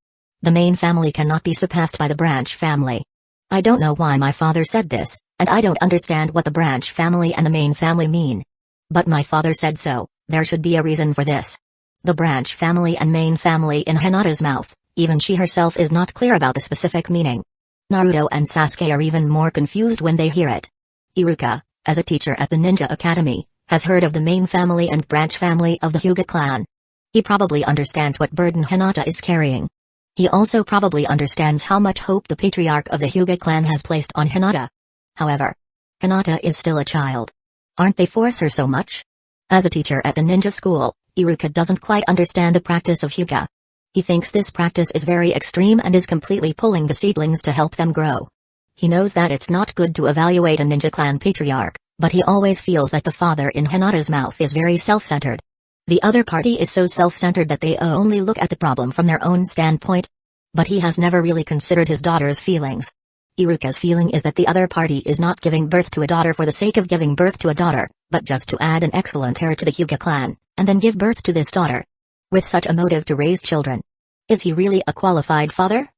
the main family cannot be surpassed by the branch family. I don't know why my father said this, and I don't understand what the branch family and the main family mean. But my father said so, there should be a reason for this. The branch family and main family in Hinata's mouth, even she herself is not clear about the specific meaning. Naruto and Sasuke are even more confused when they hear it. Iruka, as a teacher at the Ninja Academy, has heard of the main family and branch family of the Hyuga clan. He probably understands what burden Hinata is carrying. He also probably understands how much hope the patriarch of the Hyuga clan has placed on Hinata. However, Hinata is still a child. Aren't they force her so much? As a teacher at the ninja school, Iruka doesn't quite understand the practice of Hyuga. He thinks this practice is very extreme and is completely pulling the seedlings to help them grow. He knows that it's not good to evaluate a ninja clan patriarch, but he always feels that the father in Hinata's mouth is very self-centered. The other party is so self-centered that they only look at the problem from their own standpoint. But he has never really considered his daughter's feelings. Iruka's feeling is that the other party is not giving birth to a daughter for the sake of giving birth to a daughter, but just to add an excellent heir to the Hyuga clan, and then give birth to this daughter. With such a motive to raise children. Is he really a qualified father?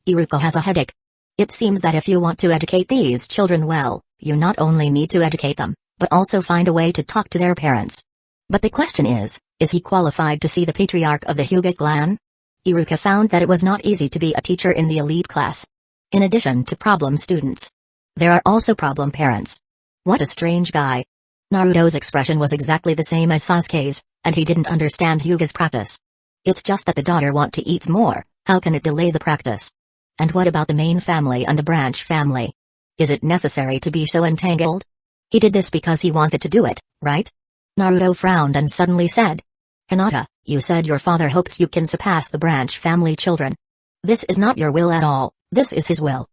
Iruka has a headache. It seems that if you want to educate these children well, you not only need to educate them, but also find a way to talk to their parents. But the question is he qualified to see the patriarch of the Hyuga clan? Iruka found that it was not easy to be a teacher in the elite class. In addition to problem students, there are also problem parents. What a strange guy. Naruto's expression was exactly the same as Sasuke's, and he didn't understand Hyuga's practice. It's just that the daughter wants to eat more, how can it delay the practice? And what about the main family and the branch family? Is it necessary to be so entangled? He did this because he wanted to do it, right? Naruto frowned and suddenly said, Hinata, you said your father hopes you can surpass the branch family children. This is not your will at all, this is his will.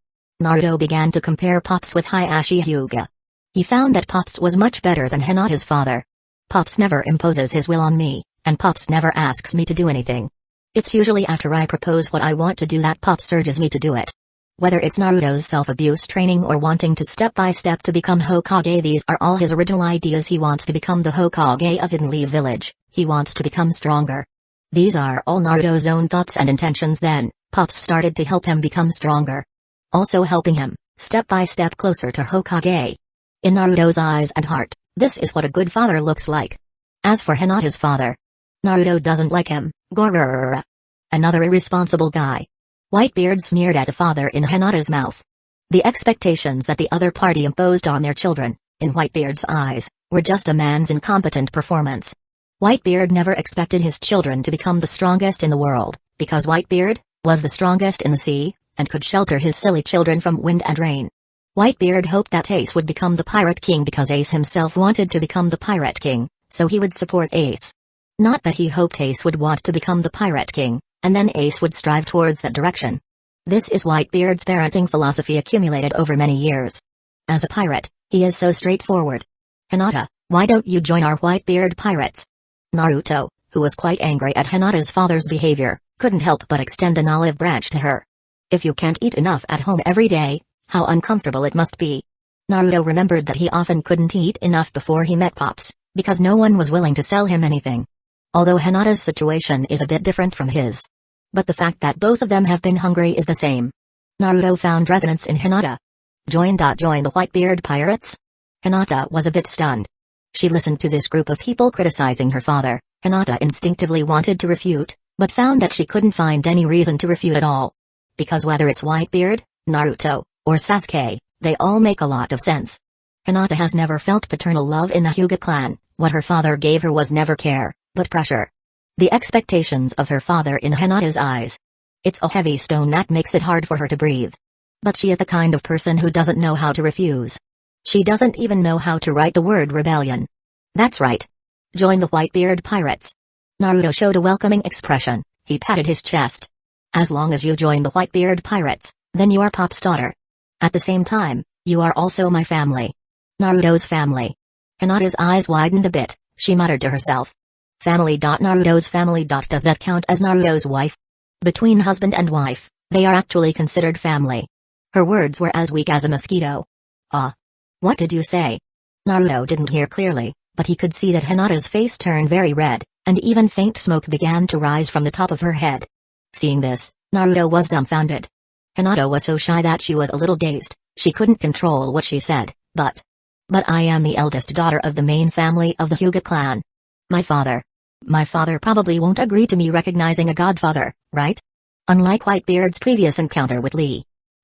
Naruto began to compare Pops with Hayashi Hyuga. He found that Pops was much better than Hinata's father. Pops never imposes his will on me, and Pops never asks me to do anything. It's usually after I propose what I want to do that Pops urges me to do it. Whether it's Naruto's self-abuse training or wanting to step by step to become Hokage, these are all his original ideas. He wants to become the Hokage of Hidden Leaf Village, he wants to become stronger. These are all Naruto's own thoughts and intentions. Then, Pops started to help him become stronger. Also helping him, step by step closer to Hokage. In Naruto's eyes and heart, this is what a good father looks like. As for Hinata's father, Naruto doesn't like him. Grrr. Another irresponsible guy. Whitebeard sneered at the father in Hinata's mouth. The expectations that the other party imposed on their children, in Whitebeard's eyes, were just a man's incompetent performance. Whitebeard never expected his children to become the strongest in the world, because Whitebeard was the strongest in the sea, and could shelter his silly children from wind and rain. Whitebeard hoped that Ace would become the Pirate King because Ace himself wanted to become the Pirate King, so he would support Ace. Not that he hoped Ace would want to become the Pirate King, and then Ace would strive towards that direction. This is Whitebeard's parenting philosophy accumulated over many years. As a pirate, he is so straightforward. Hinata, why don't you join our Whitebeard pirates? Naruto, who was quite angry at Hinata's father's behavior, couldn't help but extend an olive branch to her. If you can't eat enough at home every day, how uncomfortable it must be. Naruto remembered that he often couldn't eat enough before he met Pops, because no one was willing to sell him anything. Although Hinata's situation is a bit different from his. But the fact that both of them have been hungry is the same. Naruto found resonance in Hinata. Join the Whitebeard pirates? Hinata was a bit stunned. She listened to this group of people criticizing her father. Hinata instinctively wanted to refute, but found that she couldn't find any reason to refute at all. Because whether it's Whitebeard, Naruto, or Sasuke, they all make a lot of sense. Hinata has never felt paternal love in the Hyuga clan. What her father gave her was never care, but pressure. The expectations of her father in Hinata's eyes. It's a heavy stone that makes it hard for her to breathe. But she is the kind of person who doesn't know how to refuse. She doesn't even know how to write the word rebellion. That's right. Join the Whitebeard pirates. Naruto showed a welcoming expression. He patted his chest. As long as you join the Whitebeard pirates, then you are Pop's daughter. At the same time, you are also my family. Naruto's family. Hinata's eyes widened a bit. She muttered to herself. Family. Naruto's family. Does that count as Naruto's wife? Between husband and wife, they are actually considered family. Her words were as weak as a mosquito. What did you say? Naruto didn't hear clearly, but he could see that Hinata's face turned very red, and even faint smoke began to rise from the top of her head. Seeing this, Naruto was dumbfounded. Hinata was so shy that she was a little dazed. She couldn't control what she said, but I am the eldest daughter of the main family of the Hyuga clan. My father probably won't agree to me recognizing a godfather, right? Unlike Whitebeard's previous encounter with Lee.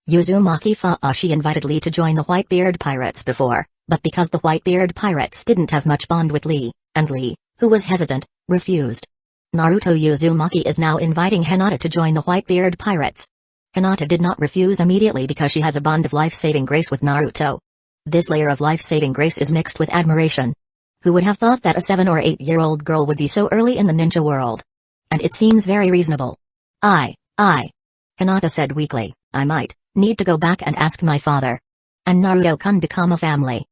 Uzumaki Fushi invited Lee to join the Whitebeard pirates before, but because the Whitebeard pirates didn't have much bond with Lee, and Lee, who was hesitant, refused. Naruto Uzumaki is now inviting Hinata to join the Whitebeard pirates. Hinata did not refuse immediately because she has a bond of life-saving grace with Naruto. This layer of life-saving grace is mixed with admiration. Who would have thought that a 7 or 8-year-old girl would be so early in the ninja world? And it seems very reasonable. Hinata said weakly, I might need to go back and ask my father. And Naruto can become a family.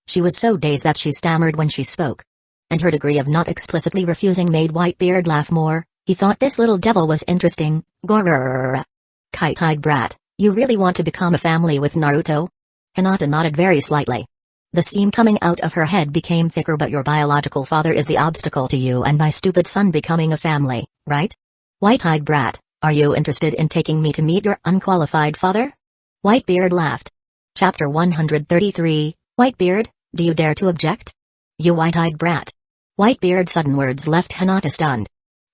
She was so dazed that she stammered when she spoke. And her degree of not explicitly refusing made Whitebeard laugh more. He thought this little devil was interesting. Grrr. Kite-eyed brat, you really want to become a family with Naruto? Hinata nodded very slightly. The steam coming out of her head became thicker. But your biological father is the obstacle to you and my stupid son becoming a family, right? White-eyed brat, are you interested in taking me to meet your unqualified father? Whitebeard laughed. Chapter 133, Whitebeard, do you dare to object? You white-eyed brat. Whitebeard's sudden words left Hinata stunned.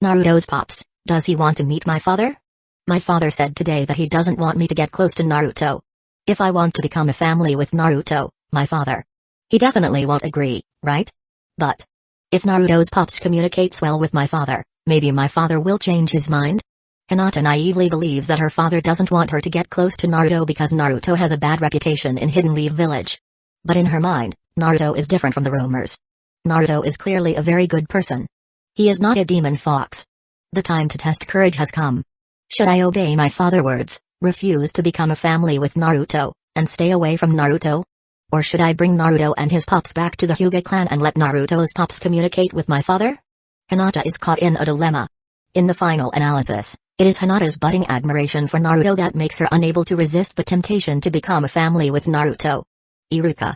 Naruto's Pops, does he want to meet my father? My father said today that he doesn't want me to get close to Naruto. If I want to become a family with Naruto, my father, he definitely won't agree, right? But if Naruto's Pops communicates well with my father, maybe my father will change his mind? Hinata naively believes that her father doesn't want her to get close to Naruto because Naruto has a bad reputation in Hidden Leaf Village. But in her mind, Naruto is different from the rumors. Naruto is clearly a very good person. He is not a demon fox. The time to test courage has come. Should I obey my father's words, refuse to become a family with Naruto, and stay away from Naruto? Or should I bring Naruto and his Pops back to the Hyuga clan and let Naruto's Pops communicate with my father? Hinata is caught in a dilemma. In the final analysis, it is Hinata's budding admiration for Naruto that makes her unable to resist the temptation to become a family with Naruto. Iruka.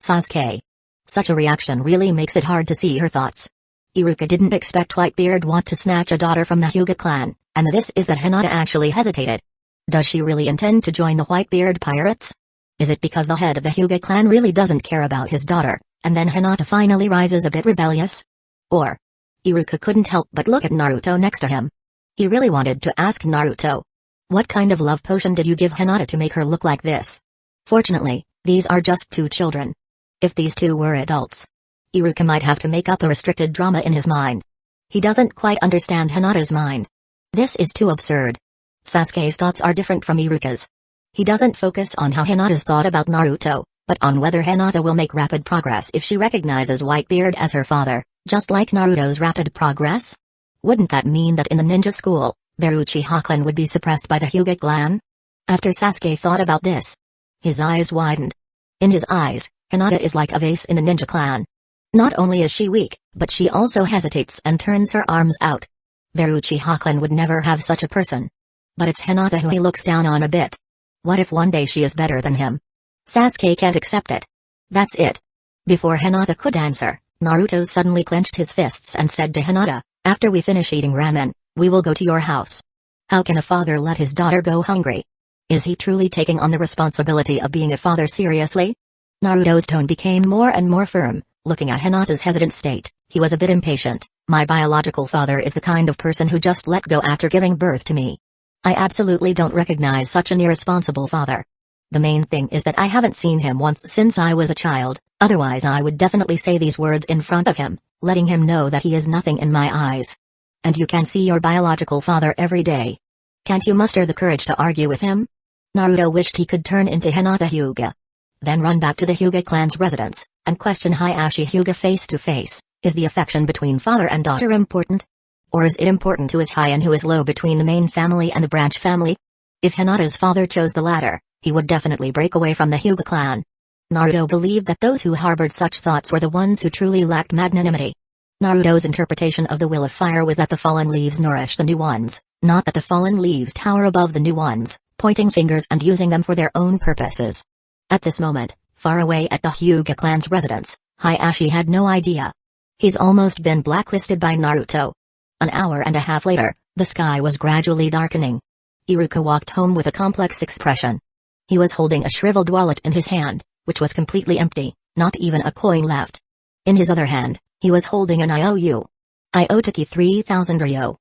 Sasuke. Such a reaction really makes it hard to see her thoughts. Iruka didn't expect Whitebeard want to snatch a daughter from the Hyuga clan, and this is that Hinata actually hesitated. Does she really intend to join the Whitebeard pirates? Is it because the head of the Hyuga clan really doesn't care about his daughter, and then Hinata finally rises a bit rebellious? Or... Iruka couldn't help but look at Naruto next to him. He really wanted to ask Naruto, what kind of love potion did you give Hinata to make her look like this? Fortunately, these are just 2 children. If these 2 were adults, Iruka might have to make up a restricted drama in his mind. He doesn't quite understand Hinata's mind. This is too absurd. Sasuke's thoughts are different from Iruka's. He doesn't focus on how Hinata's thought about Naruto, but on whether Hinata will make rapid progress if she recognizes Whitebeard as her father, just like Naruto's rapid progress. Wouldn't that mean that in the ninja school, their Uchiha clan would be suppressed by the Hyuga clan? After Sasuke thought about this, his eyes widened. In his eyes, Hinata is like a vase in the ninja clan. Not only is she weak, but she also hesitates and turns her arms out. Their Uchiha clan would never have such a person. But it's Hinata who he looks down on a bit. What if one day she is better than him? Sasuke can't accept it. That's it. Before Hinata could answer, Naruto suddenly clenched his fists and said to Hinata, after we finish eating ramen, we will go to your house. How can a father let his daughter go hungry? Is he truly taking on the responsibility of being a father seriously? Naruto's tone became more and more firm, looking at Hinata's hesitant state. He was a bit impatient. My biological father is the kind of person who just let go after giving birth to me. I absolutely don't recognize such an irresponsible father. The main thing is that I haven't seen him once since I was a child, otherwise I would definitely say these words in front of him, letting him know that he is nothing in my eyes. And you can see your biological father every day. Can't you muster the courage to argue with him? Naruto wished he could turn into Hinata Hyuga. Then run back to the Hyuga clan's residence, and question Hayashi Hyuga face to face. Is the affection between father and daughter important? Or is it important who is high and who is low between the main family and the branch family? If Hinata's father chose the latter, he would definitely break away from the Hyuga clan. Naruto believed that those who harbored such thoughts were the ones who truly lacked magnanimity. Naruto's interpretation of the will of fire was that the fallen leaves nourish the new ones, not that the fallen leaves tower above the new ones, pointing fingers and using them for their own purposes. At this moment, far away at the Hyuga clan's residence, Hayashi had no idea. He's almost been blacklisted by Naruto. An hour and a half later, the sky was gradually darkening. Iruka walked home with a complex expression. He was holding a shriveled wallet in his hand, which was completely empty, not even a coin left. In his other hand, he was holding an IOU. Iotaki 3000 ryo.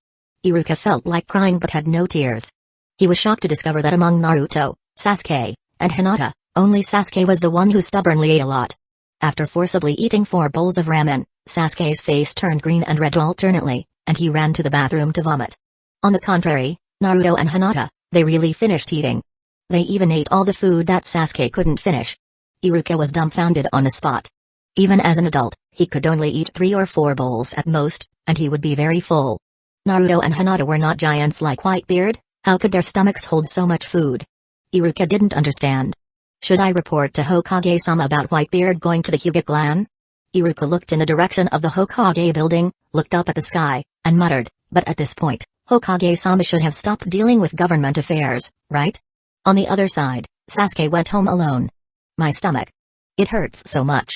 Iruka felt like crying but had no tears. He was shocked to discover that among Naruto, Sasuke, and Hinata, only Sasuke was the one who stubbornly ate a lot. After forcibly eating 4 bowls of ramen, Sasuke's face turned green and red alternately, and he ran to the bathroom to vomit. On the contrary, Naruto and Hinata, they really finished eating. They even ate all the food that Sasuke couldn't finish. Iruka was dumbfounded on the spot. Even as an adult, he could only eat 3 or 4 bowls at most, and he would be very full. Naruto and Hinata were not giants like Whitebeard. How could their stomachs hold so much food? Iruka didn't understand. Should I report to Hokage-sama about Whitebeard going to the Hyuga clan? Iruka looked in the direction of the Hokage building, looked up at the sky, and muttered, but at this point, Hokage-sama should have stopped dealing with government affairs, right? On the other side, Sasuke went home alone. My stomach. It hurts so much.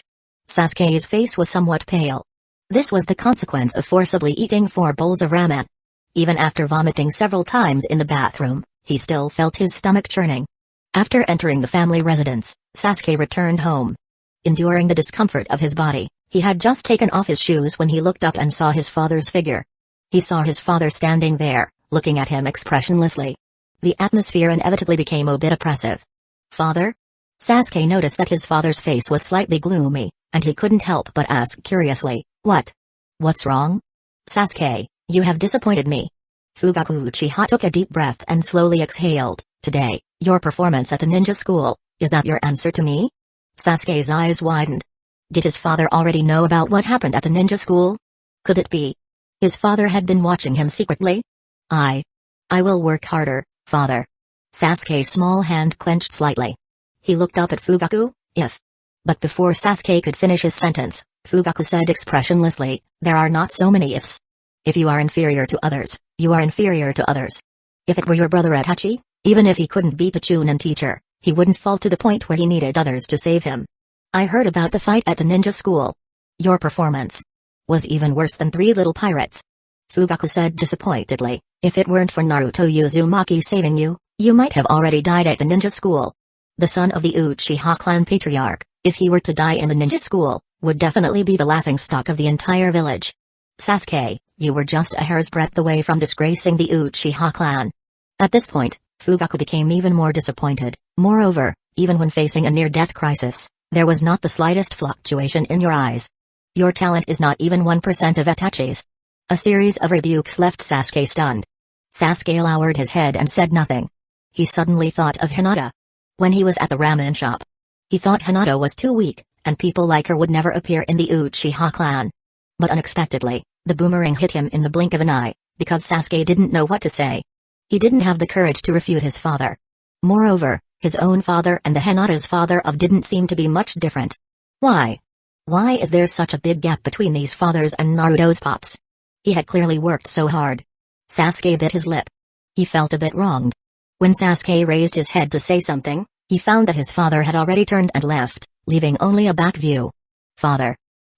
Sasuke's face was somewhat pale. This was the consequence of forcibly eating 4 bowls of ramen. Even after vomiting several times in the bathroom, he still felt his stomach churning. After entering the family residence, Sasuke returned home. Enduring the discomfort of his body, he had just taken off his shoes when he looked up and saw his father's figure. He saw his father standing there, looking at him expressionlessly. The atmosphere inevitably became a bit oppressive. Father? Sasuke noticed that his father's face was slightly gloomy, and he couldn't help but ask curiously, what? What's wrong? Sasuke, you have disappointed me. Fugaku Uchiha took a deep breath and slowly exhaled. Today, your performance at the ninja school, is that your answer to me? Sasuke's eyes widened. Did his father already know about what happened at the ninja school? Could it be? His father had been watching him secretly? I will work harder, father. Sasuke's small hand clenched slightly. He looked up at Fugaku, if. But before Sasuke could finish his sentence, Fugaku said expressionlessly, there are not so many ifs. If you are inferior to others, you are inferior to others. If it were your brother Itachi, even if he couldn't beat the Chunin teacher, he wouldn't fall to the point where he needed others to save him. I heard about the fight at the ninja school. Your performance was even worse than 3 little pirates. Fugaku said disappointedly, if it weren't for Naruto Uzumaki saving you, you might have already died at the ninja school. The son of the Uchiha clan patriarch, if he were to die in the ninja school, would definitely be the laughingstock of the entire village. Sasuke, you were just a hair's breadth away from disgracing the Uchiha clan. At this point, Fugaku became even more disappointed. Moreover, even when facing a near-death crisis, there was not the slightest fluctuation in your eyes. Your talent is not even 1% of Itachi's. A series of rebukes left Sasuke stunned. Sasuke lowered his head and said nothing. He suddenly thought of Hinata. When he was at the ramen shop, he thought Hinata was too weak, and people like her would never appear in the Uchiha clan. But unexpectedly, the boomerang hit him in the blink of an eye, because Sasuke didn't know what to say. He didn't have the courage to refute his father. Moreover, his own father and the Hinata's father of didn't seem to be much different. Why? Why is there such a big gap between these fathers and Naruto's pops? He had clearly worked so hard. Sasuke bit his lip. He felt a bit wronged. When Sasuke raised his head to say something, he found that his father had already turned and left, leaving only a back view. Father.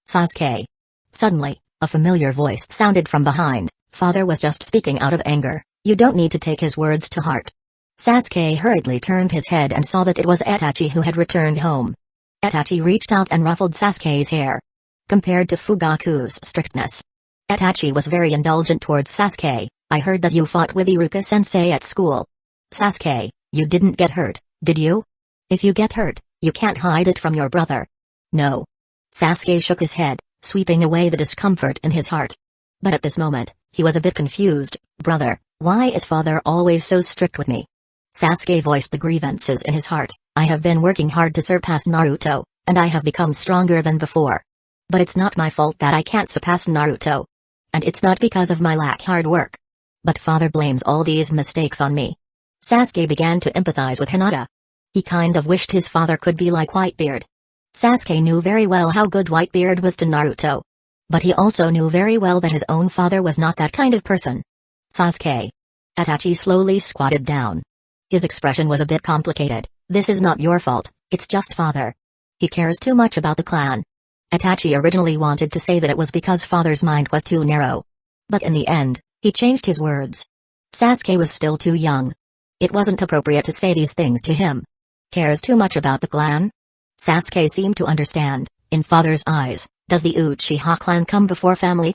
Sasuke. Suddenly, a familiar voice sounded from behind. Father was just speaking out of anger. You don't need to take his words to heart. Sasuke hurriedly turned his head and saw that it was Itachi who had returned home. Itachi reached out and ruffled Sasuke's hair. Compared to Fugaku's strictness, Itachi was very indulgent towards Sasuke. I heard that you fought with Iruka-sensei at school. Sasuke, you didn't get hurt, did you? If you get hurt, you can't hide it from your brother. No. Sasuke shook his head, sweeping away the discomfort in his heart. But at this moment, he was a bit confused. Brother, why is father always so strict with me? Sasuke voiced the grievances in his heart. I have been working hard to surpass Naruto, and I have become stronger than before. But it's not my fault that I can't surpass Naruto. And it's not because of my lack hard work. But father blames all these mistakes on me. Sasuke began to empathize with Hinata. He kind of wished his father could be like Whitebeard. Sasuke knew very well how good Whitebeard was to Naruto. But he also knew very well that his own father was not that kind of person. Sasuke. Itachi slowly squatted down. His expression was a bit complicated. This is not your fault, it's just father. He cares too much about the clan. Itachi originally wanted to say that it was because father's mind was too narrow. But in the end, he changed his words. Sasuke was still too young. It wasn't appropriate to say these things to him. Cares too much about the clan? Sasuke seemed to understand. In father's eyes, does the Uchiha clan come before family?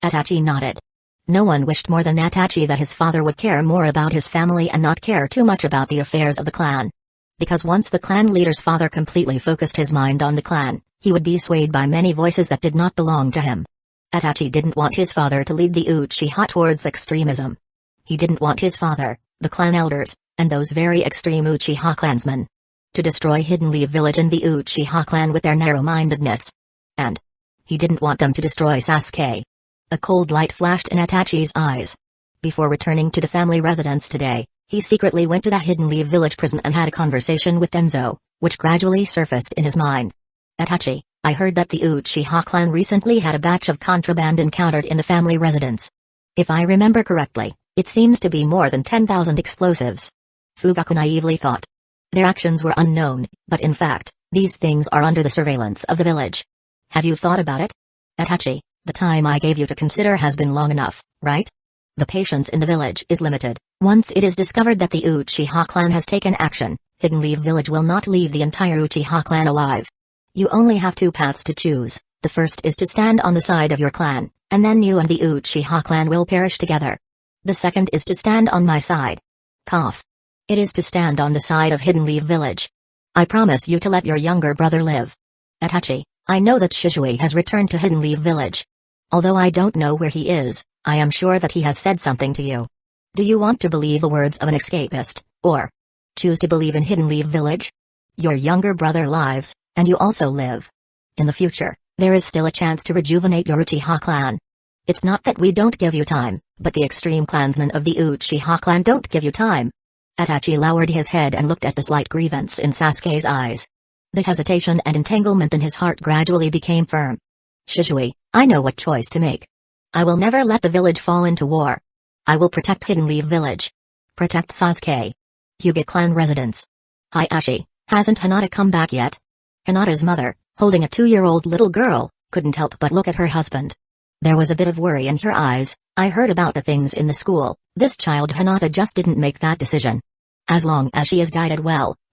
Itachi nodded. No one wished more than Itachi that his father would care more about his family and not care too much about the affairs of the clan. Because once the clan leader's father completely focused his mind on the clan, he would be swayed by many voices that did not belong to him. Itachi didn't want his father to lead the Uchiha towards extremism. He didn't want his father, the clan elders, and those very extreme Uchiha clansmen to destroy Hidden Leaf Village and the Uchiha clan with their narrow-mindedness. And he didn't want them to destroy Sasuke. A cold light flashed in Itachi's eyes. Before returning to the family residence today, he secretly went to the Hidden Leaf Village prison and had a conversation with Tenzo, which gradually surfaced in his mind. Itachi, I heard that the Uchiha clan recently had a batch of contraband encountered in the family residence. If I remember correctly, it seems to be more than 10,000 explosives. Fugaku naively thought. Their actions were unknown, but in fact, these things are under the surveillance of the village. Have you thought about it? Itachi, the time I gave you to consider has been long enough, right? The patience in the village is limited. Once it is discovered that the Uchiha clan has taken action, Hidden Leaf Village will not leave the entire Uchiha clan alive. You only have two paths to choose. The first is to stand on the side of your clan, and then you and the Uchiha clan will perish together. The second is to stand on my side. Cough. It is to stand on the side of Hidden Leaf Village. I promise you to let your younger brother live. Itachi, I know that Shisui has returned to Hidden Leaf Village. Although I don't know where he is, I am sure that he has said something to you. Do you want to believe the words of an escapist, or choose to believe in Hidden Leaf Village? Your younger brother lives, and you also live. In the future, there is still a chance to rejuvenate your Uchiha clan. It's not that we don't give you time, but the extreme clansmen of the Uchiha clan don't give you time. Itachi lowered his head and looked at the slight grievance in Sasuke's eyes. The hesitation and entanglement in his heart gradually became firm. Shisui, I know what choice to make. I will never let the village fall into war. I will protect Hidden Leaf Village. Protect Sasuke. Hyuga clan residence. Hayashi, hasn't Hinata come back yet? Hinata's mother, holding a 2-year-old little girl, couldn't help but look at her husband. There was a bit of worry in her eyes. I heard about the things in the school. This child Hinata just didn't make that decision. As long as she is guided well,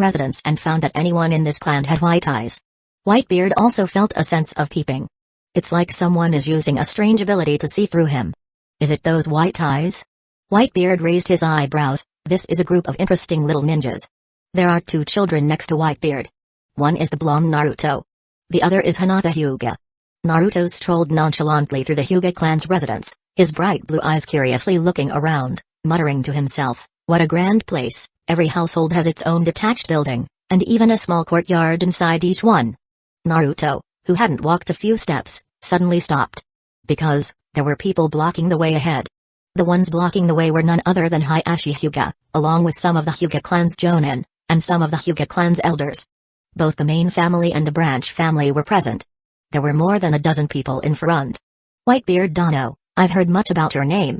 residence and found that anyone in this clan had white eyes. Whitebeard also felt a sense of peeping. It's like someone is using a strange ability to see through him. Is it those white eyes? Whitebeard raised his eyebrows. This is a group of interesting little ninjas. There are 2 children next to Whitebeard. One is the blonde Naruto. The other is Hinata Hyuga. Naruto strolled nonchalantly through the Hyuga clan's residence, his bright blue eyes curiously looking around, muttering to himself, "What a grand place, every household has its own detached building, and even a small courtyard inside each one." Naruto, who hadn't walked a few steps, suddenly stopped. Because, there were people blocking the way ahead. The ones blocking the way were none other than Hayashi Hyuga, along with some of the Hyuga clan's jonin, and some of the Hyuga clan's elders. Both the main family and the branch family were present. There were more than a dozen people in front. "Whitebeard Dono, I've heard much about your name."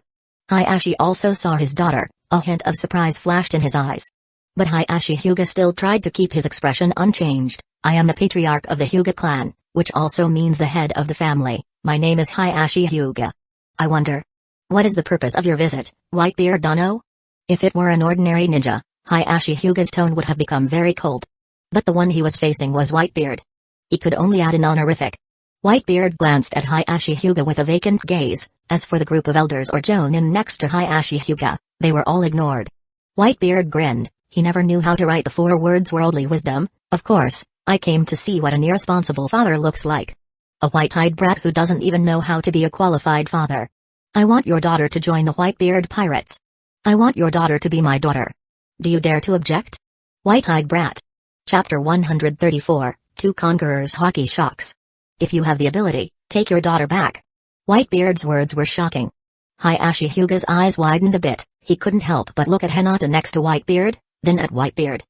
Hayashi also saw his daughter, a hint of surprise flashed in his eyes. But Hayashi Hyuga still tried to keep his expression unchanged. "I am the patriarch of the Hyuga clan, which also means the head of the family. My name is Hayashi Hyuga. I wonder, what is the purpose of your visit, Whitebeard Dono?" If it were an ordinary ninja, Hayashi Hyuga's tone would have become very cold. But the one he was facing was Whitebeard. He could only add an honorific. Whitebeard glanced at Hayashi Hyuga with a vacant gaze. As for the group of elders or jonin next to Hayashi Hyuga, they were all ignored. Whitebeard grinned. He never knew how to write the 4 words worldly wisdom. "Of course, I came to see what an irresponsible father looks like. A white-eyed brat who doesn't even know how to be a qualified father. I want your daughter to join the Whitebeard Pirates." I want your daughter to be my daughter. Do you dare to object? White-eyed brat. Chapter 134, Two Conquerors Hockey Shocks. If you have the ability, take your daughter back. Whitebeard's words were shocking. Hayashi Hyuga's eyes widened a bit. He couldn't help but look at Hinata next to Whitebeard, then at Whitebeard.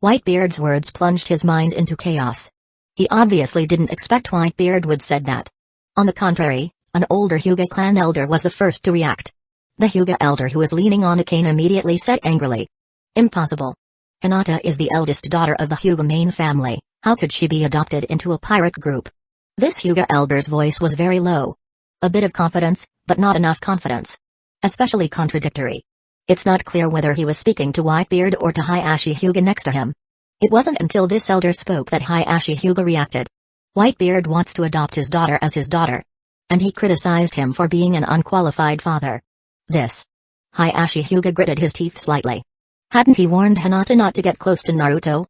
Whitebeard's words plunged his mind into chaos. He obviously didn't expect Whitebeard would said that. On the contrary, an older Hyuga clan elder was the first to react. The Hyuga elder who was leaning on a cane immediately said angrily. Impossible. Hinata is the eldest daughter of the Hyuga main family. How could she be adopted into a pirate group? This Hyuga elder's voice was very low. A bit of confidence, but not enough confidence. Especially contradictory. It's not clear whether he was speaking to Whitebeard or to Hayashi Hyuga next to him. It wasn't until this elder spoke that Hayashi Hyuga reacted. Whitebeard wants to adopt his daughter as his daughter. And he criticized him for being an unqualified father. This. Hayashi Hyuga gritted his teeth slightly. Hadn't he warned Hinata not to get close to Naruto?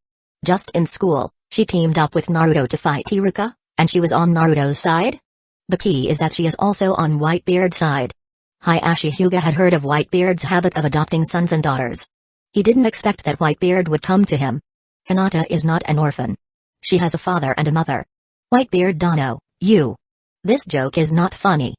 Just in school, she teamed up with Naruto to fight Iruka, and she was on Naruto's side? The key is that she is also on Whitebeard's side. Hayashi Hyuga had heard of Whitebeard's habit of adopting sons and daughters. He didn't expect that Whitebeard would come to him. Hinata is not an orphan. She has a father and a mother. Whitebeard Dono, you. This joke is not funny.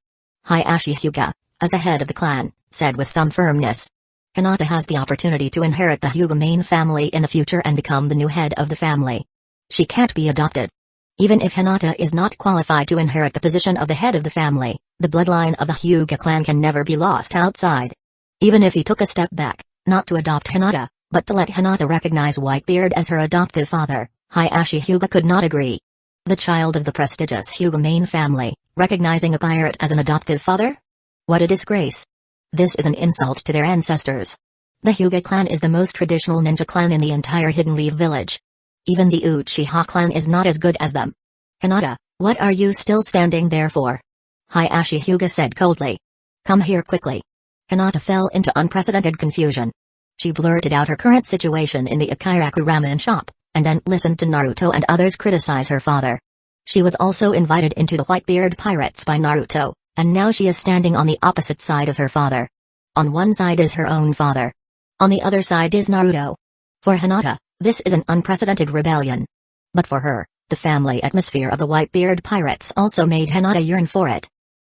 Hayashi Hyuga, as the head of the clan, said with some firmness. Hinata has the opportunity to inherit the Hyuga main family in the future and become the new head of the family. She can't be adopted. Even if Hinata is not qualified to inherit the position of the head of the family, the bloodline of the Hyuga clan can never be lost outside. Even if he took a step back, not to adopt Hinata, but to let Hinata recognize Whitebeard as her adoptive father, Hayashi Hyuga could not agree. The child of the prestigious Hyuga main family, recognizing a pirate as an adoptive father? What a disgrace. This is an insult to their ancestors. The Hyuga clan is the most traditional ninja clan in the entire Hidden Leaf village. Even the Uchiha clan is not as good as them. Hinata, what are you still standing there for? Hayashi Hyuga said coldly. Come here quickly. Hinata fell into unprecedented confusion. She blurted out her current situation in the Akiraku ramen shop, and then listened to Naruto and others criticize her father. She was also invited into the Whitebeard Pirates by Naruto, and now she is standing on the opposite side of her father. On one side is her own father. On the other side is Naruto. For Hinata, this is an unprecedented rebellion. But for her, the family atmosphere of the Whitebeard Pirates also made Hinata yearn for it.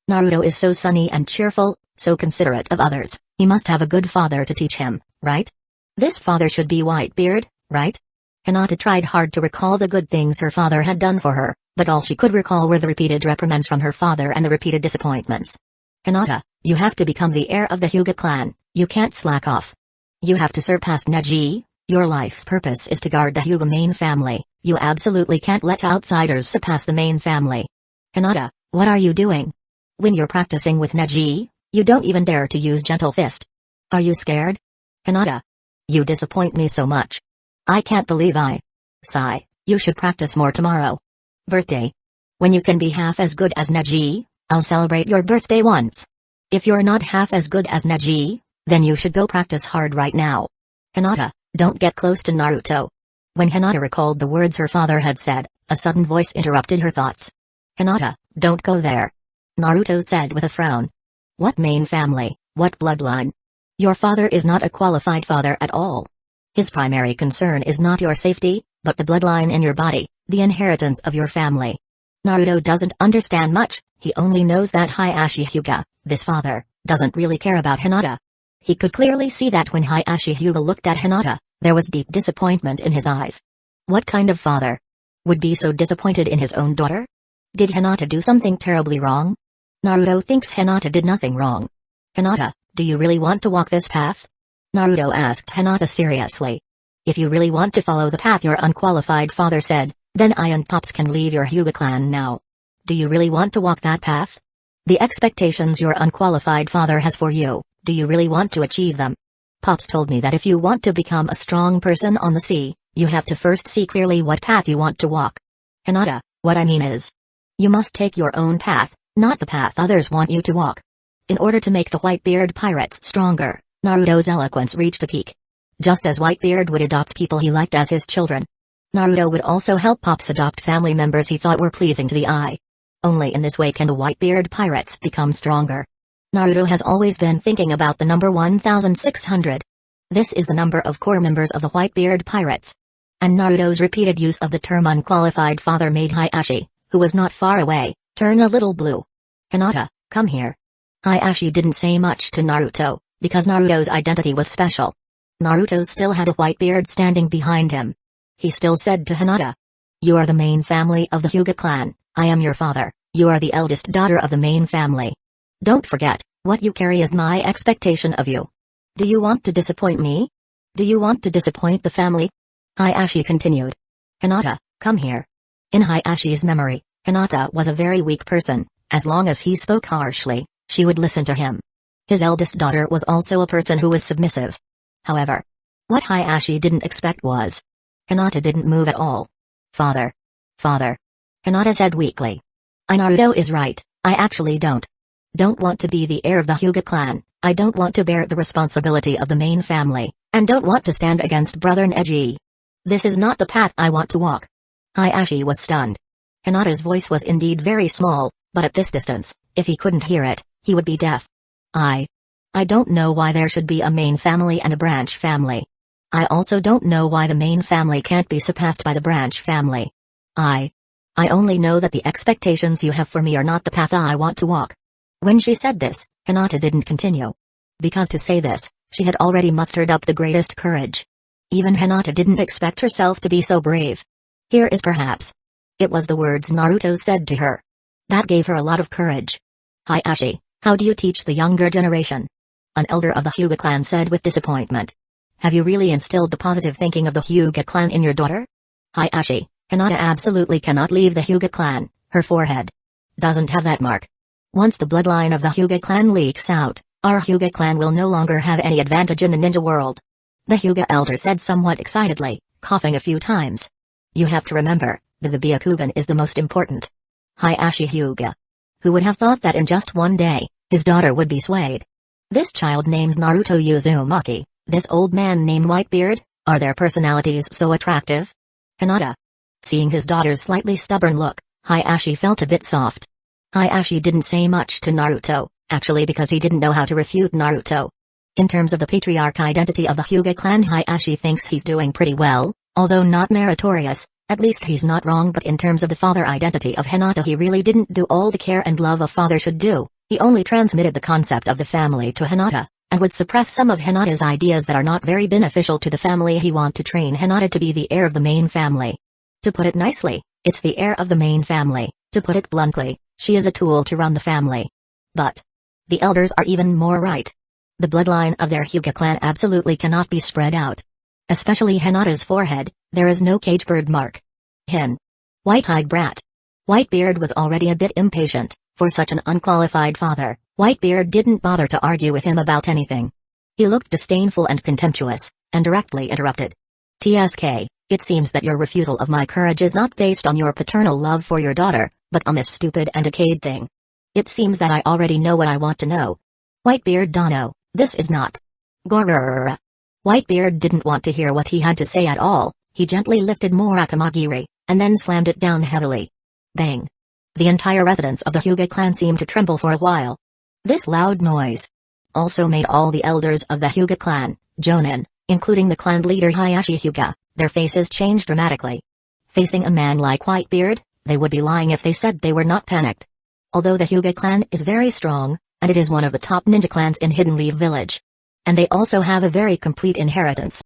Naruto is so sunny and cheerful, so considerate of others, he must have a good father to teach him, right? This father should be Whitebeard, right? Hinata tried hard to recall the good things her father had done for her, but all she could recall were the repeated reprimands from her father and the repeated disappointments. Hinata, you have to become the heir of the Hyuga clan, you can't slack off. You have to surpass Neji, your life's purpose is to guard the Hyuga main family, you absolutely can't let outsiders surpass the main family. Hinata, what are you doing? When you're practicing with Neji, you don't even dare to use gentle fist. Are you scared? Hinata. You disappoint me so much. I can't believe I. Sigh, you should practice more tomorrow. Birthday. When you can be half as good as Neji, I'll celebrate your birthday once. If you're not half as good as Neji, then you should go practice hard right now. Hinata, don't get close to Naruto. When Hinata recalled the words her father had said, a sudden voice interrupted her thoughts. Hinata, don't go there. Naruto said with a frown. What main family, what bloodline? Your father is not a qualified father at all. His primary concern is not your safety, but the bloodline in your body, the inheritance of your family. Naruto doesn't understand much, he only knows that Hayashi Hyuga, this father, doesn't really care about Hinata. He could clearly see that when Hayashi Hyuga looked at Hinata, there was deep disappointment in his eyes. What kind of father would be so disappointed in his own daughter? Did Hinata do something terribly wrong? Naruto thinks Hinata did nothing wrong. Hinata, do you really want to walk this path? Naruto asked Hinata seriously. If you really want to follow the path your unqualified father said, then I and Pops can leave your Hyuga clan now. Do you really want to walk that path? The expectations your unqualified father has for you, do you really want to achieve them? Pops told me that if you want to become a strong person on the sea, you have to first see clearly what path you want to walk. Hinata, what I mean is, you must take your own path, not the path others want you to walk. In order to make the Whitebeard Pirates stronger, Naruto's eloquence reached a peak. Just as Whitebeard would adopt people he liked as his children, Naruto would also help Pops adopt family members he thought were pleasing to the eye. Only in this way can the Whitebeard Pirates become stronger. Naruto has always been thinking about the number 1600. This is the number of core members of the Whitebeard Pirates. And Naruto's repeated use of the term unqualified father made Hayashi, who was not far away, turn a little blue. "Hinata, come here." Hayashi didn't say much to Naruto, because Naruto's identity was special. Naruto still had a Whitebeard standing behind him. He still said to Hinata, "You are the main family of the Hyuga clan, I am your father, you are the eldest daughter of the main family. Don't forget, what you carry is my expectation of you. Do you want to disappoint me? Do you want to disappoint the family?" Hayashi continued. "Hinata, come here." In Hayashi's memory, Hinata was a very weak person. As long as he spoke harshly, she would listen to him. His eldest daughter was also a person who was submissive. However, what Hayashi didn't expect was, Hinata didn't move at all. Father. Father. Hinata said weakly. Naruto is right, I actually don't want to be the heir of the Hyuga clan, I don't want to bear the responsibility of the main family, and don't want to stand against Brother Neji. This is not the path I want to walk. Hayashi was stunned. Hinata's voice was indeed very small, but at this distance, if he couldn't hear it, he would be deaf. I don't know why there should be a main family and a branch family. I also don't know why the main family can't be surpassed by the branch family. I only know that the expectations you have for me are not the path I want to walk." When she said this, Hinata didn't continue. Because to say this, she had already mustered up the greatest courage. Even Hinata didn't expect herself to be so brave. Here is perhaps. It was the words Naruto said to her. That gave her a lot of courage. "Hayashi, how do you teach the younger generation?" An elder of the Hyuga clan said with disappointment. "Have you really instilled the positive thinking of the Hyuga clan in your daughter?" "Hayashi, Hinata absolutely cannot leave the Hyuga clan, her forehead doesn't have that mark. Once the bloodline of the Hyuga clan leaks out, our Hyuga clan will no longer have any advantage in the ninja world." The Hyuga elder said somewhat excitedly, coughing a few times. "You have to remember, the Byakugan is the most important." Hayashi Hyuga. Who would have thought that in just one day, his daughter would be swayed? This child named Naruto Uzumaki, this old man named Whitebeard, are their personalities so attractive? Hinata. Seeing his daughter's slightly stubborn look, Hayashi felt a bit soft. Hayashi didn't say much to Naruto, actually because he didn't know how to refute Naruto. In terms of the patriarch identity of the Hyuga clan, Hayashi thinks he's doing pretty well, although not meritorious, at least he's not wrong, but in terms of the father identity of Hinata, he really didn't do all the care and love a father should do. He only transmitted the concept of the family to Hinata, and would suppress some of Hinata's ideas that are not very beneficial to the family. He want to train Hinata to be the heir of the main family. To put it nicely, it's the heir of the main family. To put it bluntly, she is a tool to run the family. But the elders are even more right. The bloodline of their Hyuga clan absolutely cannot be spread out. Especially Hinata's forehead, there is no cagebird mark. White-eyed brat. Whitebeard was already a bit impatient. For such an unqualified father, Whitebeard didn't bother to argue with him about anything. He looked disdainful and contemptuous, and directly interrupted. "TSK, it seems that your refusal of my courage is not based on your paternal love for your daughter, but on this stupid and decayed thing. It seems that I already know what I want to know." Whitebeard Dono, this is not. Gorr. Whitebeard didn't want to hear what he had to say at all. He gently lifted Murakamagiri, and then slammed it down heavily. Bang. The entire residents of the Hyuga clan seemed to tremble for a while. This loud noise also made all the elders of the Hyuga clan, Jonin, including the clan leader Hayashi Hyuga, their faces change dramatically. Facing a man like Whitebeard, they would be lying if they said they were not panicked. Although the Hyuga clan is very strong, and it is one of the top ninja clans in Hidden Leaf Village. And they also have a very complete inheritance.